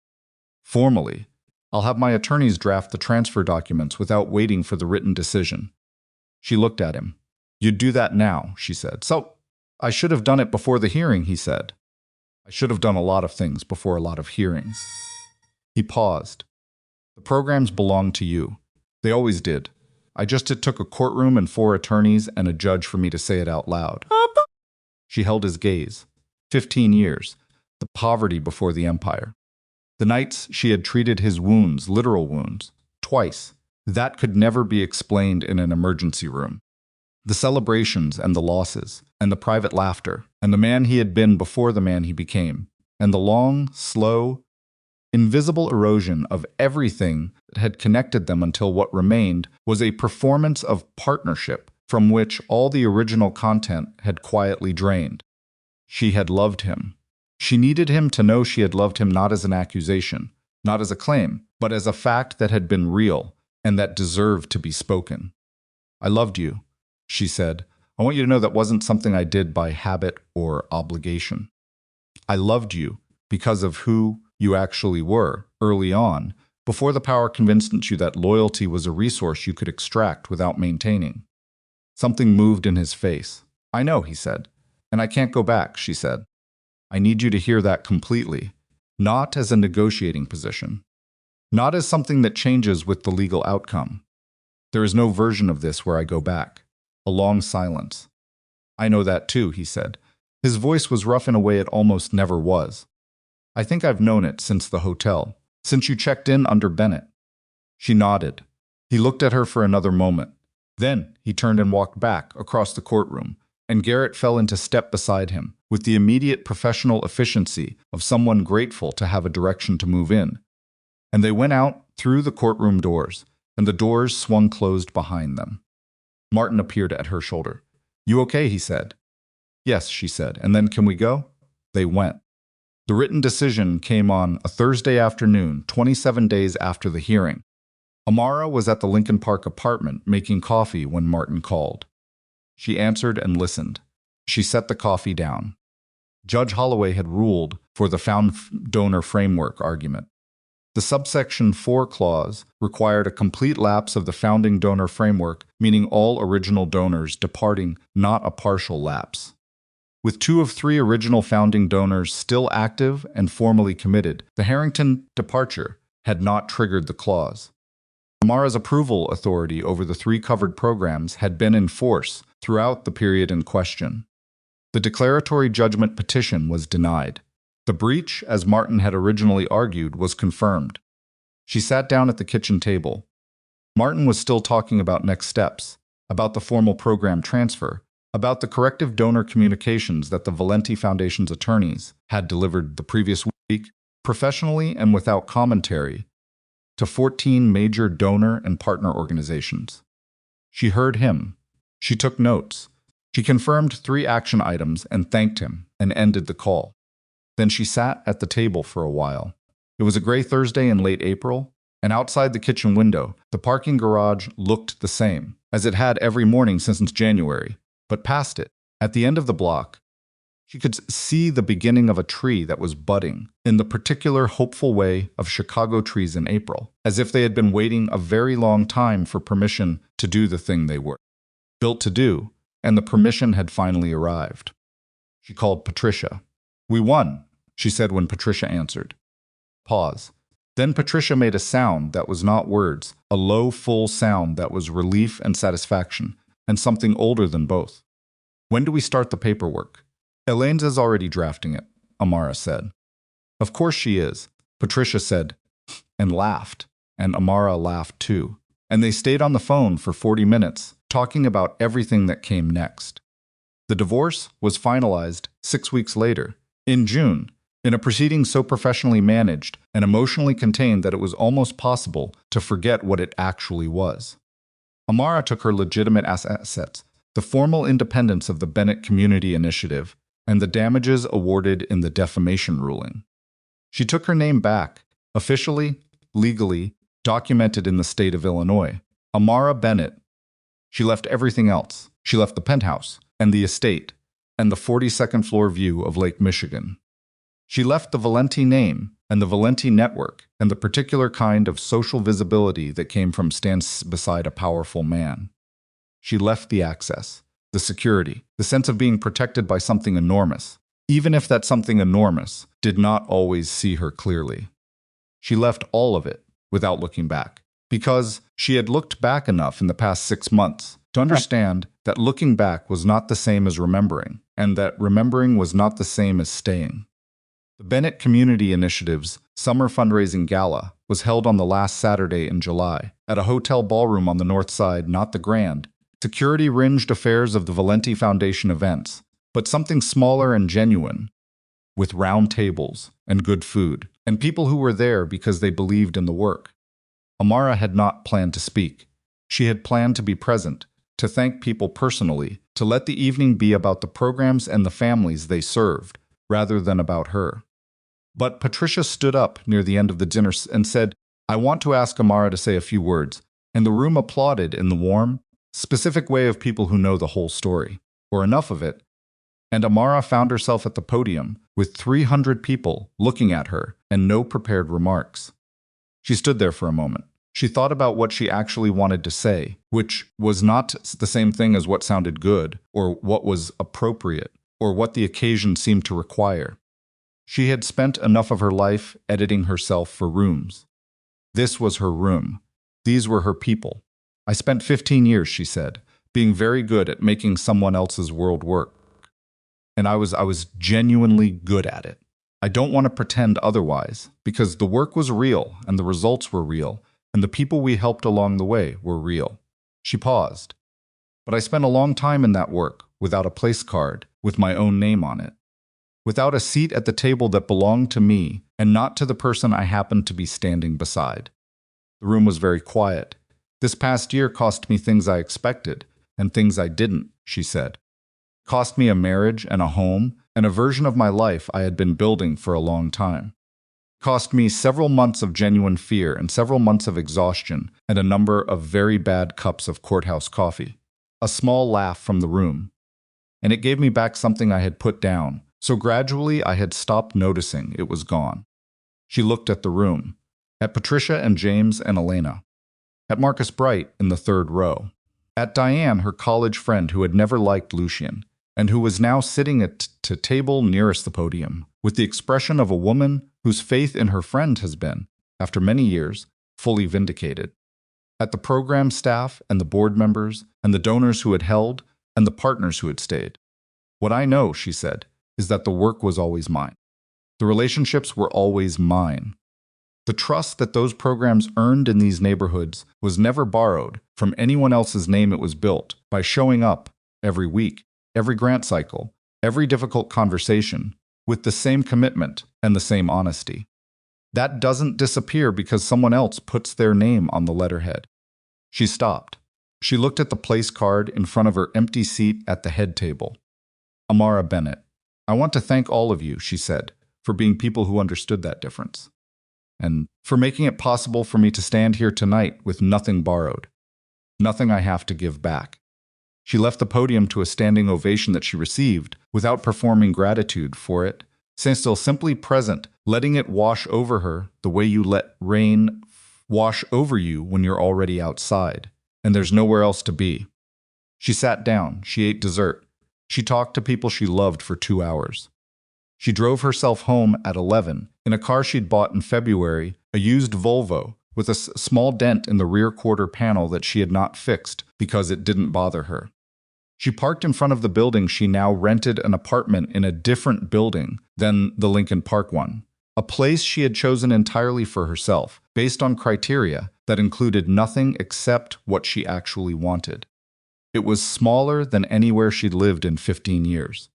Formally, I'll have my attorneys draft the transfer documents without waiting for the written decision. She looked at him. You'd do that now, she said. So, I should have done it before the hearing, he said. I should have done a lot of things before a lot of hearings. He paused. The programs belong to you. They always did. It took a courtroom and 4 attorneys and a judge for me to say it out loud. She held his gaze. 15 years. The poverty before the empire. The nights she had treated his wounds, literal wounds, twice. That could never be explained in an emergency room. The celebrations and the losses, and the private laughter, and the man he had been before the man he became, and the long, slow, invisible erosion of everything that had connected them until what remained was a performance of partnership from which all the original content had quietly drained. She had loved him. She needed him to know she had loved him not as an accusation, not as a claim, but as a fact that had been real and that deserved to be spoken. I loved you, she said. I want you to know that wasn't something I did by habit or obligation. I loved you because of who you actually were early on, before the power convinced you that loyalty was a resource you could extract without maintaining. Something moved in his face. I know, he said. And I can't go back, she said. I need you to hear that completely, not as a negotiating position, not as something that changes with the legal outcome. There is no version of this where I go back. A long silence. I know that too, he said. His voice was rough in a way it almost never was. I think I've known it since the hotel, since you checked in under Bennett. She nodded. He looked at her for another moment. Then he turned and walked back across the courtroom, and Garrett fell into step beside him, with the immediate professional efficiency of someone grateful to have a direction to move in. And they went out through the courtroom doors, and the doors swung closed behind them. Martin appeared at her shoulder. You okay, he said. Yes, she said. And then can we go? They went. The written decision came on a Thursday afternoon, 27 days after the hearing. Amara was at the Lincoln Park apartment making coffee when Martin called. She answered and listened. She set the coffee down. Judge Holloway had ruled for the found donor framework argument. The subsection 4 clause required a complete lapse of the founding donor framework, meaning all original donors departing, not a partial lapse. With 2 of 3 original founding donors still active and formally committed, the Harrington departure had not triggered the clause. Amara's approval authority over the 3 covered programs had been in force throughout the period in question. The declaratory judgment petition was denied. The breach, as Martin had originally argued, was confirmed. She sat down at the kitchen table. Martin was still talking about next steps, about the formal program transfer, about the corrective donor communications that the Valenti Foundation's attorneys had delivered the previous week, professionally and without commentary, to 14 major donor and partner organizations. She heard him. She took notes. She confirmed 3 action items and thanked him and ended the call. Then she sat at the table for a while. It was a gray Thursday in late April, and outside the kitchen window, the parking garage looked the same, as it had every morning since January. But past it, at the end of the block, She could see the beginning of a tree that was budding in the particular hopeful way of Chicago trees in April, as if they had been waiting a very long time for permission to do the thing they were built to do, and the permission had finally arrived. She called Patricia. "We won," she said when Patricia answered. Pause. Then Patricia made a sound that was not words, a low, full sound that was relief and satisfaction, and something older than both. "When do we start the paperwork?" "Elaine's is already drafting it," Amara said. "Of course she is," Patricia said, and laughed, and Amara laughed too. And they stayed on the phone for 40 minutes, talking about everything that came next. The divorce was finalized 6 weeks later, in June, in a proceeding so professionally managed and emotionally contained that it was almost possible to forget what it actually was. Amara took her legitimate assets, the formal independence of the Bennett Community Initiative, and the damages awarded in the defamation ruling. She took her name back, officially, legally, documented in the state of Illinois. Amara Bennett. She left everything else. She left the penthouse, and the estate, and the 42nd floor view of Lake Michigan. She left the Valenti name, and the Valenti network, and the particular kind of social visibility that came from standing beside a powerful man. She left the access, the security, the sense of being protected by something enormous, even if that something enormous did not always see her clearly. She left all of it without looking back, because she had looked back enough in the past 6 months to understand that looking back was not the same as remembering, and that remembering was not the same as staying. The Bennett Community Initiative's summer fundraising gala was held on the last Saturday in July at a hotel ballroom on the north side, not the Grand, security-ringed affairs of the Valenti Foundation events, but something smaller and genuine, with round tables and good food, and people who were there because they believed in the work. Amara had not planned to speak. She had planned to be present, to thank people personally, to let the evening be about the programs and the families they served, rather than about her. But Patricia stood up near the end of the dinner and said, "I want to ask Amara to say a few words," and the room applauded in the warm, specific way of people who know the whole story, or enough of it, and Amara found herself at the podium with 300 people looking at her and no prepared remarks. She stood there for a moment. She thought about what she actually wanted to say, which was not the same thing as what sounded good, or what was appropriate, or what the occasion seemed to require. She had spent enough of her life editing herself for rooms. This was her room. These were her people. "I spent 15 years, she said, being very good at making someone else's world work. And I was genuinely good at it. I don't want to pretend otherwise, because the work was real, and the results were real, and the people we helped along the way were real." She paused. "But I spent a long time in that work, without a place card, with my own name on it. Without a seat at the table that belonged to me, and not to the person I happened to be standing beside." The room was very quiet. "This past year cost me things I expected, and things I didn't," she said. "It cost me a marriage and a home, and a version of my life I had been building for a long time. It cost me several months of genuine fear, and several months of exhaustion, and a number of very bad cups of courthouse coffee." A small laugh from the room. "And it gave me back something I had put down, so gradually I had stopped noticing it was gone." She looked at the room, at Patricia and James and Elena, at Marcus Bright in the third row, at Diane, her college friend who had never liked Lucian, and who was now sitting at the table nearest the podium, with the expression of a woman whose faith in her friend has been, after many years, fully vindicated. At the program staff and the board members and the donors who had held and the partners who had stayed. "What I know," she said, "is that the work was always mine. The relationships were always mine. The trust that those programs earned in these neighborhoods was never borrowed from anyone else's name. It was built by showing up every week, every grant cycle, every difficult conversation, with the same commitment and the same honesty. That doesn't disappear because someone else puts their name on the letterhead." She stopped. She looked at the place card in front of her empty seat at the head table. "Amara Bennett. I want to thank all of you," she said, "for being people who understood that difference. And for making it possible for me to stand here tonight with nothing borrowed, nothing I have to give back." She left the podium to a standing ovation that she received without performing gratitude for it, still simply present, letting it wash over her the way you let rain wash over you when you're already outside, and there's nowhere else to be. She sat down, she ate dessert, she talked to people she loved for 2 hours. She drove herself home at 11 in a car she'd bought in February, a used Volvo, with a small dent in the rear quarter panel that she had not fixed because it didn't bother her. She parked in front of the building she now rented an apartment in a different building than the Lincoln Park one, a place she had chosen entirely for herself, based on criteria that included nothing except what she actually wanted. It was smaller than anywhere she'd lived in 15 years.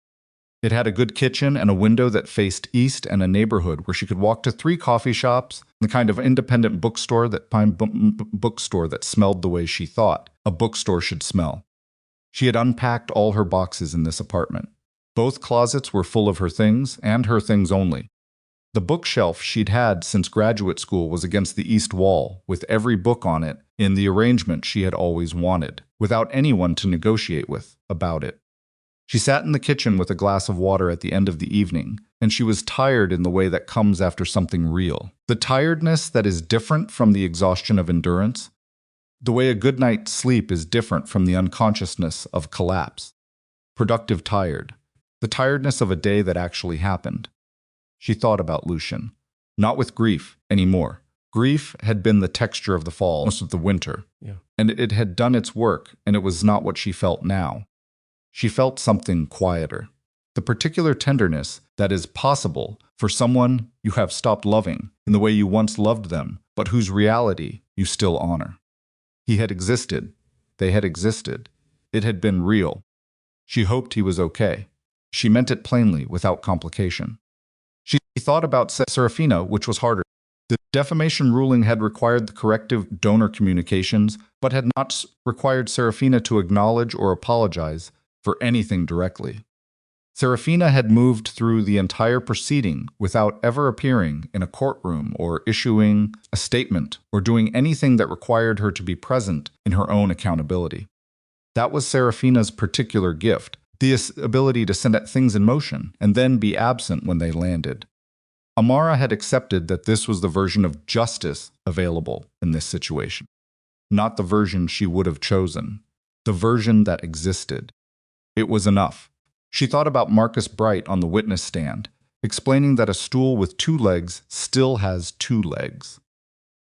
It had a good kitchen and a window that faced east and a neighborhood where she could walk to 3 coffee shops, the kind of independent bookstore that smelled the way she thought a bookstore should smell. She had unpacked all her boxes in this apartment. Both closets were full of her things, and her things only. The bookshelf she'd had since graduate school was against the east wall, with every book on it in the arrangement she had always wanted, without anyone to negotiate with about it. She sat in the kitchen with a glass of water at the end of the evening, and she was tired in the way that comes after something real. The tiredness that is different from the exhaustion of endurance. The way a good night's sleep is different from the unconsciousness of collapse. Productive tired. The tiredness of a day that actually happened. She thought about Lucian. Not with grief anymore. Grief had been the texture of the fall, most of the winter. And it had done its work, and it was not what she felt now. She felt something quieter. The particular tenderness that is possible for someone you have stopped loving in the way you once loved them, but whose reality you still honor. He had existed. They had existed. It had been real. She hoped he was okay. She meant it plainly, without complication. She thought about Serafina, which was harder. The defamation ruling had required the corrective donor communications, but had not required Serafina to acknowledge or apologize for anything directly. Serafina had moved through the entire proceeding without ever appearing in a courtroom or issuing a statement or doing anything that required her to be present in her own accountability. That was Serafina's particular gift, the ability to set things in motion and then be absent when they landed. Amara had accepted that this was the version of justice available in this situation, not the version she would have chosen, the version that existed. It was enough. She thought about Marcus Bright on the witness stand, explaining that a stool with 2 legs still has 2 legs.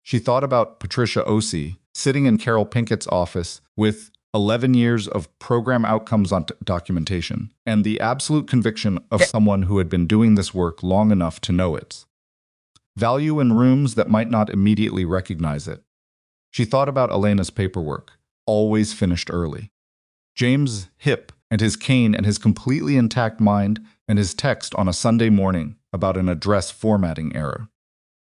She thought about Patricia Osei sitting in Carol Pinkett's office with 11 years of program outcomes on documentation, and the absolute conviction of someone who had been doing this work long enough to know its value in rooms that might not immediately recognize it. She thought about Elena's paperwork, always finished early. James Hip and his cane and his completely intact mind and his text on a Sunday morning about an address formatting error.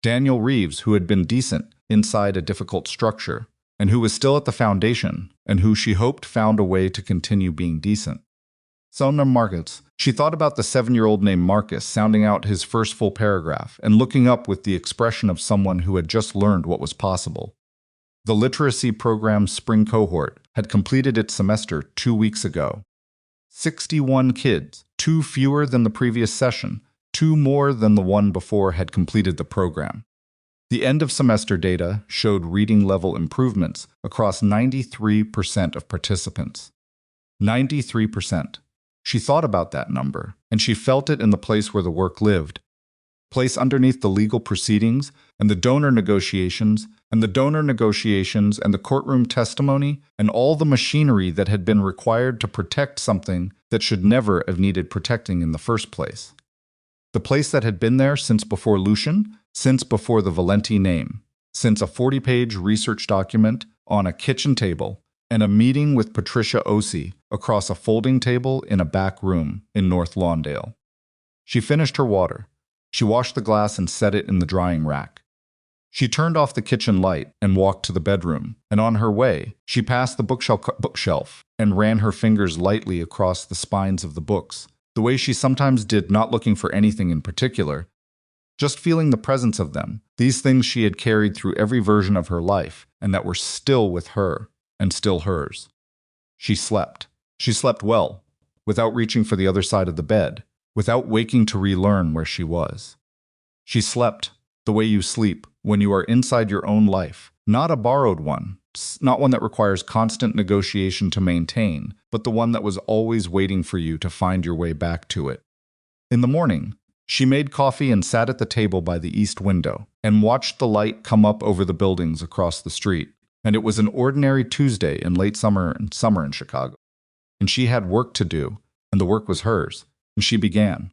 Daniel Reeves, who had been decent inside a difficult structure, and who was still at the foundation, and who she hoped found a way to continue being decent. Sona Marcus. She thought about the 7-year-old named Marcus sounding out his first full paragraph and looking up with the expression of someone who had just learned what was possible. The literacy program's spring cohort had completed its semester 2 weeks ago. 61 kids, 2 fewer than the previous session, 2 more than the one before had completed the program. The end-of-semester data showed reading level improvements across 93% of participants. 93%. She thought about that number, and she felt it in the place where the work lived. Place underneath the legal proceedings and the donor negotiations and the courtroom testimony and all the machinery that had been required to protect something that should never have needed protecting in the first place. The place that had been there since before Lucian, since before the Valenti name, since a 40-page research document on a kitchen table and a meeting with Patricia Osei across a folding table in a back room in North Lawndale. She finished her water. She washed the glass and set it in the drying rack. She turned off the kitchen light and walked to the bedroom, and on her way, she passed the bookshelf and ran her fingers lightly across the spines of the books, the way she sometimes did, not looking for anything in particular, just feeling the presence of them, these things she had carried through every version of her life and that were still with her and still hers. She slept. She slept well, without reaching for the other side of the bed, without waking to relearn where she was. She slept the way you sleep when you are inside your own life, not a borrowed one, not one that requires constant negotiation to maintain, but the one that was always waiting for you to find your way back to it. In the morning, she made coffee and sat at the table by the east window and watched the light come up over the buildings across the street. And it was an ordinary Tuesday in late summer in Chicago. And she had work to do, and the work was hers, and she began.